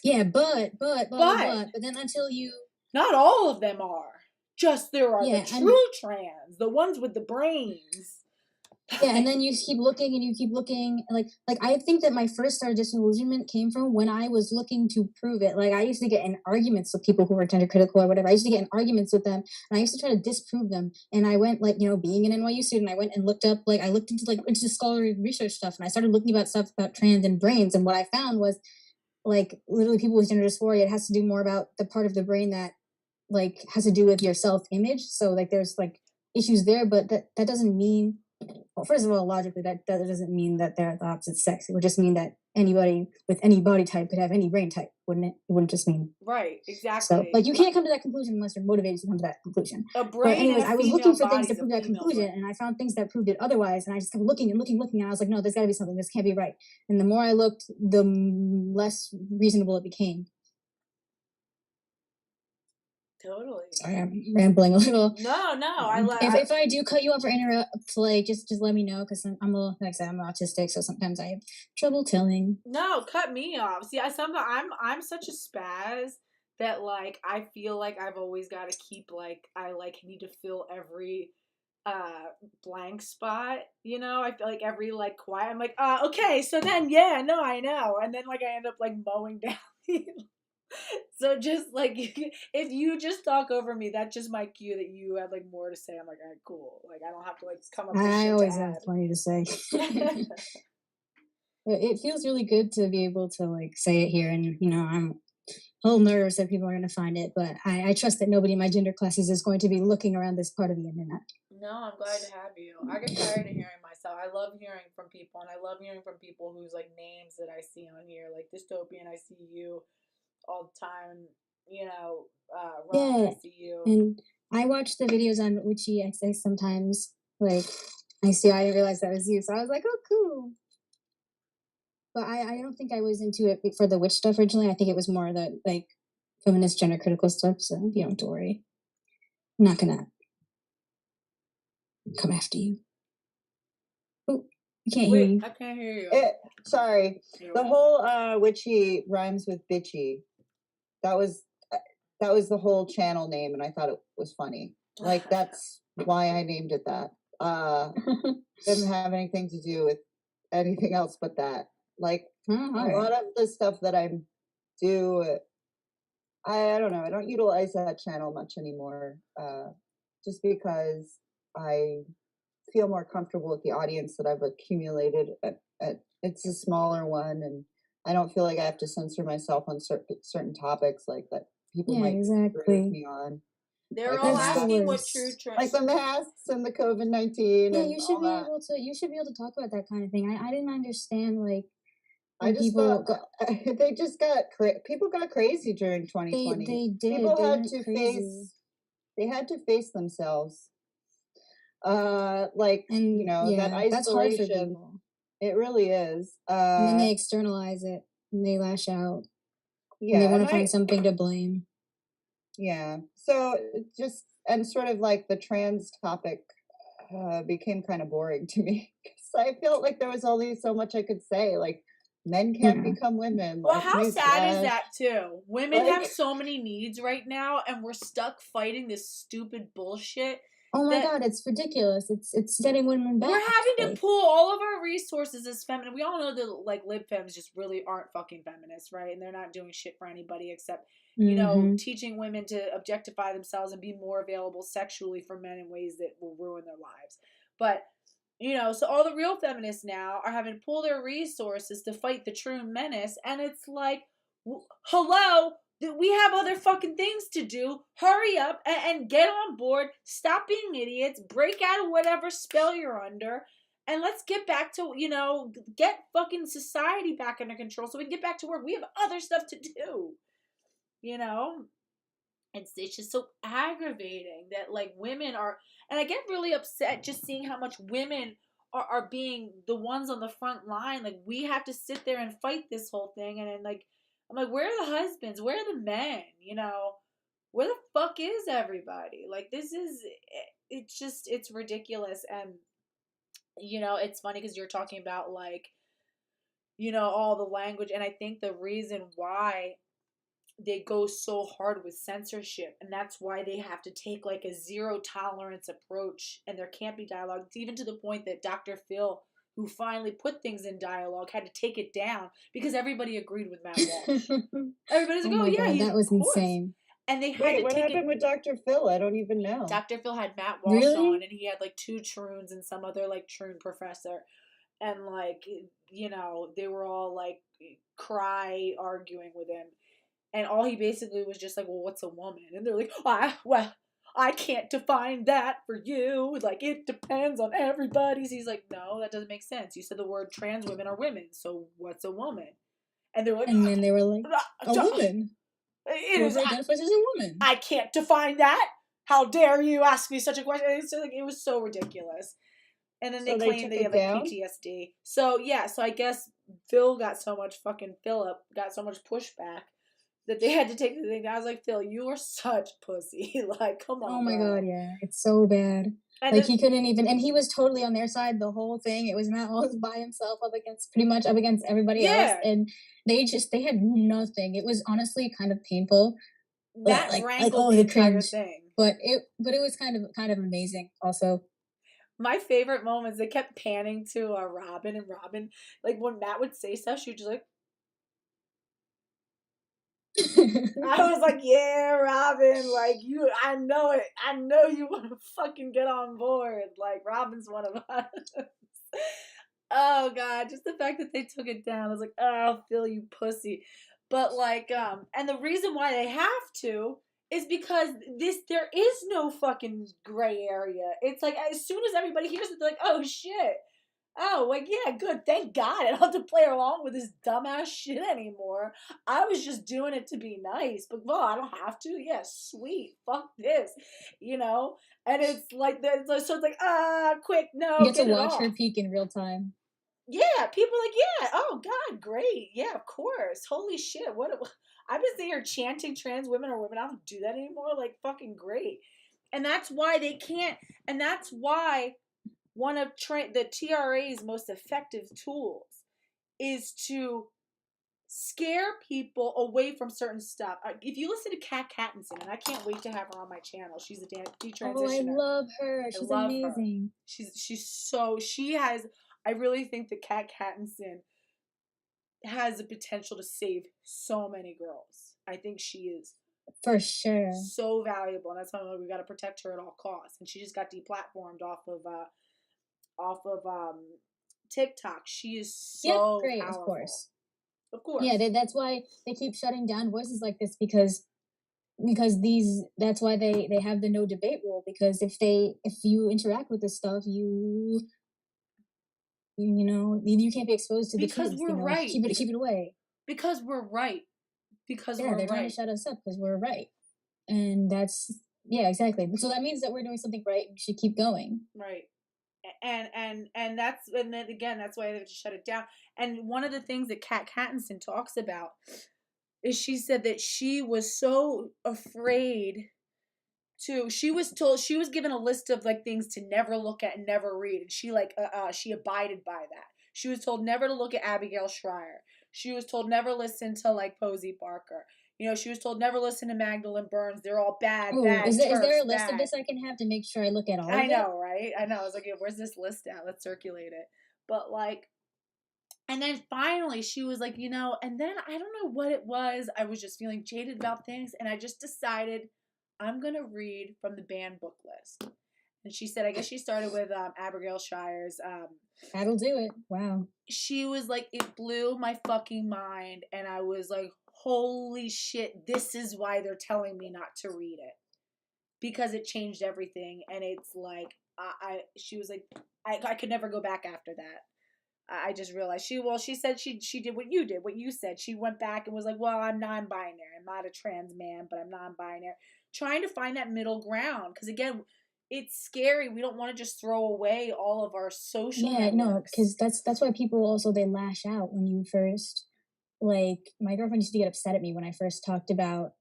Yeah, but But then until you not all of them are. Just there are the yeah, true trans, the ones with the brains. yeah, and then you keep looking and you keep looking, like I think that my first sort of disillusionment came from when I was looking to prove it. Like I used to get in arguments with people who were gender critical or whatever. I used to get in arguments with them, and I used to try to disprove them. And I went, like, you know, being an NYU student, I went and looked up, like I looked into scholarly research stuff, and I started looking about stuff about trans and brains. And what I found was, like, literally people with gender dysphoria, it has to do more about the part of the brain that like has to do with your self-image. So like there's like issues there, but that doesn't mean, well, first of all, logically, that doesn't mean that they're the opposite sex. It would just mean that anybody with any body type could have any brain type, wouldn't it? It wouldn't just mean. Right, exactly. So, like, you can't come to that conclusion unless you're motivated to come to that conclusion. A But brain anyways, in a I was female looking for body things to is a prove that female conclusion, brain. and I found things that proved it otherwise, and I just kept looking and looking, and I was like, no, there's got to be something. This can't be right. And the more I looked, the less reasonable it became. Totally. Sorry, I'm rambling a little. No, If I do cut you off or interrupt, like just let me know, because I'm a little, like I said, I'm autistic, so sometimes I have trouble telling. No, cut me off. See, I'm such a spaz that, like, I feel like I've always got to keep, like, I like need to fill every blank spot, you know. I feel like every, like, quiet, I'm like, okay, so then, yeah, no, I know, and then, like, I end up, like, mowing down so just, like, if you just talk over me, that's just my cue that you have, like, more to say. I'm like, all right, cool, like, I don't have to, like, come up with I shit always to have add. plenty to say. It feels really good to be able to, like, say it here, and you know, I'm a little nervous that people are going to find it, but I trust that nobody in my gender classes is going to be looking around this part of the internet. No, I'm glad to have you. I get tired of hearing myself. I love hearing from people, and I love hearing from people whose, like, names that I see on here, like Dystopian. I see you all the time. You know, Rana, Yeah, I see you. and I watch the videos on Uchi XX sometimes. Like, I didn't realize that was you, so I was like, oh, cool. But I don't think I was into it for the witch stuff originally. I think it was more the, like, feminist gender critical stuff, so you don't have to worry. I'm not gonna come after you. Oh, I can't hear you. I can't hear you. Sorry. The whole witchy rhymes with bitchy. That was the whole channel name, and I thought it was funny. Like, that's why I named it that. Didn't have anything to do with anything else but that. Like, a lot of the stuff that I do, I don't know, I don't utilize that channel much anymore, just because I feel more comfortable with the audience that I've accumulated. It's a smaller one, and I don't feel like I have to censor myself on certain topics like that people might disagree with me on. They're like all the That's the asking masks, what true worst. like the masks and the COVID-19 Yeah, and all that. you should be able to talk about that kind of thing. I didn't understand like I when just thought people go, they just got people got crazy during they 2020. did People they had went to crazy. face themselves. Like, you And know, that yeah, that's hard for isolation. people. It really is. And then they externalize it and they lash out and they Yeah, want and to find something to blame. yeah. So just and sort of like the trans topic became kind of boring to me because I felt like there was only so much I could say. Like, men can't Yeah. become women. Well, Like, how sad is newsflash. that too? Women Like, have so many needs right now, and we're stuck fighting this stupid bullshit Oh my that god, it's ridiculous. It's setting women back. we're having to Like, pull all of our resources as feminine. We all know that like lib fems just really aren't fucking feminists, right? And they're not doing shit for anybody except, teaching women to objectify themselves and be more available sexually for men in ways that will ruin their lives. But so all the real feminists now are having to pull their resources to fight the true menace, and it's like, hello, we have other fucking things to do. Hurry up and get on board. Stop being idiots. Break out of whatever spell you're under, and let's get back to get fucking society back under control so we can get back to work. We have other stuff to do. You know, it's just so aggravating that like women are, and I get really upset just seeing how much women are being the ones on the front line. Like, we have to sit there and fight this whole thing, and then like I'm like, where are the husbands, where are the men, where the fuck is everybody? Like, this is, it's ridiculous. And it's funny because you're talking about like all the language, and I think the reason why they go so hard with censorship, and that's why they have to take like a zero tolerance approach, and there can't be dialogue. It's even to the point that Dr. Phil, who finally put things in dialogue, had to take it down because everybody agreed with Matt Walsh. Everybody's like, oh my god, he's, that was of course. insane. And they had wait, to what take happened with Dr. Phil? I don't even know. Dr. Phil had Matt Walsh Really? on, and he had like two troons and some other like troon professor, and like they were all like arguing with him. And all he basically was just like, well, what's a woman? And they're like, I can't define that for you. Like, it depends on everybody's. He's like, no, that doesn't make sense. You said the word trans women are women, so what's a woman? And they're like, and then they were like, a woman. Whoever identifies as a woman. I can't define that. How dare you ask me such a question? It's like, it was so ridiculous. And then they claimed they have like PTSD. So yeah, so I guess Philip got so much pushback that they had to take the thing down. I was like, Phil, you are such pussy. Like, come on. Oh my bro. god, yeah. It's so bad. And like, he couldn't even, and he was totally on their side the whole thing. It was Matt Walsh by himself pretty much up against everybody else. And they had nothing. It was honestly kind of painful. That wrangled the entire thing. But it was kind of amazing also. My favorite moments, they kept panning to Robin, and Robin, like when Matt would say stuff, she would just like, I was like, yeah, Robin, like, I know it. I know you want to fucking get on board. Like, Robin's one of us. Oh, God, just the fact that they took it down. I was like, oh, Phil, you pussy. But, like, and the reason why they have to is because there is no fucking gray area. It's like, as soon as everybody hears it, they're like, oh, shit. Oh, like, yeah, good. Thank God. I don't have to play along with this dumbass shit anymore. I was just doing it to be nice. But, well, I don't have to. Yeah, sweet. Fuck this. And it's like, so it's like, quick, no, you get to get it watch off. her peak in real time. Yeah, people are like, yeah, oh, God, great. Yeah, of course. Holy shit. I've been sitting here chanting trans women are women. I don't do that anymore. Like, fucking great. And that's why they can't. And that's why one of the TRA's most effective tools is to scare people away from certain stuff. If you listen to Kat Kattinson, and I can't wait to have her on my channel. She's a detransitioner. Oh, I love her. She's amazing. Her. I really think that Kat Kattinson has the potential to save so many girls. I think she is for sure so valuable, and that's why we got to protect her at all costs. And she just got deplatformed off of TikTok. She is so great, powerful. of course. Yeah, that's why they keep shutting down voices like this, because because that's why they have the no debate rule, because if you interact with this stuff, you know, you can't be exposed to the Because truth, we're you know, right. keep it away. Because we're right. Because Yeah, we're they're trying to right. shut us up because we're right. And that's, yeah, exactly. So that means that we're doing something right. We should keep going. Right. And that's, and then again, that's why they have to shut it down. And one of the things that Kat Kattinson talks about is she said that she was so afraid to, she was told, she was given a list of like things to never look at and never read, and she like she abided by that. She was told never to look at Abigail Schreier. She was told never listen to like Posy Barker. You know, she was told never listen to Magdalene Burns. They're all bad, Oh, bad is there turfs, a list of bad. this I can have to make sure I look at all I of it? know, right? I know. I was like, yeah, where's this list at? Let's circulate it. But like, and then finally she was like, you know, and then I don't know what it was. I was just feeling jaded about things, and I just decided I'm gonna read from the banned book list. And she said, I guess she started with Abigail Shire's. That'll do it. Wow. She was like, it blew my fucking mind, and I was like, holy shit, this is why they're telling me not to read it, because it changed everything. And it's like, she was like, I could never go back after that. I just realized she said she did what you did, what you said. She went back and was like, well, I'm non-binary. I'm not a trans man, but I'm non-binary. Trying to find that middle ground, because again, it's scary. We don't want to just throw away all of our social Yeah, no, networks. because that's why people also they lash out when you first, like, my girlfriend used to get upset at me when I first talked about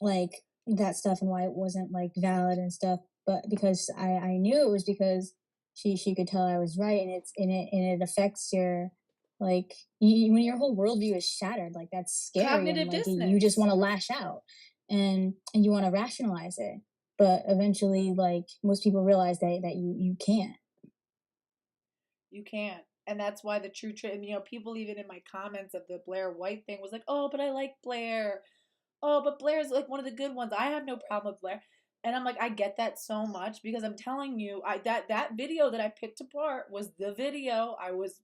like that stuff and why it wasn't like valid and stuff, but because I knew it was because she could tell I was right, and it affects your, like, when your whole worldview is shattered, like that's scary, and Cognitive like you just dissonance. want to lash out, and you want to rationalize it, but eventually like most people realize that you can't. You can't. And that's why the true, you know, people even in my comments of the Blair White thing was like, oh, but I like Blair. Oh, but Blair's like one of the good ones. I have no problem with Blair. And I'm like, I get that so much, because I'm telling you, that video that I picked apart was the video I was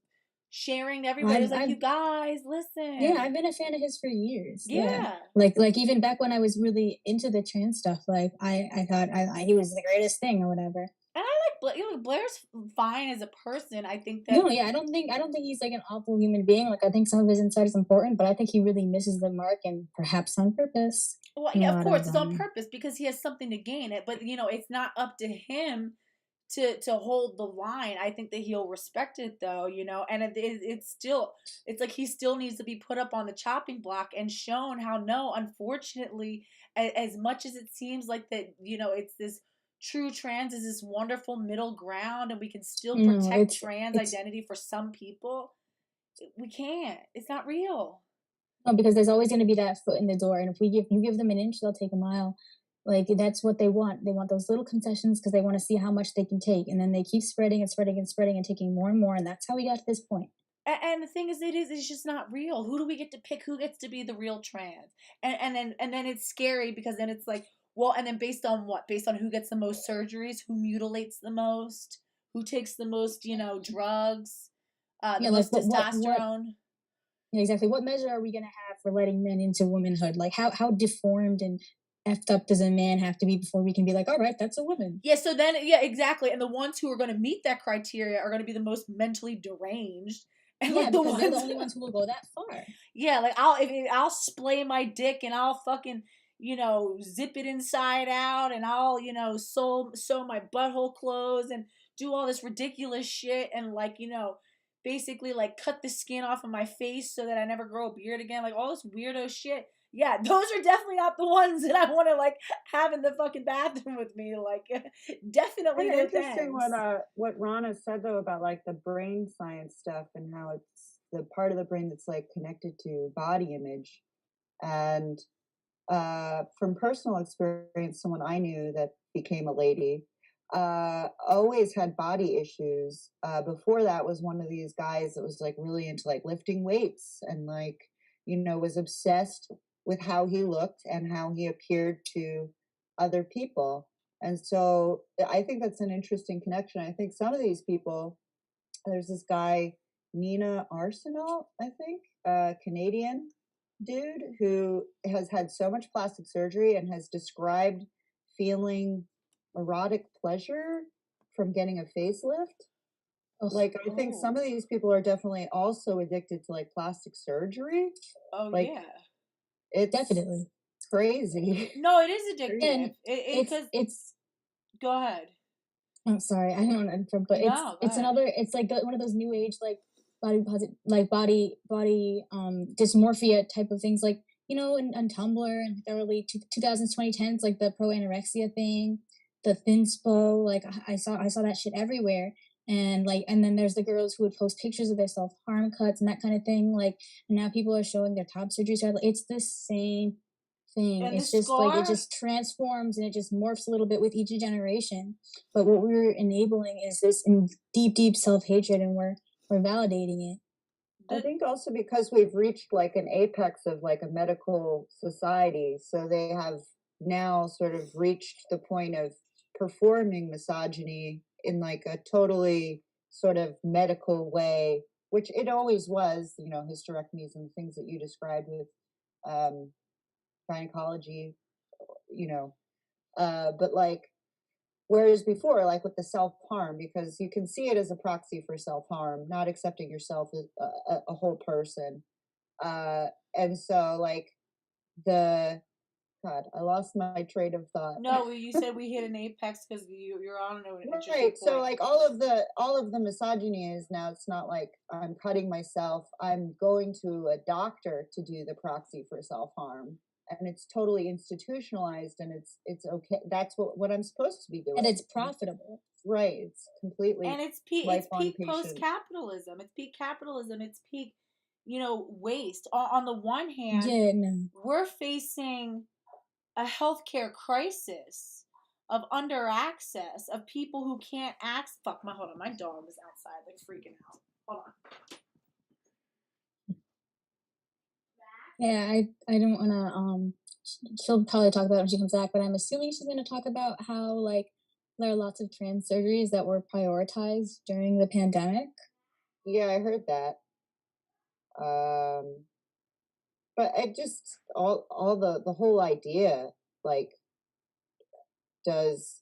sharing to everybody. I was like, I've you guys, Yeah, listen. I've been a fan of his for years. Yeah, Yeah. like even back when I was really into the trans stuff, like I thought he was the greatest thing or whatever. And I like Blair. You know, Blair's fine as a person. I think that, No, yeah, I don't think he's like an awful human being. Like I think some of his insight is important, but I think he really misses the mark, and perhaps on purpose. well, In a yeah, of lot of course, it's on purpose because he has something to gain it. But, you know, it's not up to him to hold the line. I think that he'll respect it though, you know, and it's still, it's like he still needs to be put up on the chopping block and shown how, no, unfortunately, as much as it seems like that, you know, it's this true trans is this wonderful middle ground, and we can still No, protect trans it's identity for some people. We can't. It's not real. no, because there's always going to be that foot in the door, and if you give them an inch, they'll take a mile. Like that's what they want. They want those little concessions because they want to see how much they can take, and then they keep spreading and spreading and spreading and taking more and more, and that's how we got to this point. And the thing is, it's just not real. Who do we get to pick? Who gets to be the real trans? And then it's scary, because then it's like, well, and then based on what? Based on who gets the most surgeries, who mutilates the most, who takes the most, you know, drugs, the Yeah, like most what testosterone. yeah, exactly. What measure are we gonna have for letting men into womanhood? Like how deformed and effed up does a man have to be before we can be like, all right, that's a woman? Yeah, so then, yeah, exactly. And the ones who are going to meet that criteria are going to be the most mentally deranged, and Yeah, like the because they're the ones, only ones who will go that far. yeah, like I'll splay my dick, and I'll fucking, you know, zip it inside out, and I'll, you know, sew my butthole closed, and do all this ridiculous shit, and like, you know, basically like cut the skin off of my face so that I never grow a beard again, like all this weirdo shit. Yeah, those are definitely not the ones that I want to like have in the fucking bathroom with me. Like, definitely Kind of no interesting thanks. what Rana said though about like the brain science stuff and how it's the part of the brain that's like connected to body image. And from personal experience, someone I knew that became a lady always had body issues. Before that was one of these guys that was like really into like lifting weights and like, you know, was obsessed with how he looked and how he appeared to other people. And so I think that's an interesting connection. I think some of these people, there's this guy, Nina Arsenal, I think, Canadian. dude who has had so much plastic surgery and has described feeling erotic pleasure from getting a facelift. Like, I think some of these people are definitely also addicted to like plastic surgery. Oh Like, yeah. it's Definitely. crazy. No, it is And addictive. it's Go ahead. I'm sorry, I don't want to interrupt, but No, go it's ahead. another, it's like one of those new age like body dysmorphia type of things, like, you know, on Tumblr and the early 2000s 2010s, like the pro anorexia thing, the thinspo, like I saw that shit everywhere. And like, and then there's the girls who would post pictures of their self-harm cuts and that kind of thing, like, and now people are showing their top surgeries. It's the same thing. And the It's just like, it scar, just transforms and it just morphs a little bit with each generation. But what we're enabling is this deep self-hatred, and we're validating it. I think also because we've reached like an apex of like a medical society, so they have now sort of reached the point of performing misogyny in like a totally sort of medical way, which it always was, you know, hysterectomies and things that you described with gynecology, you know, but like, whereas before, like with the self-harm, because you can see it as a proxy for self-harm, not accepting yourself as a whole person. And so like the, God, I lost my train of thought. no, you said we hit an apex because you're on an interesting Right. So point. like all of the misogyny is now, it's not like I'm cutting myself. I'm going to a doctor to do the proxy for self-harm. And it's totally institutionalized, and it's okay. That's what I'm supposed to be doing. And it's profitable. Right. It's completely, And it's peak lifelong post-capitalism. It's peak capitalism. It's peak, waste. On the one hand, Yeah, no. we're facing a healthcare crisis of under access, of people who can't access. Hold on, my dog is outside like freaking out. Hold on. Yeah, I don't wanna she'll probably talk about it when she comes back, but I'm assuming she's gonna talk about how like there are lots of trans surgeries that were prioritized during the pandemic. Yeah, I heard that. But it just all the whole idea like does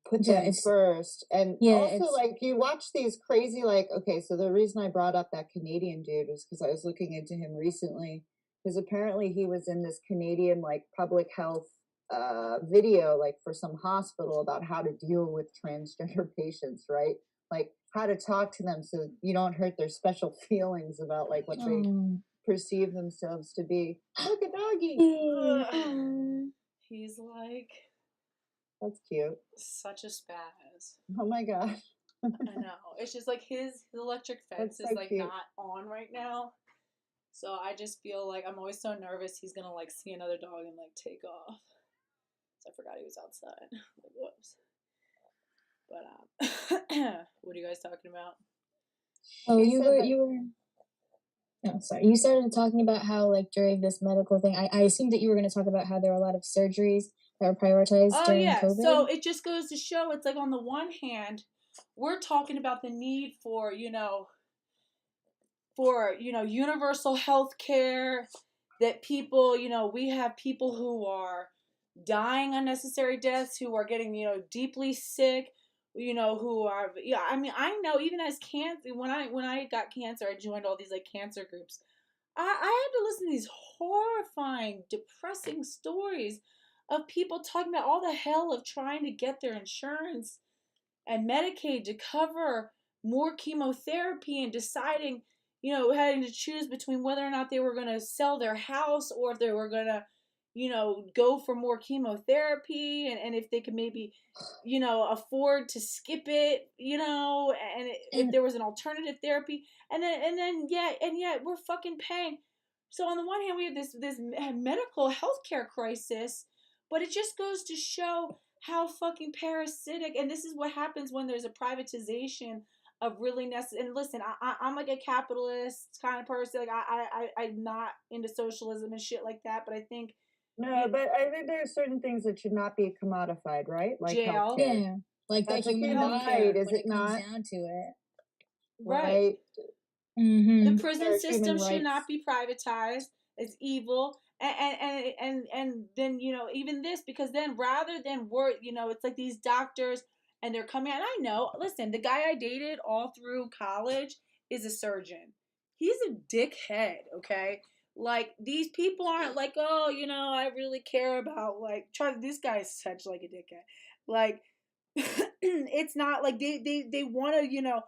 put Yeah, them first. And also it's like you watch these crazy, like, okay, so the reason I brought up that Canadian dude was because I was looking into him recently, because apparently he was in this Canadian like public health video, like for some hospital, about how to deal with transgender patients, right? Like how to talk to them so you don't hurt their special feelings about like what they perceive themselves to be. Look at doggy. He's like, That's cute. such a spaz. Oh my god. I know. It's just like his electric fence That's is so like cute. not on right now. So I just feel like I'm always so nervous he's gonna like see another dog and like take off. So I forgot he was outside. Like whoops. But what are you guys talking about? Oh, you were no, sorry. You started talking about how like during this medical thing, I assumed that you were gonna talk about how there were a lot of surgeries that were prioritized during COVID. So it just goes to show, it's like on the one hand, we're talking about the need for, universal health care, that people, we have people who are dying unnecessary deaths, who are getting, deeply sick, who are, I mean, I know even as cancer, when I got cancer, I joined all these like cancer groups. I had to listen to these horrifying, depressing stories of people talking about all the hell of trying to get their insurance and Medicaid to cover more chemotherapy, and deciding, having to choose between whether or not they were going to sell their house, or if they were going to, go for more chemotherapy, and if they could maybe, afford to skip it, and if there was an alternative therapy, and yet we're fucking paying. So on the one hand, we have this medical healthcare crisis, but it just goes to show how fucking parasitic, and this is what happens when there's a privatization of really necessary. And listen, I'm like a capitalist kind of person. Like I'm not into socialism and shit like that, but I think but I think there are certain things that should not be commodified, right? Like jail, healthcare. Like that's the a human human right, is when it it comes not? down to it. Right. The Their prison system human should rights. not be privatized. It's evil. And then, you know, even this, because then rather than work, you know, it's like these doctors and they're coming out. And I know, listen, the guy I dated all through college is a surgeon. He's a dickhead, okay? Like, these people aren't like, oh, you know, I really care about, like, this guy is such like a dickhead. Like, it's not like they want to, you know,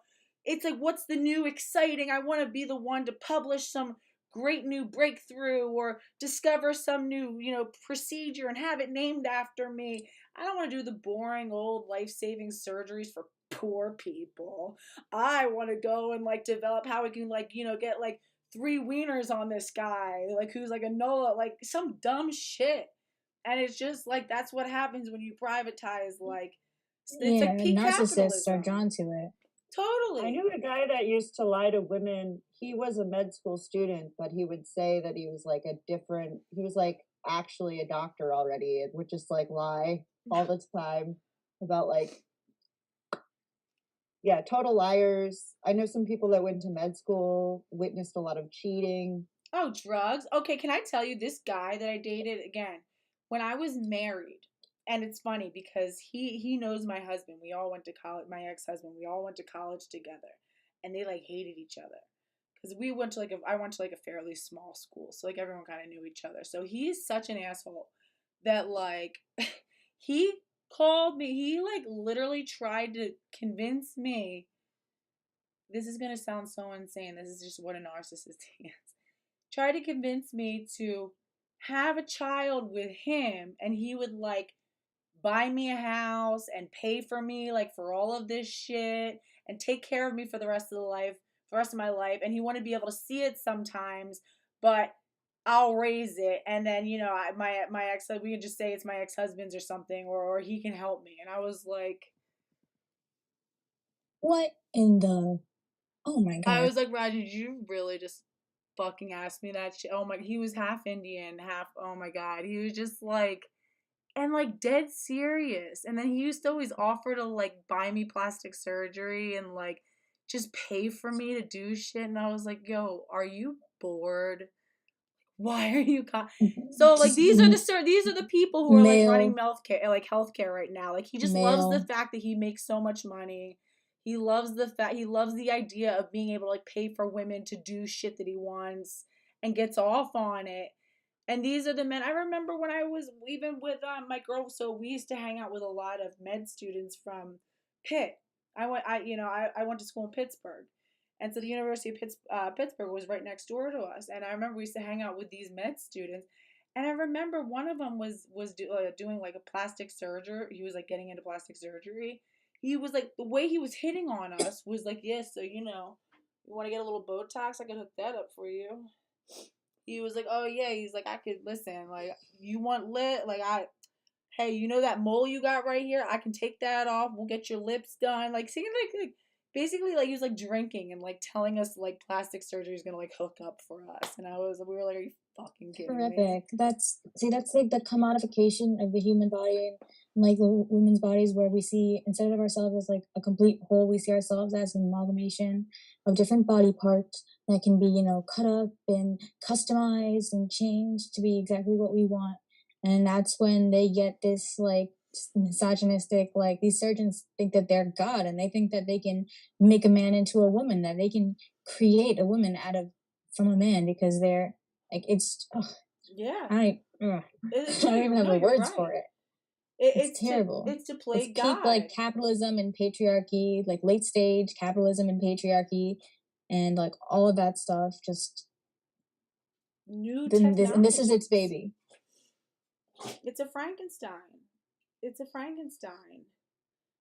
it's like, what's the new exciting? I want to be the one to publish some great new breakthrough or discover some new, you know, procedure and have it named after me. I don't want to do the boring old life-saving surgeries for poor people. I want to go and like develop how we can, like, you know, get like 3 wieners on this guy, like, who's like a Nola, like some dumb shit. And it's just like, that's what happens when you privatize, like, it's like Yeah, peak narcissists are capitalism. drawn to it. Totally. I knew a guy that used to lie to women. He was a med school student, but he would say that he was like he was like actually a doctor already and would just like lie all the time about like, yeah, total liars. I know some people that went to med school, witnessed a lot of cheating. Oh, drugs. Okay, can I tell you, this guy that I dated, again, when I was married, and it's funny because he knows my husband. We all went to college, my ex-husband. We all went to college together, and they like hated each other because we went to like I went to like a fairly small school, so like everyone kind of knew each other. So he's such an asshole that like he called me. He like literally tried to convince me. This is gonna sound so insane. This is just what a narcissist is. Tried to convince me to have a child with him, and he would like buy me a house and pay for me like for all of this shit and take care of me for the rest of my life, and he wanted to be able to see it sometimes, but I'll raise it, and then, you know, my ex, like, we can just say it's my ex-husband's or something, or he can help me. And I was like, What in the? Oh my I god! was like, Roger, did you really just fucking ask me that shit? Oh my, he was half Indian, half, oh my god, he was just like, and like dead serious. And then he used to always offer to like buy me plastic surgery and like just pay for me to do shit. And I was like, yo, are you bored? Why are you so like, Just these are the people who are like running male, healthcare right now. Like, he just loves the male. fact that he makes so much money. He loves the idea of being able to like pay for women to do shit that he wants and gets off on it. And these are the men. I remember when I was even with my girl. So we used to hang out with a lot of med students from Pitt. I went to school in Pittsburgh, and so the University of Pittsburgh was right next door to us. And I remember we used to hang out with these med students. And I remember one of them was doing like a plastic surgery. He was like getting into plastic surgery. He was like, the way he was hitting on us was like, yes, so you know, you want to get a little Botox? I can hook that up for you. He was like, oh yeah, he's like, I could listen, like, you want lit, like, hey, you know that mole you got right here? I can take that off. We'll get your lips done. Like, seeing like basically like he was like drinking and like telling us like plastic surgery is gonna like hook up for us. And we were like, are you fucking kidding me? Terrific. That's like the commodification of the human body and like the women's bodies, where we see, instead of ourselves as like a complete whole, we see ourselves as an amalgamation of different body parts that can be, you know, cut up and customized and changed to be exactly what we want. And that's when they get this like misogynistic, like, these surgeons think that they're God, and they think that they can make a man into a woman, that they can create a woman from a man, because they're like, it's Yeah. I No, don't even have the you're words right. for it. It's terrible. it's to play It's God. peak like capitalism and patriarchy, like late stage capitalism and patriarchy, and like all of that stuff. Just New and technology. this is its baby. It's a Frankenstein. It's a Frankenstein.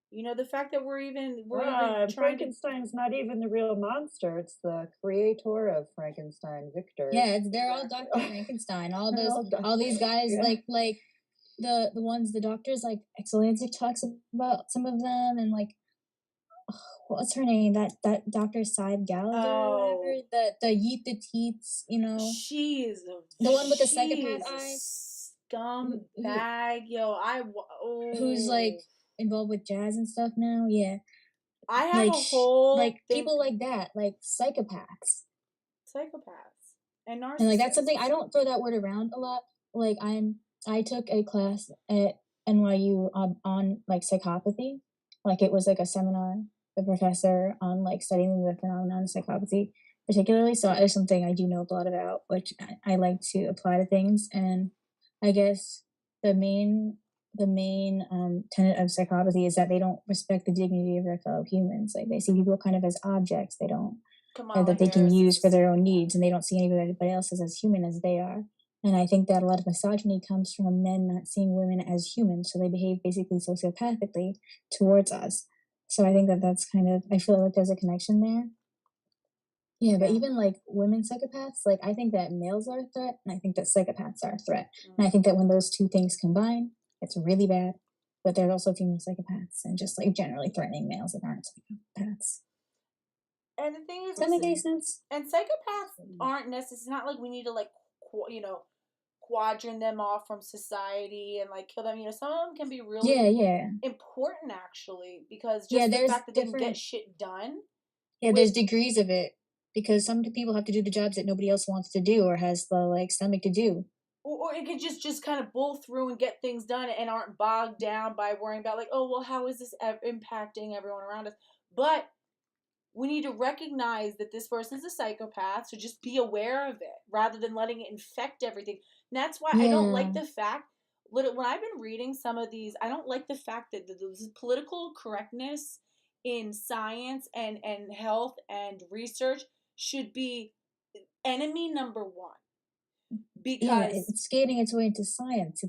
You know, the fact that we're even trying Frankenstein's not even the real monster. It's the creator of Frankenstein, Victor. Yeah, they're all Dr. Frankenstein. All these guys, yeah. like the ones, the doctors, like Excellency talks about some of them, and like, what's her name? That Dr. Saib Gallagher or whatever. The Yeet the Teats, you know. She is the one with the psychopath eyes. Scumbag, yo. Who's like involved with jazz and stuff now? Yeah. I have Like a whole like thing. people like that, like psychopaths. Psychopaths and And like that's something I narcissists. don't throw that word around a lot. Like I took a class at NYU on like psychopathy. Like it was like a seminar, the professor on like studying the phenomenon of psychopathy particularly. So it's something I do know a lot about, which I like to apply to things. And I guess the main tenet of psychopathy is that they don't respect the dignity of their fellow humans. Like they see people kind of as objects. They don't Kamala that they can Harris use is for a their own psychopath. needs, and they don't see anybody else as human as they are. And I think that a lot of misogyny comes from men not seeing women as humans, so they behave basically sociopathically towards us. So I think that that's kind of, I feel like there's a connection there. Yeah, but Yeah. even like women psychopaths, like I think that males are a threat, and I think that psychopaths are a threat. And I think that when those two things combine, it's really bad. But there's also female psychopaths, and just like generally threatening males that aren't psychopaths. And the thing is, Does that make any sense? and psychopaths aren't necessarily. It's not like we need to like quadrant them off from society and like kill them. Some of them can be really important actually, because just the there's fact that they can get shit done. Yeah, there's degrees of it, because some people have to do the jobs that nobody else wants to do or has the like stomach to do. Or it can just kind of bull through and get things done and aren't bogged down by worrying about like, oh well, how is this impacting everyone around us? But we need to recognize that this person's a psychopath, so just be aware of it rather than letting it infect everything. And that's why I don't like the fact, when I've been reading some of these, I don't like the fact that this political correctness in science and health and research should be enemy number one. Because it's skating its way into science.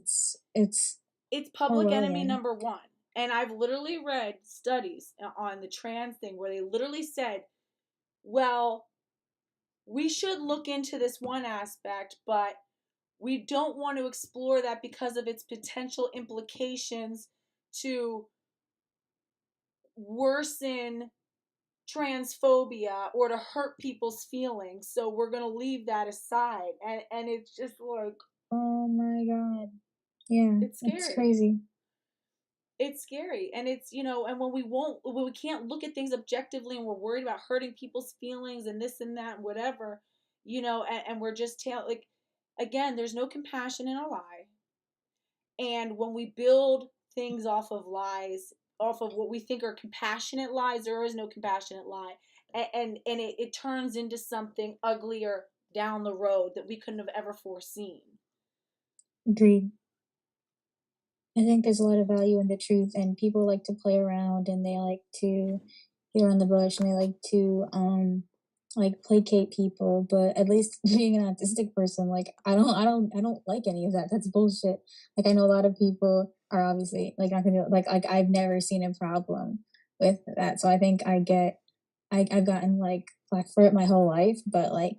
It's public enemy number one. And I've literally read studies on the trans thing where they literally said, well, we should look into this one aspect, but we don't want to explore that because of its potential implications to worsen transphobia or to hurt people's feelings. So we're going to leave that aside. And it's just like, oh my God. Yeah, it's scary. It's crazy. It's scary. And it's, and when we can't look at things objectively and we're worried about hurting people's feelings and this and that and whatever, and we're just like, again, there's no compassion in a lie. And when we build things off of lies, off of what we think are compassionate lies, there is no compassionate lie. And it turns into something uglier down the road that we couldn't have ever foreseen. Agreed. I think there's a lot of value in the truth, and people like to play around and they like to get around the bush and they like to like placate people. But at least being an autistic person, like I don't like any of that. That's bullshit. Like I know a lot of people are obviously like not gonna like I've never seen a problem with that. So I think I've gotten like flack for it my whole life, but like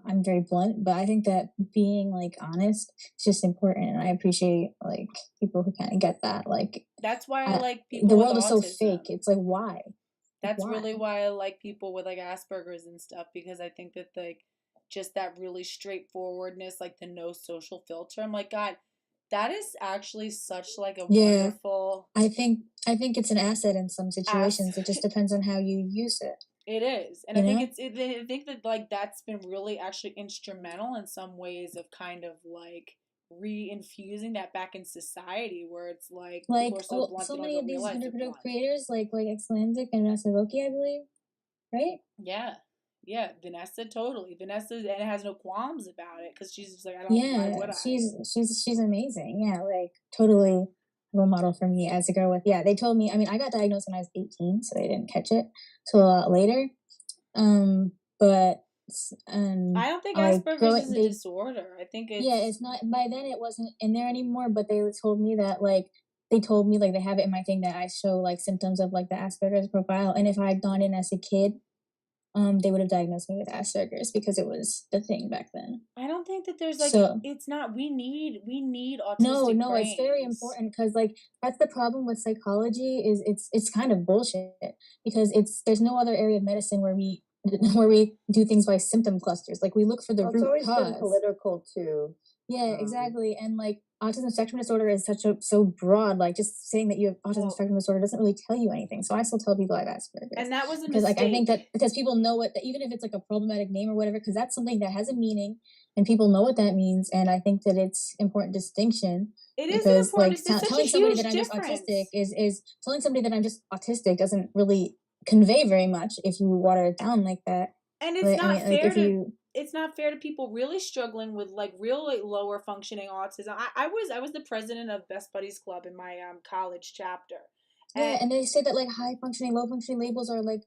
I'm very blunt, but I think that being like honest is just important, and I appreciate like people who kind of get that. Like that's why I like people. The world with is autism. So fake. It's like why? That's really why I like people with like Asperger's and stuff, because I think that like just that really straightforwardness, like the no social filter. I'm like, God, that is actually such like a wonderful. I think it's an asset in some situations. It just depends on how you use it. It is, and I think I think that like that's been really actually instrumental in some ways of kind of like re-infusing that back in society, where it's like people are so blunt, so they don't many even of these realize they're interpretive blunt. creators like Exlandic and Nasaroki, I believe, right? Yeah, Vanessa totally. Vanessa and has no qualms about it because she's just like, I don't. Yeah, why would I? She's amazing. Yeah, like totally role model for me as a girl with. Yeah, they told me. I mean, I got diagnosed when I was 18, so they didn't catch it till a lot later. But I don't think Asperger's is a disorder. I think it's not. By then, it wasn't in there anymore. But they told me that they have it in my thing that I show like symptoms of like the Asperger's profile, and if I had gone in as a kid, they would have diagnosed me with Asperger's because it was the thing back then. I don't think that there's like it's not. We need autistic. No, brains. It's very important because like that's the problem with psychology is it's kind of bullshit because there's no other area of medicine where we do things by symptom clusters. Like we look for the root cause. It's always cause. been political too. Yeah, exactly. And like autism spectrum disorder is so broad. Like just saying that you have autism Well, spectrum disorder doesn't really tell you anything. So I still tell people I have Asperger's and that was a because like I think that mistake. because people know what that even if it's like a problematic name or whatever, because that's something that has a meaning and people know what that means. And I think that it's important distinction It is an because important. like It's such a telling somebody that huge I'm just autistic difference. is telling somebody that I'm just autistic doesn't really convey very much if you water it down like that. And it's Like I not mean, like fair if to you it's not fair to people really struggling with like real like, lower functioning autism. I was the president of Best Buddies Club in my college chapter, yeah, and and they say that like high functioning, low functioning labels are like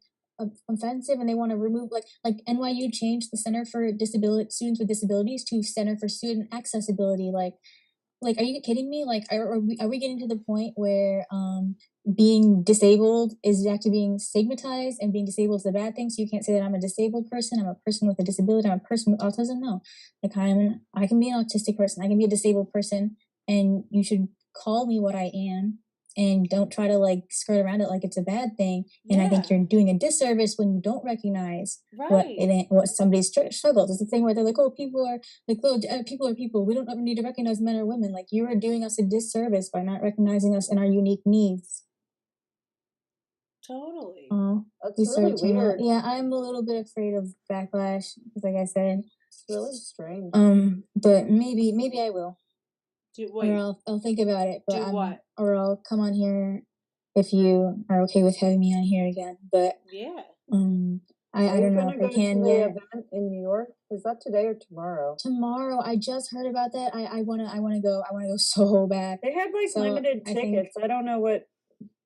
offensive, and they want to remove like NYU changed the Center for Disability Students with Disabilities to Center for Student Accessibility. Like, are you kidding me? Like, are we getting to the point where being disabled is actually being stigmatized, and being disabled is a bad thing? So you can't say that I'm a disabled person. I'm a person with a disability. I'm a person with autism. No, like I can be an autistic person. I can be a disabled person, and you should call me what I am, and don't try to like skirt around it like it's a bad thing. And I think yeah, you're doing a disservice when you don't recognize right. what somebody's struggles. It's the thing where they're like, oh, people are like, oh, people are people. We don't ever need to recognize men or women. Like you are doing us a disservice by not recognizing us and our unique needs. Totally. Oh, That's really research, weird. yeah, I'm a little bit afraid of backlash because, like I said, It's really strange. but maybe I will, Do or wait. I'll think about it. But Do what? or I'll come on here if you are okay with having me on here again. But Yeah. um, Are I you don't know gonna if go I to can the yet. event in New York? Is that today or tomorrow? Tomorrow, I just heard about that. I wanna go. I wanna go so bad. They have like So limited I think, tickets. I don't know what.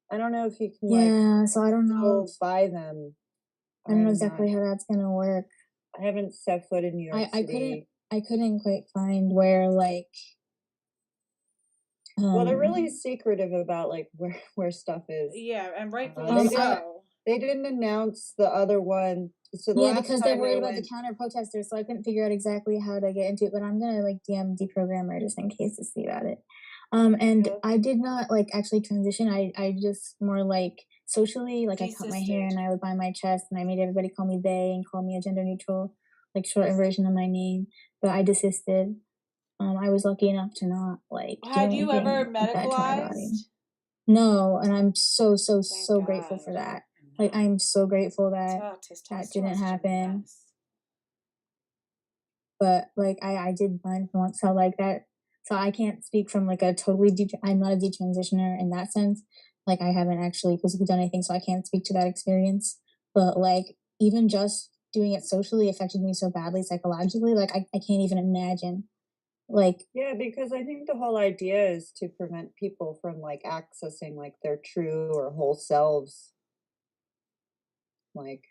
I don't know if you can like yeah. So I don't know. go buy them. I don't know I'm not. exactly how that's gonna work. I haven't set foot in New York I couldn't City. I couldn't quite find where like Well, they're really um secretive about like where stuff is. Yeah, and rightfully They didn't. I so. They didn't announce the other one. So the yeah, last because they're time I worried about the went, counter protesters, so I couldn't figure out exactly how to get into it. But I'm gonna like DM deprogrammer just in case to see about it. And yeah, I did not like actually transition. I just more like socially, like I cut my hair Desisted. and I would bind my chest and I made everybody call me they and call me a gender neutral, like short version of my name. But I desisted. I was lucky enough to not like do Had you ever anything like that to my body. medicalized? No, and I'm Thank so grateful God. for that. Like No. I'm so grateful that that didn't Testosterone's such a happen. mess. But like I did mine for once, so like that. So I can't speak from like a totally I'm not a detransitioner in that sense. Like I haven't actually physically done anything, so I can't speak to that experience. But like even just doing it socially affected me so badly psychologically. Like I can't even imagine. Like yeah, because I think the whole idea is to prevent people from like accessing like their true or whole selves. Like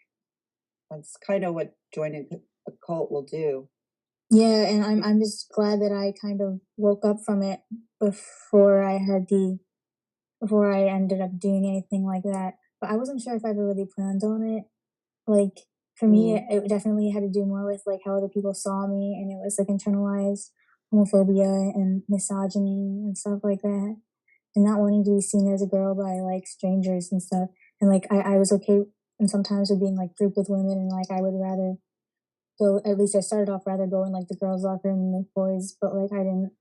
that's kind of what joining a cult will do. yeah, and I'm just glad that I kind of woke up from it before I had the before I ended up doing anything like that. But I wasn't sure if I ever really planned on it. Like for me, Mm. it definitely had to do more with like how other people saw me, and it was like internalized homophobia and misogyny and stuff like that, and not wanting to be seen as a girl by like strangers and stuff. And like I was okay, and sometimes with being like grouped with women, and like I would rather go. At least I started off rather go in like the girls' locker room than the boys, but like I didn't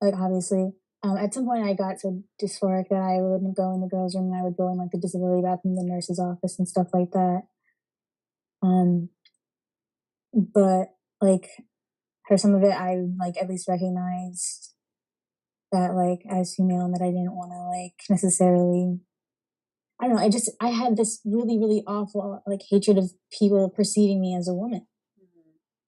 like obviously. At some point, I got so dysphoric that I wouldn't go in the girls' room, and I would go in like the disability bathroom, the nurse's office, and stuff like that. Um, but like for some of it, I like at least recognized that like as female, and that I didn't want to like necessarily. I don't know. I had this really awful like hatred of people perceiving me as a woman,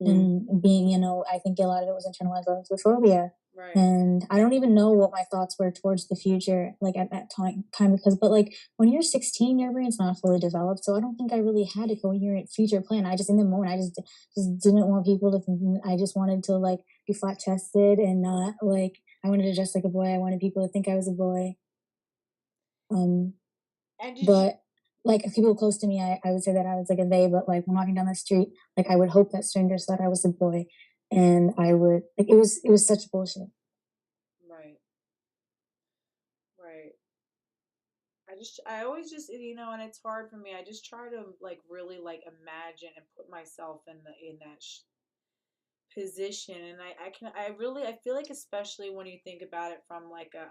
Mm. and being, I think a lot of it was internalized lesbophobia. Right. And I don't even know what my thoughts were towards the future, like at that time, because, but like when you're 16, your brain's not fully developed. So I don't think I really had a coherent future plan. I just, in the moment, I just didn't want people to think, I just wanted to like be flat chested and not like, I wanted to dress like a boy. I wanted people to think I was a boy. Um, And did you but like people close to me, I would say that I was like a they, but like when walking down the street, like I would hope that strangers thought I was a boy, and I would like it was such bullshit. right. Right. I always just and it's hard for me. I just try to like really like imagine and put myself in that position, and I feel like, especially when you think about it from like a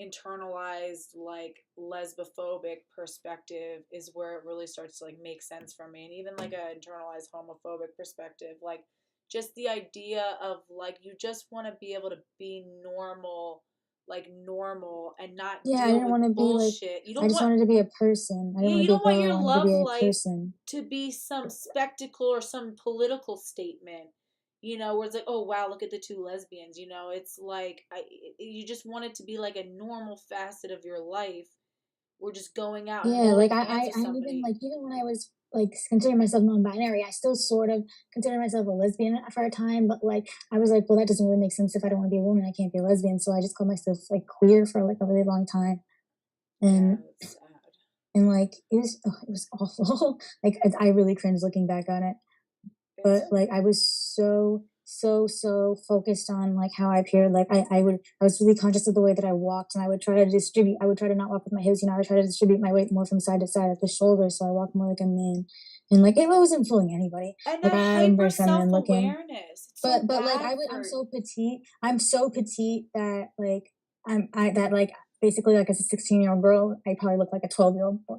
internalized like lesbophobic perspective, is where it really starts to like make sense for me, and even like a internalized homophobic perspective, like just the idea of like you just want to be able to be normal, like normal, and not Yeah, I deal didn't with want to be like, bullshit. You I don't just want wanted to be a person. I didn't Yeah, want you to be a don't want girl. I your wanted to love be a life person. to be some spectacle or some political statement, where it's like, oh wow, look at the two lesbians. It's like you just want it to be like a normal facet of your life. We're just going out and Yeah, holding like hands with I even somebody. like even when I was like considering myself non-binary, I still sort of consider myself a lesbian for a time. But like I was like, well, that doesn't really make sense. If I don't want to be a woman, I can't be a lesbian. So I just called myself like queer for like a really long time. Yeah, And it's sad. like it was awful. Like I really cringe looking back on it. But It's like I was so focused on like how I appeared. Like I was really conscious of the way that I walked, and I would try to not walk with my hips. I would try to distribute my weight more from side to side at the shoulder, so I walked more like a man. And like it wasn't fooling anybody. and Like that I'm hyper very feminine self looking, awareness. It's so but like bad I'm for. so petite. I'm so petite that like I that like basically like as a 16-year-old girl, I probably look like a 12-year-old boy.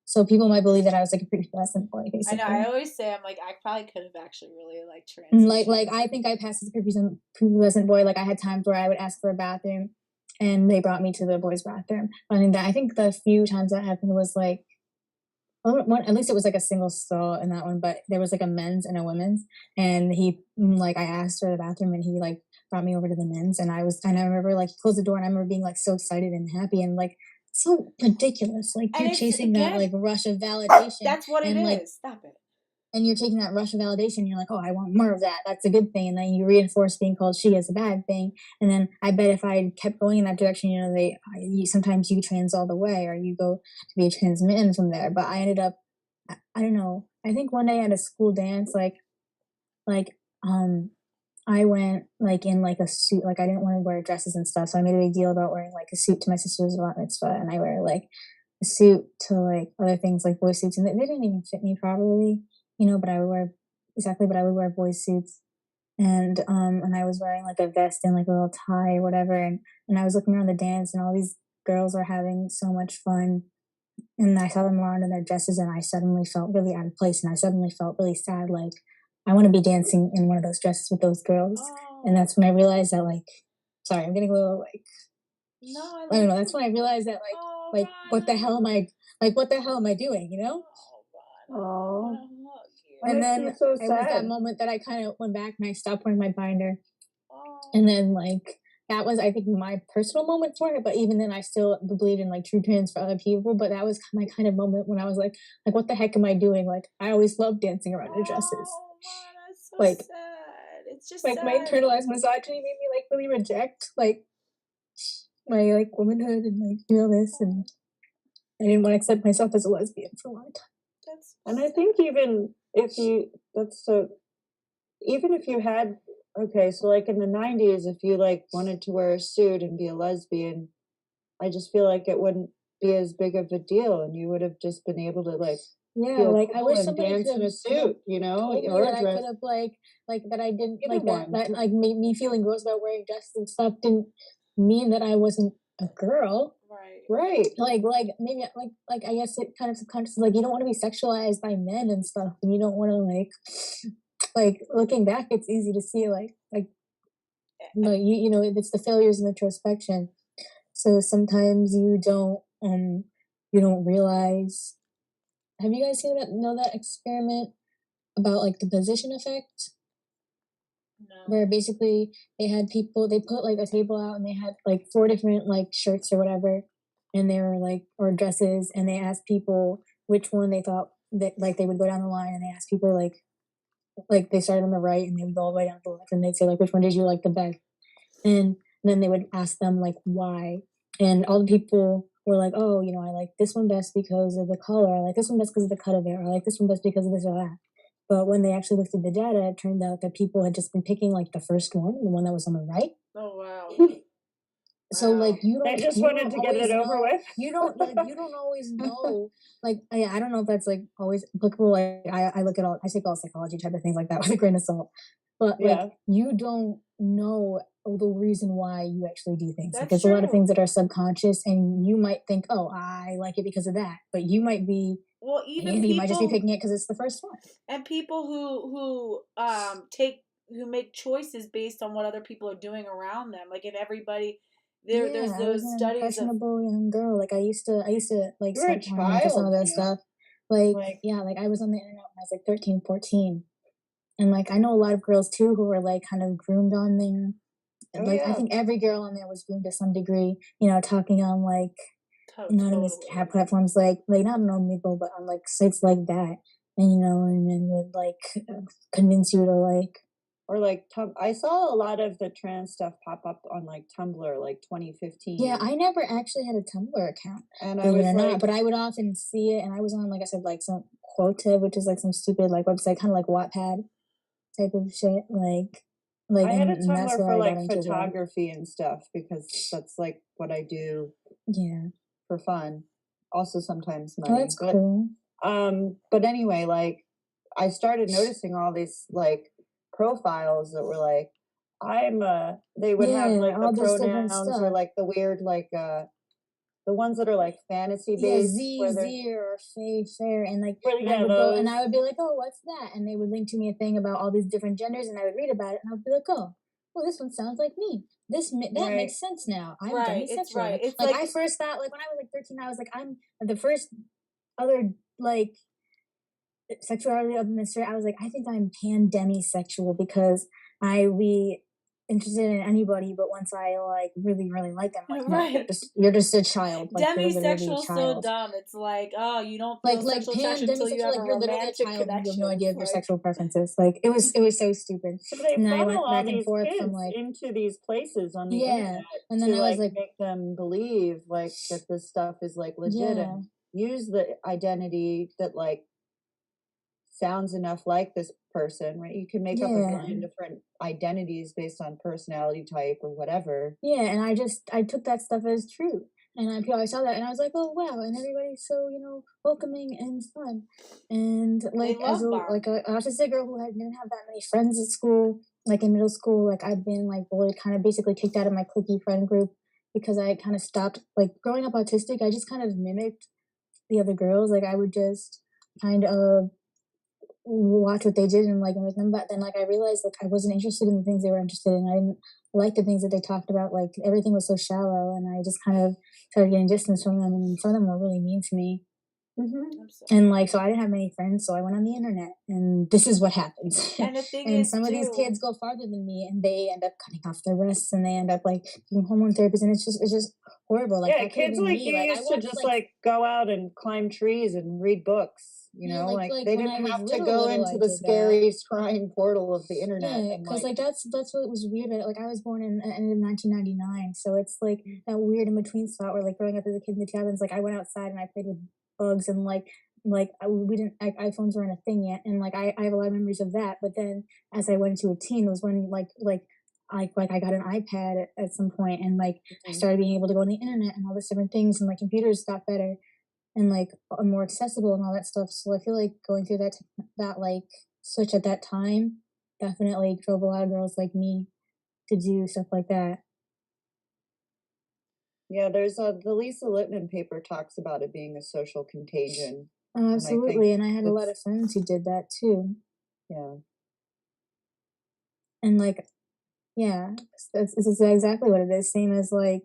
So people might believe that I was like a prepubescent boy, I know. I basically. always say, I'm like, I probably could have actually really like Like transitioned. I think I passed as a prepubescent boy. Like I had times where I would ask for a bathroom, and they brought me to the boys' bathroom. I think the few times that happened was like at least it was like a single stall in that one, but there was like a men's and a women's, and like I asked for the bathroom, and he like brought me over to the men's, and I remember like he closed the door, and I remember being like so excited and happy, and like so ridiculous. Like And you're it's chasing that again, like rush of validation, that's what it and like is. Stop it. and you're taking that rush of validation. You're like, oh, I want more of that. That's a good thing. And then you reinforce being called she as a bad thing. And then I bet if I kept going in that direction, sometimes you trans all the way, or you go to be a trans man from there. But I ended up, I don't know. I think one day at a school dance, like, I went like in like a suit. Like I didn't want to wear dresses and stuff, so I made a big deal about wearing like a suit to my sister's bat mitzvah, and I wear like a suit to like other things like boy suits, and they didn't even fit me properly, but I would wear but I would wear boy suits, and I was wearing like a vest and like a little tie or whatever, and I was looking around the dance, and all these girls were having so much fun, and I saw them around in their dresses, and I suddenly felt really out of place, and I suddenly felt really sad, like I want to be dancing in one of those dresses with those girls. And Oh that's when I realized that like, sorry, I'm getting a little like, no, I I don't like know. That's it. when I realized that Oh, what the Rana. hell am I, like, what the hell am I doing, Oh, Rana, I Oh, want to hug you. what And makes then you so it was that sad? moment that I kind of went back and I stopped wearing my binder. And Oh, then like, that was, I think, my personal moment for it. But even then, I still believed in like true trans for other people. But that was my kind of moment when I was like, what the heck am I doing? Like, I always loved dancing around in dresses. Rana, it's so Like, sad. It's just like my sad. internalized misogyny made me like really reject like my like womanhood and like femaleness, and I didn't want to accept myself as a lesbian for a long time. That's And I sad. think even if you had, okay, so like in the 90s, if you like wanted to wear a suit and be a lesbian, I just feel like it wouldn't be as big of a deal, and you would have just been able to like Yeah, feel like I cool wish and somebody dance could in have a suit, told me or that a I dress. could have like that I didn't Either like one. that like made me feeling gross about wearing dresses and stuff didn't mean that I wasn't a girl. Right. Right. Like maybe like I guess it kind of subconsciously like you don't want to be sexualized by men and stuff, and you don't want to like looking back, it's easy to see like it's the failures in introspection. So sometimes you don't realize. Have you guys seen that experiment about like the position effect, where No. basically they put like a table out, and they had like four different like shirts or whatever, and they were like, or dresses, and they asked people which one they thought that like they would go down the line, and they asked people like they started on the right and they would go all the way down to the left, and they'd say like which one did you like the best, and then they would ask them like why, and all the people were like, oh, I like this one best because of the color, I like this one best because of the cut of it, or I like this one best because of this or that. But when they actually looked at the data, it turned out that people had just been picking like the first one, the one that was on the right. Oh wow. So like They just wanted to get it over with. you don't always know, like I don't know if that's like always applicable. Like I take all psychology type of things like that with a grain of salt. but Yeah. like you don't know the reason why you actually do things. Like That's there's a lot of true. things that are subconscious, and you might think, "Oh, I like it because of that," but you might be, Well, even you might just be people picking it because it's the first one. and people who make choices based on what other people are doing around them. Like if everybody there's Yeah, I was those an studies of impressionable young girl. Like I used to like You're a swipe on for some child, of that you know? stuff. Like, Like, yeah, like I was on the internet when I was like 13, 14. And like I know a lot of girls too who were like kind of groomed on there. oh Like I yeah. think every girl on there was groomed to some degree, talking on like anonymous totally. cat platforms, like not Omegle, but on like sites like that. And then would like convince you to like. Or like, I saw a lot of the trans stuff pop up on like Tumblr, like Yeah, 2015. I never actually had a Tumblr account, And I believe it was or not, like, but I would often see it, and I was on, like I said, like some Quota, which is like some stupid like website, kind of like Wattpad type of shit, I had a and that's Tumblr where for I got like into the, photography and stuff because that's like what I do yeah. for fun. Also sometimes Oh, money. that's cool. But anyway, like I started noticing all these like profiles that were like, they would have Yeah, like the all this different pronouns or stuff. like the weird, like, the ones that are like fantasy Yeah, based where they're, Z or Faye Fair, and like, well, and I yeah, would go and those, I would be like, oh, what's that? And they would link to me a thing about all these different genders, and I would read about it, and I would be like, oh, well, this one sounds like me. That right. makes sense now. I'm Right. It's demisexual. right. It's Like like I first thought, like when I was like 13, I was like, I'm the first other like sexuality other than straight. I was like, I think I'm pan demisexual because I be interested in anybody, but once I like really, really like them, like no, right. you're just a child. Like you're literally a Demisexual so child. dumb. It's like, oh, you don't Like feel like sexual pan attraction until you demisexual, have like a you're literally a romantic child and you have no connection. idea of your Like sexual preferences. Like it was so stupid. So they And I funnel went all back and these forth from kids like, into these places on the yeah. internet And then to I was like like, make them believe like that this stuff is like legit yeah, and use the identity that like sounds enough like this person, right? You can make up a yeah. billion different identities based on personality type or whatever. Yeah, and I took that stuff as true. And I saw that and I was like, oh wow, and everybody's so, welcoming and fun. And they like as love a bomb. autistic girl who didn't have that many friends at school, like in middle school, like I'd been like bullied, kind of basically kicked out of my cliquey friend group because I kind of stopped like growing up autistic, I just kind of mimicked the other girls. Like I would just kind of watch what they did and like make them, but then like I realized like I wasn't interested in the things they were interested in. I didn't like the things that they talked about. Like everything was so shallow, and I just kind of started getting distance from them. And some of them were really mean to me. And like so, I didn't have many friends, so I went on the internet, and this is what happens. And the thing And is, some of these too, kids go farther than me, and they end up cutting off their breasts, and they end up like doing hormone therapies, and it's just horrible. Like Yeah, that could have kids been like me. you Like I used to watched just like like go out and climb trees and read books, yeah, like like they when I didn't was have to go little, into I the did that. scary scrying portal of the internet Yeah, and because like, like that's what was weird about it. Like I was born in the end of 1999, so it's like that weird in between spot where like growing up as a kid in the 2000s, like I went outside and I played with bugs and we didn't iPhones weren't a thing yet, and like I have a lot of memories of that. But then as I went into a teen, was when I got an iPad at some point, and like I started being able to go on the internet and all these different things, and like computers got better and like more accessible and all that stuff. So I feel like going through that like switch at that time definitely drove a lot of girls like me to do stuff like that. yeah, there's the Lisa Littman paper talks about it being a social contagion. Oh, And I think absolutely. And I had a lot of it's, friends who did that too. yeah. And like, yeah, it's exactly what it is. Same as like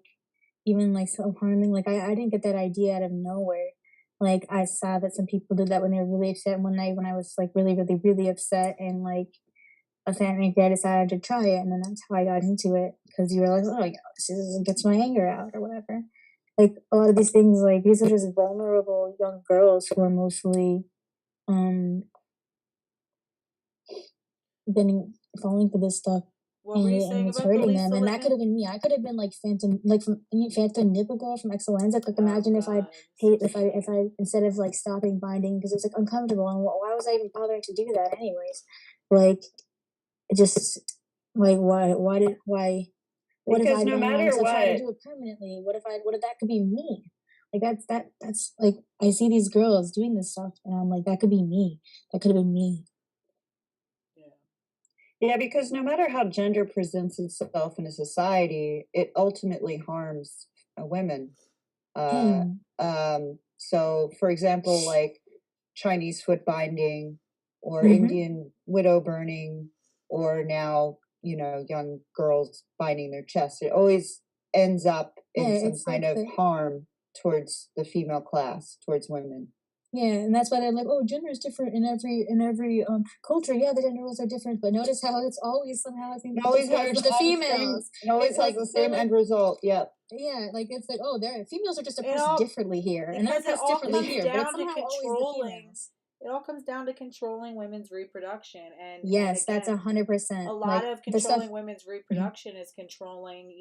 even like self-harming. Like I didn't get that idea out of nowhere. Like I saw that some people did that when they were really upset. One night when I was like really, really, really upset, and like a family I decided to try it, and then that's how I got into it, because you realize, oh, this gets my anger out or whatever. Like a lot of these things, like these are just vulnerable young girls who are mostly um been falling for this stuff, what were you saying and it's about the hurting them. Lisa And that could have Littman? been me. I could have been like Phantom, like from Phantom Nipple Girl from Exolenza. Like Oh imagine if God, I'd hate if I instead of like stopping binding because it's like uncomfortable, and why was I even bothering to do that anyways? Like it just like why what if Because I'd no gone on matter to try to what, do it permanently? What if that could be me? Like that's like I see these girls doing this stuff, and I'm like, that could be me. That could have been me. yeah. Yeah, because no matter how gender presents itself in a society, it ultimately harms women. Uh, Yeah. so, for example, like Chinese foot binding or Mm-hmm. Indian widow burning, or now, young girls binding their chest, it always ends up Yeah, in some it's kind like of the harm towards the female class, towards women. yeah, and that's why they're like, oh, gender is different in every culture. Yeah, the gender roles are different, but notice how it's always somehow I think It always has disparage the females. it always It's has like the they're same like end result. Yep. yeah, like it's like oh, they're females are just It oppressed all differently here, and they're because it oppressed all differently comes here, but it's down to somehow always the controlling. females. It all comes down to controlling women's reproduction, and Yes, that's again, a 100%. lot Like of the stuff. controlling women's Mhm. reproduction is controlling,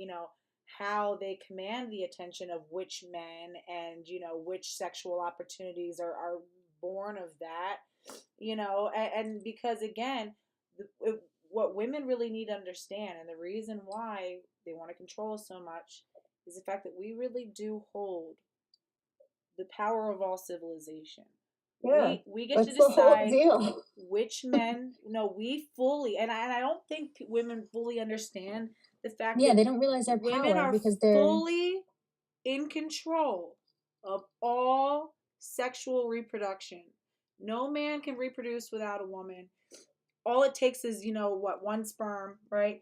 how they command the attention of which men, and which sexual opportunities are born of that, and because again, what women really need to understand, and the reason why they want to control us so much, is the fact that we really do hold the power of all civilization. Yeah. We get to That's the whole decide deal. which men. No, we fully, and I don't think women fully understand the fact Yeah, that they don't realize their women power are because they're fully in control of all sexual reproduction. No man can reproduce without a woman. All it takes is, what, one sperm, right?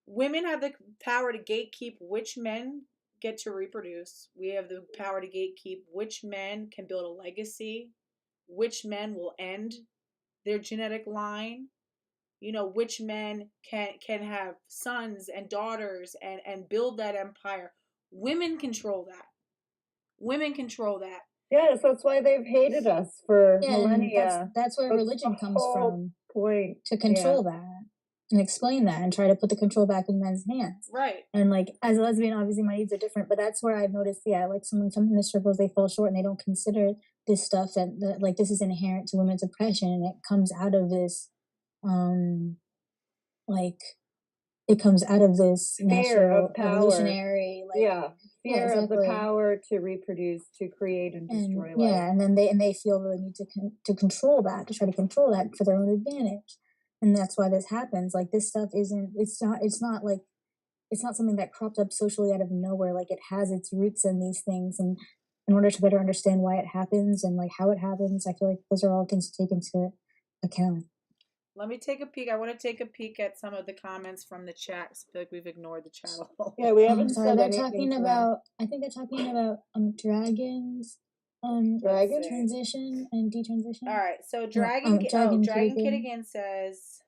Women have the power to gatekeep which men get to reproduce. We have the power to gatekeep which men can build a legacy, which men will end their genetic line, which men can have sons and daughters and build that empire. Women control that. Women control that. Yes, that's why they've hated us for yeah, and that's millennia. that's where That's the religion comes whole from point. to Yeah. control that and explain that and try to put the control back in men's hands. Right. And like as a lesbian, obviously my needs are different, but that's where I've noticed, yeah, like some feminist circles they fall short and they don't consider this stuff that like this is inherent to women's oppression and it comes out of this um like it comes out of this Fear natural of power. evolutionary like Yeah. yeah, Fear of the exactly. power to reproduce, to create and And destroy life. yeah, and then they feel the need to control that, to try to control that for their own advantage, and that's why this happens. Like this stuff isn't. It's not like it's not something that cropped up socially out of nowhere. Like it has its roots in these things, and in order to better understand why it happens and like how it happens, I feel like those are all things to take into account. Let me take a peek. I want to take a peek at some of the comments from the chat. I feel like we've ignored the chat a little Yeah, bit. we Oh, haven't sorry, said they're anything talking today. about. I think they're talking about dragons, Dragon? transition and All detransition. right. So Dragon Dragon Kittigan. Kittigan says,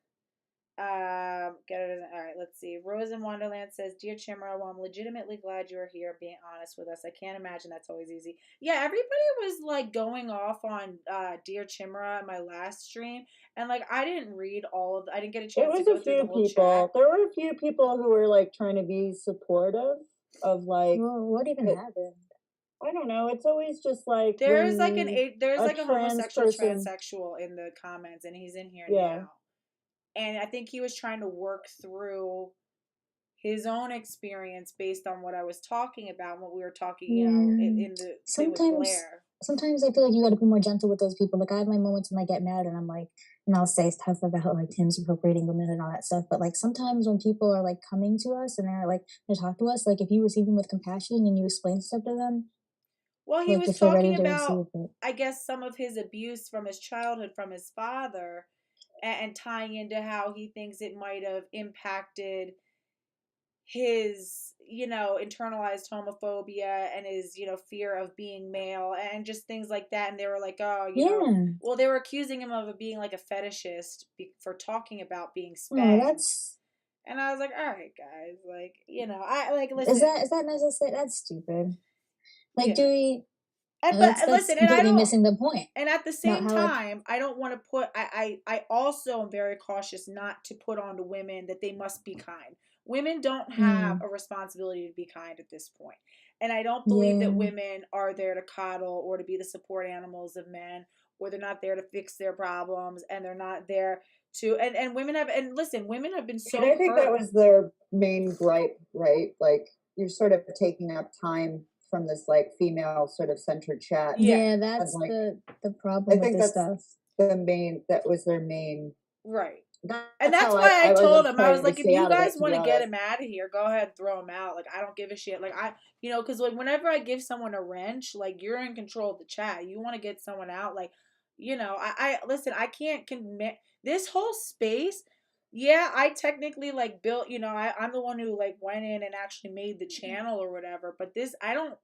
get it. All right, let's see. Rose in Wonderland says, "Dear Chimera, well, I'm legitimately glad you are here, being honest with us. I can't imagine that's always easy." Yeah, everybody was like going off on Dear Chimera in my last stream, and like I didn't read all of. I didn't get a It chance to was go a through the few whole chat. people. There were a few people who were like trying to be supportive of like Well, what even it. happened? I don't know. It's always just like when There's a like a trans homosexual person, transsexual in the comments, and he's in here yeah, now. And I think he was trying to work through his own experience based on what I was talking about, what we were talking, Yeah. in the thing with Sometimes Blair. sometimes I feel like you gotta be more gentle with those people. Like I have my moments when I get mad and I'm like and I'll say stuff about like Tim's appropriating women and all that stuff. But like sometimes when people are like coming to us and they're like they talk to us, like if you receive them with compassion and you explain stuff to them, Well, he like was if they're ready talking to about, receive it. I guess, some of his abuse from his childhood from his father, and tying into how he thinks it might have impacted his, internalized homophobia and his, fear of being male and just things like that. And they were like, oh, Yeah. well, they were accusing him of being like a fetishist for talking about being Oh, spanked. that's And I was like, all right, guys, like, I like, is listen, that necessary? That's stupid. Like do yeah. we And that's but that's listen, and completely missing the point and at the about same how like time, I don't want to put. I also am very cautious not to put on to women that they must be kind. Women don't have mm, a responsibility to be kind at this point, and I don't believe that yeah. women are there to coddle or to be the support animals of men, or they're not there to fix their problems, and they're not there to. And women have, and listen, women have been and I so think that hurt. was their main gripe, right? Like you're sort of taking up time from this like female sort of centered chat. Yeah, Yeah, And that's like the I problem with think this that's stuff. that was their main right. And That's that's how why I I told was him, I was trying to like, if stay you out of guys it, to want be to get honest. him out of here, go ahead, throw him out. Like, I don't give a shit. Like, because like whenever I give someone a wrench, like you're in control of the chat. You want to get someone out, like, I listen. I can't commit this whole space. Yeah, I technically like built. I'm the one who like went in and actually made the channel or whatever. But I don't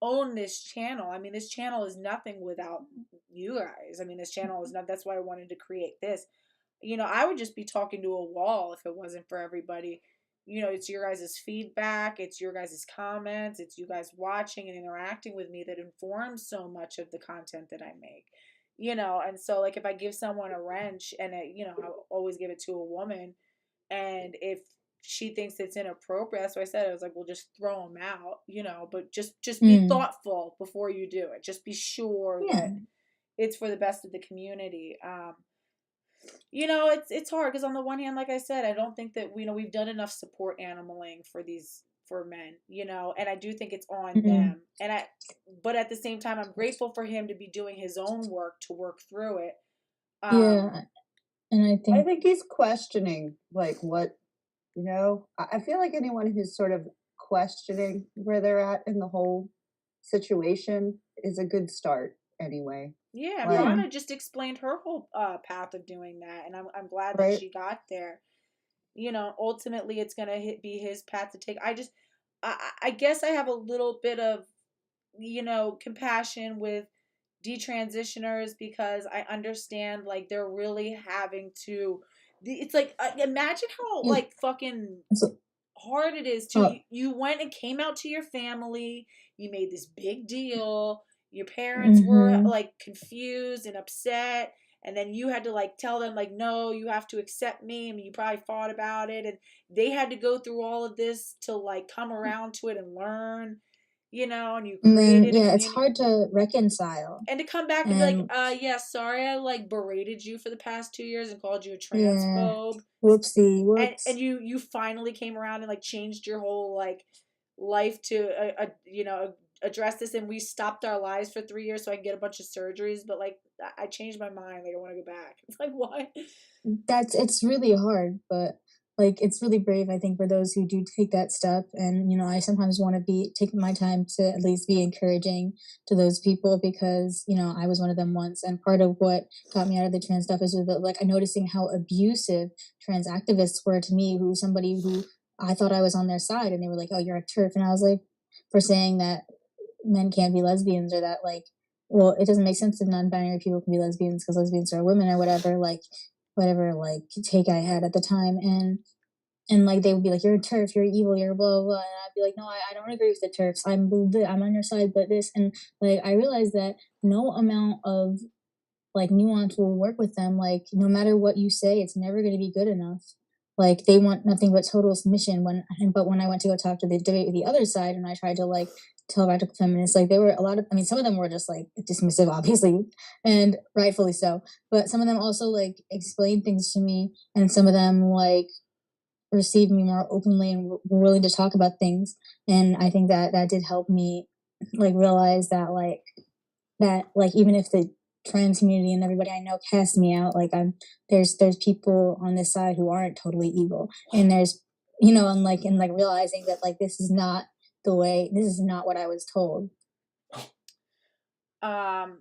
own this channel. I mean, this channel is nothing without you guys. I mean, this channel is not. That's why I wanted to create this. I would just be talking to a wall if it wasn't for everybody. It's your guys' feedback, it's your guys' comments, it's you guys watching and interacting with me that informs so much of the content that I make. And so like if I give someone a wrench and I'll always give it to a woman, and if she thinks it's inappropriate, that's what I said. I was like, well, just throw them out, but just be Mm. thoughtful before you do it. Just be sure Yeah. that it's for the best of the community. It's hard because on the one hand, like I said, I don't think that we've done enough support animaling for men, and I do think it's on Mm. them. But at the same time, I'm grateful for him to be doing his own work to work through it. Yeah. And I I think, think he's questioning, like, what, I feel like anyone who's sort of questioning where they're at in the whole situation is a good start anyway. Yeah, and Like, yeah. Rana just explained her whole path of doing that, and I'm glad that right? she got there. Ultimately, it's gonna be his path to take. I guess I have a little bit of compassion with detransitioners because I understand like they're really having to. It's like imagine how Yeah. like fucking So, hard it is to oh, you went and came out to your family, you made this big deal, your parents were mm-hmm. like confused and upset, and then you had to like tell them like no, you have to accept me. I mean, you probably fought about it, and they had to go through all of this to like come around to it and learn, and you And then, created a yeah, it's community, hard to reconcile. and to come back and be like, And yeah, sorry I like berated you for the past 2 years and called you a yeah, transphobe, whoopsie, and whoops. you finally came around and like changed your whole like life to address this, and we stopped our lives for 3 years so I can get a bunch of surgeries, but like I changed my mind, like I want to go back. It's like what? It's really hard, but like it's really brave, I think, for those who do take that step. And I sometimes want to be taking my time to at least be encouraging to those people because I was one of them once. And part of what got me out of the trans stuff is that, like, I'm noticing how abusive trans activists were to me, who somebody who I thought I was on their side, and they were like, "Oh, you're a turf," and I was like, for saying that men can't be lesbians, or that, like, well, it doesn't make sense that non-binary people can be lesbians because lesbians are women, or whatever, like whatever, like, take I had at the time. And like they would be like, "You're a turf, you're evil, you're blah blah blah," and I'd be like, "No, I don't agree with the turfs. I'm on your side, but this." And like I realized that no amount of like nuance will work with them. Like no matter what you say, it's never going to be good enough. Like they want nothing but total submission. But when I went to go talk to the debate with the other side, and I tried to like tell radical feminists, like there were a lot of, I mean, some of them were just like dismissive, obviously, and rightfully so. But some of them also like explained things to me, and some of them like received me more openly and were willing to talk about things. And I think that that did help me like realize that even if the trans community and everybody I know cast me out, like there's people on this side who aren't totally evil, and there's and like realizing that like this is not the way, this is not what I was told. um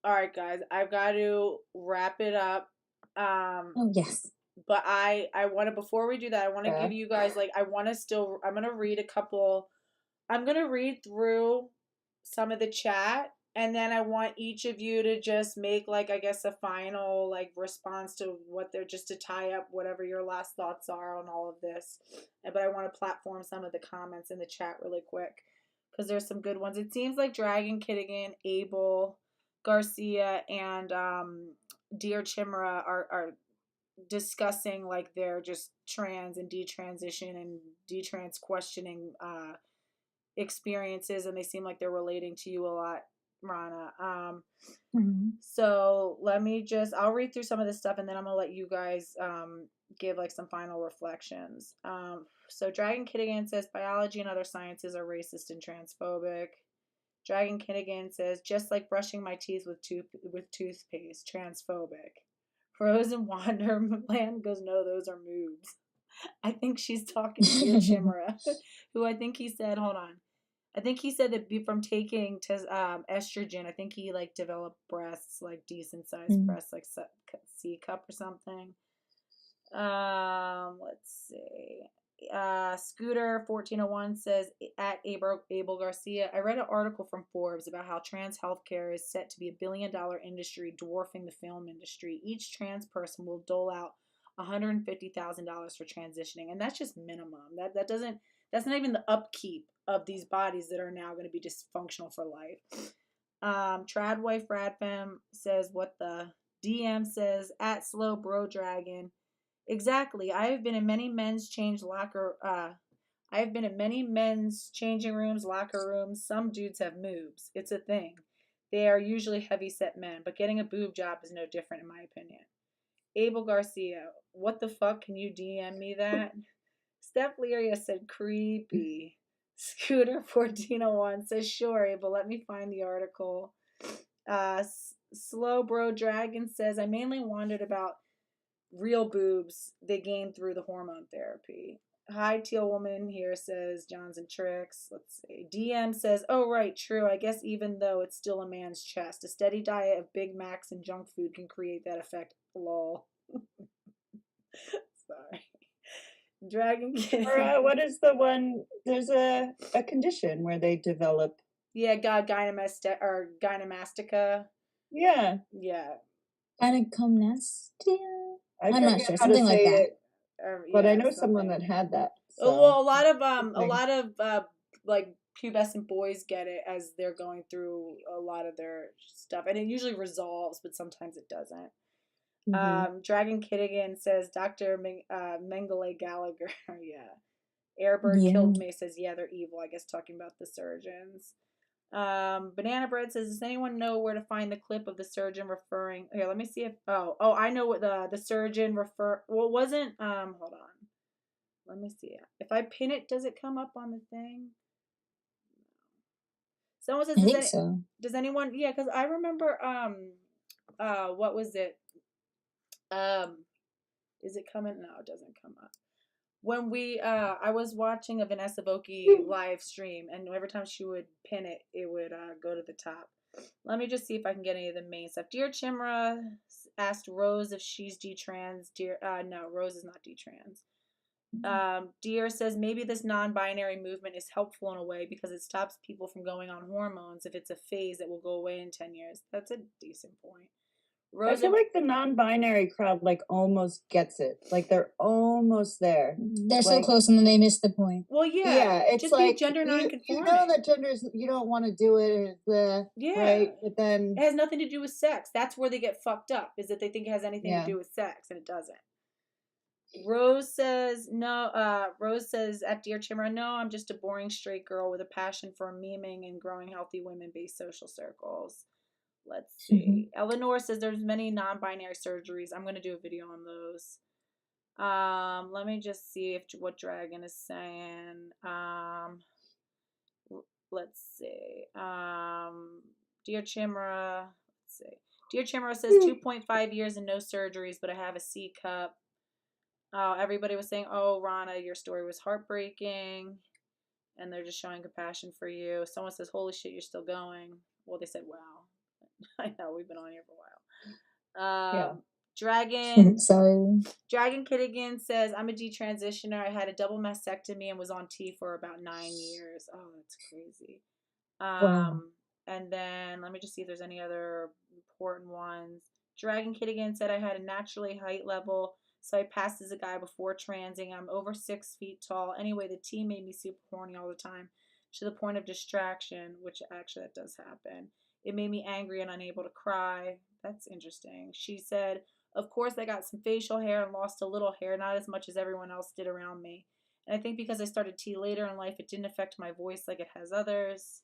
all right guys, I've got to wrap it up. Oh yes. But I want to, before we do that, I want to give Yeah. you guys like I'm going to read a couple. I'm going to read through some of the chat, and then I want each of you to just make like I guess a final like response to what they're, just to tie up whatever your last thoughts are on all of this. But I want to platform some of the comments in the chat really quick because there's some good ones. It seems like Dragon Kittigan, Abel Garcia, and Dear Chimera are discussing like their just trans and detransition and detrans questioning experiences, and they seem like they're relating to you a lot, Rana. Mhm. So I'll read through some of this stuff, and then I'm gonna let you guys give like some final reflections. So Dragon Kittigan says biology and other sciences are racist and transphobic. Dragon Kittigan says just like brushing my teeth with toothpaste, transphobic. Rose in Wonderland goes, no, those are moobs. I think she's talking to Dear Chimera, who I think he said, hold on. I think he said that from taking estrogen, I think he like developed breasts, like decent sized breasts, like C cup or something. Let's see. Scooter 1401 says at Abel Garcia, I read an article from Forbes about how trans healthcare is set to be $1 billion industry, dwarfing the film industry. Each trans person will dole out $150,000 for transitioning, and that's just minimum. That's not even the upkeep of these bodies that are now going to be dysfunctional for life. Tradwife Radfem says, what the DM says at Slow Bro Dragon. Exactly. I have been in many men's changing rooms, locker rooms. Some dudes have moobs. It's a thing. They are usually heavy-set men, but getting a boob job is no different in my opinion. Abel Garcia, what the fuck? Can you DM me that? Steph Lyria said creepy. Scooter 1401 says sure, Abel. Let me find the article. Slow Bro Dragon says I mainly wondered about real boobs they gain through the hormone therapy. Hi, Teal Woman here says Johns and Tricks. Let's see. DM says, oh, right, true. I guess even though it's still a man's chest, a steady diet of Big Macs and junk food can create that effect. Lol. Sorry. Dragon Kid. Or what is the one? There's a condition where they develop. Yeah, God, gynemastica. Yeah. Yeah. Gynecomastia? I'm not sure. Something like that. But I know someone that had that. So. Well, a lot of like pubescent boys get it as they're going through a lot of their stuff, and it usually resolves, but sometimes it doesn't. Mm-hmm. Dragon Kittigan says Dr. Mengele Gallagher. Yeah. Airbird Killed Me says, yeah, they're evil. I guess talking about the surgeons. Banana Bread says, does anyone know where to find the clip of the surgeon referring? Here, let me see if. Oh, I know what the surgeon refer. Well, it wasn't. Hold on. Let me see. If I pin it, does it come up on the thing? Someone says, does anyone? Yeah, because I remember. What was it? Is it coming? No, it doesn't come up. When I was watching a Vanessa Voki live stream, and every time she would pin it, it would go to the top. Let me just see if I can get any of the main stuff. Dear Chimera asked Rose if she's detrans. No, Rose is not detrans. Dear says maybe this non-binary movement is helpful in a way because it stops people from going on hormones if it's a phase that will go away in 10 years. That's a decent point. I feel like the non-binary crowd like almost gets it. Like they're almost there. They're so close and then they miss the point. Well, yeah, it's just like be gender non-conforming. You know that genders, you don't want to do it, right? But then it has nothing to do with sex. That's where they get fucked up. Is that they think it has anything to do with sex, and it doesn't. Rose says no. Rose says at Dear Chimera, no, I'm just a boring straight girl with a passion for memeing and growing healthy women-based social circles. Let's see. Mm-hmm. Eleanor says there's many non-binary surgeries. I'm going to do a video on those. Let me just see what Dragon is saying. Let's see. Dear Chimera. Let's see. Dear Chimera says 2.5 years and no surgeries, but I have a C cup. Everybody was saying, oh, Rana, your story was heartbreaking. And they're just showing compassion for you. Someone says, holy shit, you're still going. Well, they said, wow. I know, we've been on here for a while. Dragon Kittigan says, I'm a detransitioner. I had a double mastectomy and was on T for about 9 years. Oh, that's crazy. Wow. And then let me just see if there's any other important ones. Dragon Kittigan said, I had a naturally height level, so I passed as a guy before transing. I'm over 6 feet tall. Anyway, the T made me super horny all the time to the point of distraction, which actually that does happen. It made me angry and unable to cry. That's interesting. She said, of course, I got some facial hair and lost a little hair, not as much as everyone else did around me. And I think because I started T later in life, it didn't affect my voice like it has others.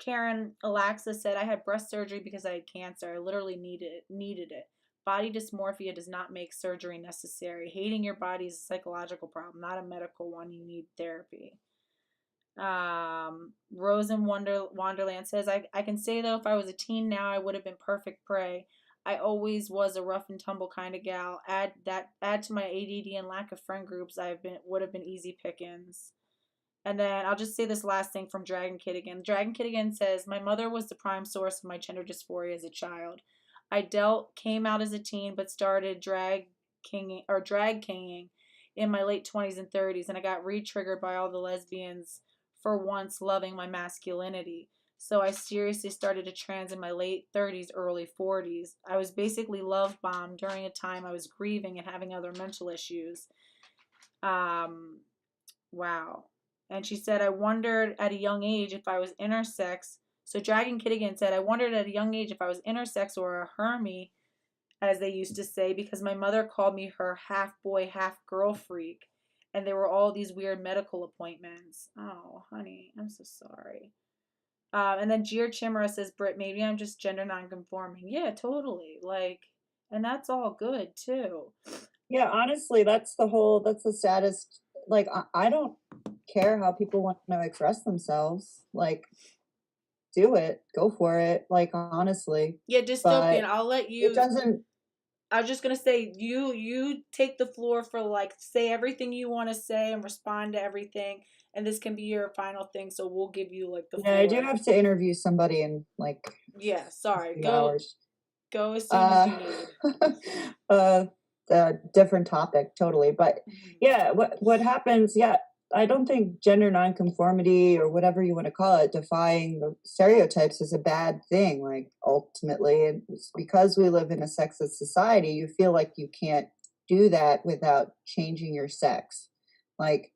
Karen Alaxa said, I had breast surgery because I had cancer. I literally needed it. Body dysmorphia does not make surgery necessary. Hating your body is a psychological problem, not a medical one. You need therapy. Rose in Wonderland says, I can say though, if I was a teen now, I would have been perfect prey. I always was a rough and tumble kind of gal. Add to my ADD and lack of friend groups, would have been easy pickings. And then I'll just say this last thing from Dragon Kid again. Dragon Kid again says, my mother was the prime source of my gender dysphoria as a child. Came out as a teen, but started drag kinging in my late 20s and 30s, and I got re-triggered by all the lesbians for once loving my masculinity. So I seriously started to trans in my late 30s, early 40s. I was basically love bombed during a time I was grieving and having other mental issues. Wow. And she said, I wondered at a young age if I was intersex. So Dragon Kid again said, I wondered at a young age if I was intersex or a hermy, as they used to say, because my mother called me her half boy, half girl freak. And there were all these weird medical appointments. Oh, honey, I'm so sorry. And then Gia Chimera says, Britt, maybe I'm just gender nonconforming. Yeah, totally. Like, and that's all good too. Yeah, honestly, that's the saddest. Like, I don't care how people want to express themselves. Like, do it, go for it. Like, honestly. Yeah, Dystopian, but I'll let you. It doesn't. I was just gonna say, you take the floor for, like, say everything you want to say and respond to everything, and this can be your final thing. So we'll give you like the floor. I do have to interview somebody in like. Yeah, sorry. Hours. Go as soon as you need. A different topic, totally. But yeah, what happens? Yeah, I don't think gender nonconformity or whatever you want to call it, defying the stereotypes, is a bad thing. Like, ultimately, it's because we live in a sexist society, you feel like you can't do that without changing your sex. Like,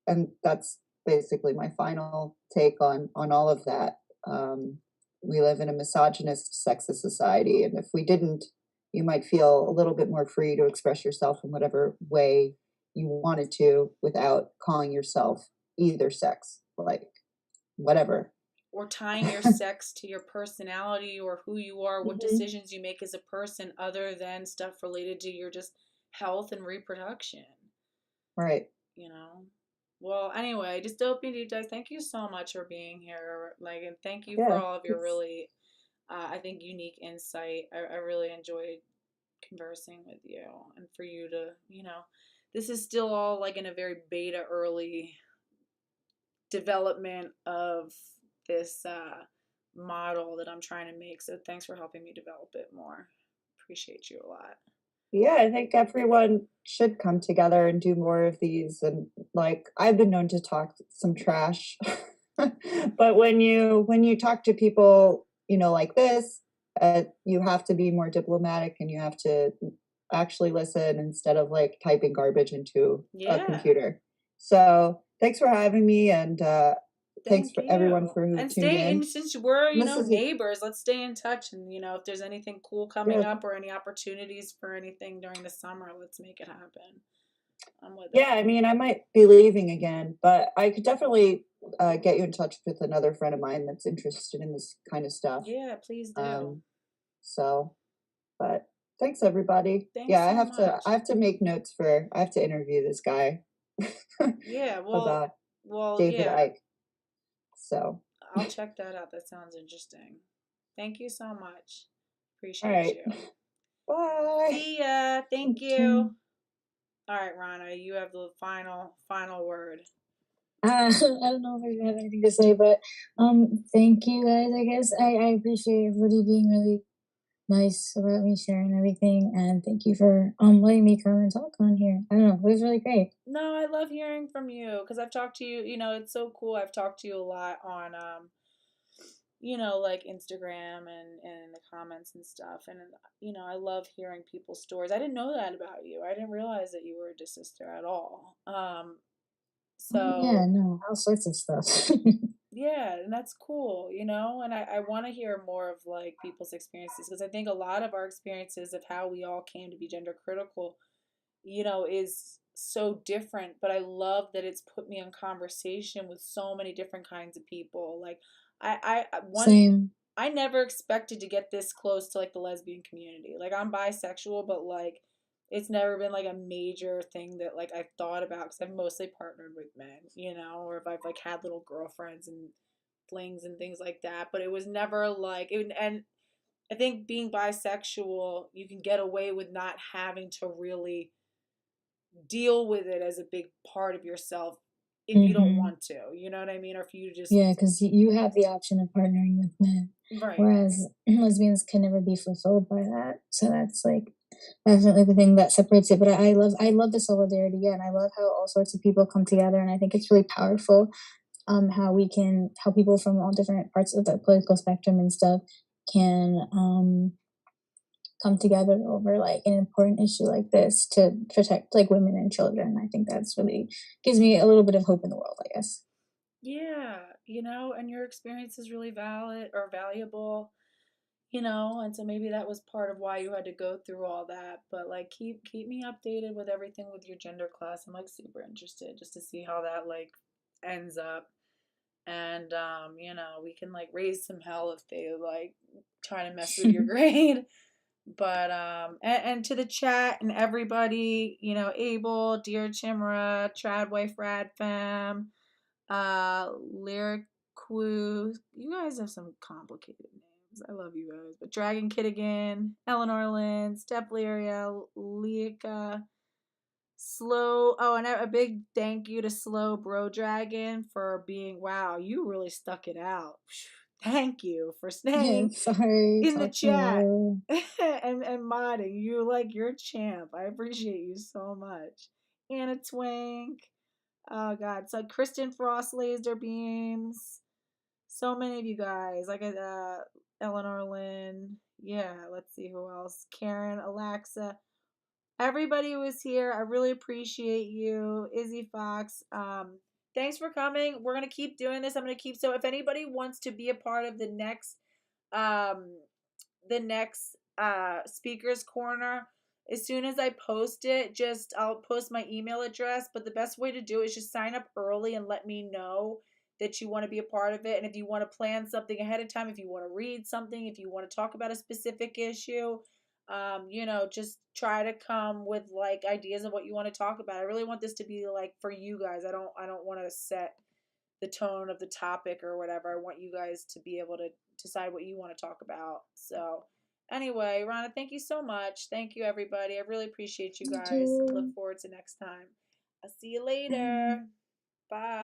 and that's basically my final take on all of that. We live in a misogynist, sexist society, and if we didn't, you might feel a little bit more free to express yourself in whatever way you wanted to without calling yourself either sex, like whatever. Or tying your sex to your personality or who you are, what decisions you make as a person, other than stuff related to your just health and reproduction. Right. You know? Well, anyway, Dystopian Deep Dive, thank you so much for being here. Like, and thank you for all of your really, I think, unique insight. I really enjoyed conversing with you, and for you to, this is still all like in a very beta early development of this model that I'm trying to make. So thanks for helping me develop it more. Appreciate you a lot. Yeah, I think everyone should come together and do more of these. And like, I've been known to talk some trash, but when you talk to people, like this, you have to be more diplomatic and you have to actually listen instead of like typing garbage into a computer. So thanks for having me, and thanks for everyone for who tuned in. And since we're, neighbors, let's stay in touch. And, if there's anything cool coming up or any opportunities for anything during the summer, let's make it happen. I'm with it. Yeah, I mean, I might be leaving again, but I could definitely get you in touch with another friend of mine that's interested in this kind of stuff. Yeah, please do. But thanks everybody. Thanks so much. I have to make notes I have to interview this guy. Yeah, about David Icke. So I'll check that out. That sounds interesting. Thank you so much. Appreciate you. Bye. See ya. Thank you. All right, Rana, you have the final word. I don't know if I have anything to say, but thank you guys. I guess I appreciate everybody being really nice about me sharing everything, and thank you for letting me come and talk on here. I don't know, it was really great. No, I love hearing from you because I've talked to you. It's so cool. I've talked to you a lot on like Instagram and in the comments and stuff, and I love hearing people's stories. I didn't know that about you. I didn't realize that you were a sister at all. So yeah, no, all sorts of stuff. Yeah, and that's cool, and I want to hear more of like people's experiences, because I think a lot of our experiences of how we all came to be gender critical, is so different, but I love that it's put me in conversation with so many different kinds of people. Like Same. I never expected to get this close to like the lesbian community. Like, I'm bisexual, but like it's never been like a major thing that like I've thought about because I've mostly partnered with men, or if I've like had little girlfriends and flings and things like that. But it was never like it. And I think being bisexual, you can get away with not having to really deal with it as a big part of yourself if you don't Mm-hmm. want to. You know what I mean? Or if you just Yeah, because you have the option of partnering with men, right. whereas lesbians can never be fulfilled by that. So that's like definitely the thing that separates it. But I love the solidarity, yeah, and I love how all sorts of people come together, and I think it's really powerful. How people from all different parts of the political spectrum and stuff can come together over like an important issue like this to protect like women and children. I think that's really gives me a little bit of hope in the world, I guess. Yeah, and your experience is really valid or valuable, and so maybe that was part of why you had to go through all that. But like keep me updated with everything with your gender class. I'm like super interested just to see how that like ends up. And we can like raise some hell if they like try to mess with your grade. But and to the chat and everybody, Abel, Dear Chimera, Trad Wife Rad Fam, Lyric Quoo. You guys have some complicated names. I love you guys. But Dragon Kid again, Eleanor Lynn, Step Lyria, Leika, Slow. Oh, and a big thank you to Slow Bro Dragon for being, wow, you really stuck it out. Thank you for Yeah, staying sorry, in the talk to me chat later. and modding. You're a champ. I appreciate you so much. Anna Twink. Oh God. So Kristen Frost laser beams. So many of you guys. Like Eleanor Lynn. Yeah, let's see who else. Karen, Alexa. Everybody who was here. I really appreciate you. Izzy Fox. Thanks for coming. We're gonna keep doing this. I'm gonna keep so if anybody wants to be a part of um the next speakers corner, as soon as I post it, just I'll post my email address. But the best way to do it is just sign up early and let me know that you want to be a part of it. And if you want to plan something ahead of time, if you want to read something, if you want to talk about a specific issue, just try to come with like ideas of what you want to talk about. I really want this to be like for you guys. I don't want to set the tone of the topic or whatever. I want you guys to be able to decide what you want to talk about. So, anyway, Rana, thank you so much. Thank you, everybody. I really appreciate you Thank guys. Look you. forward to next time. I'll see you later. Bye. Bye.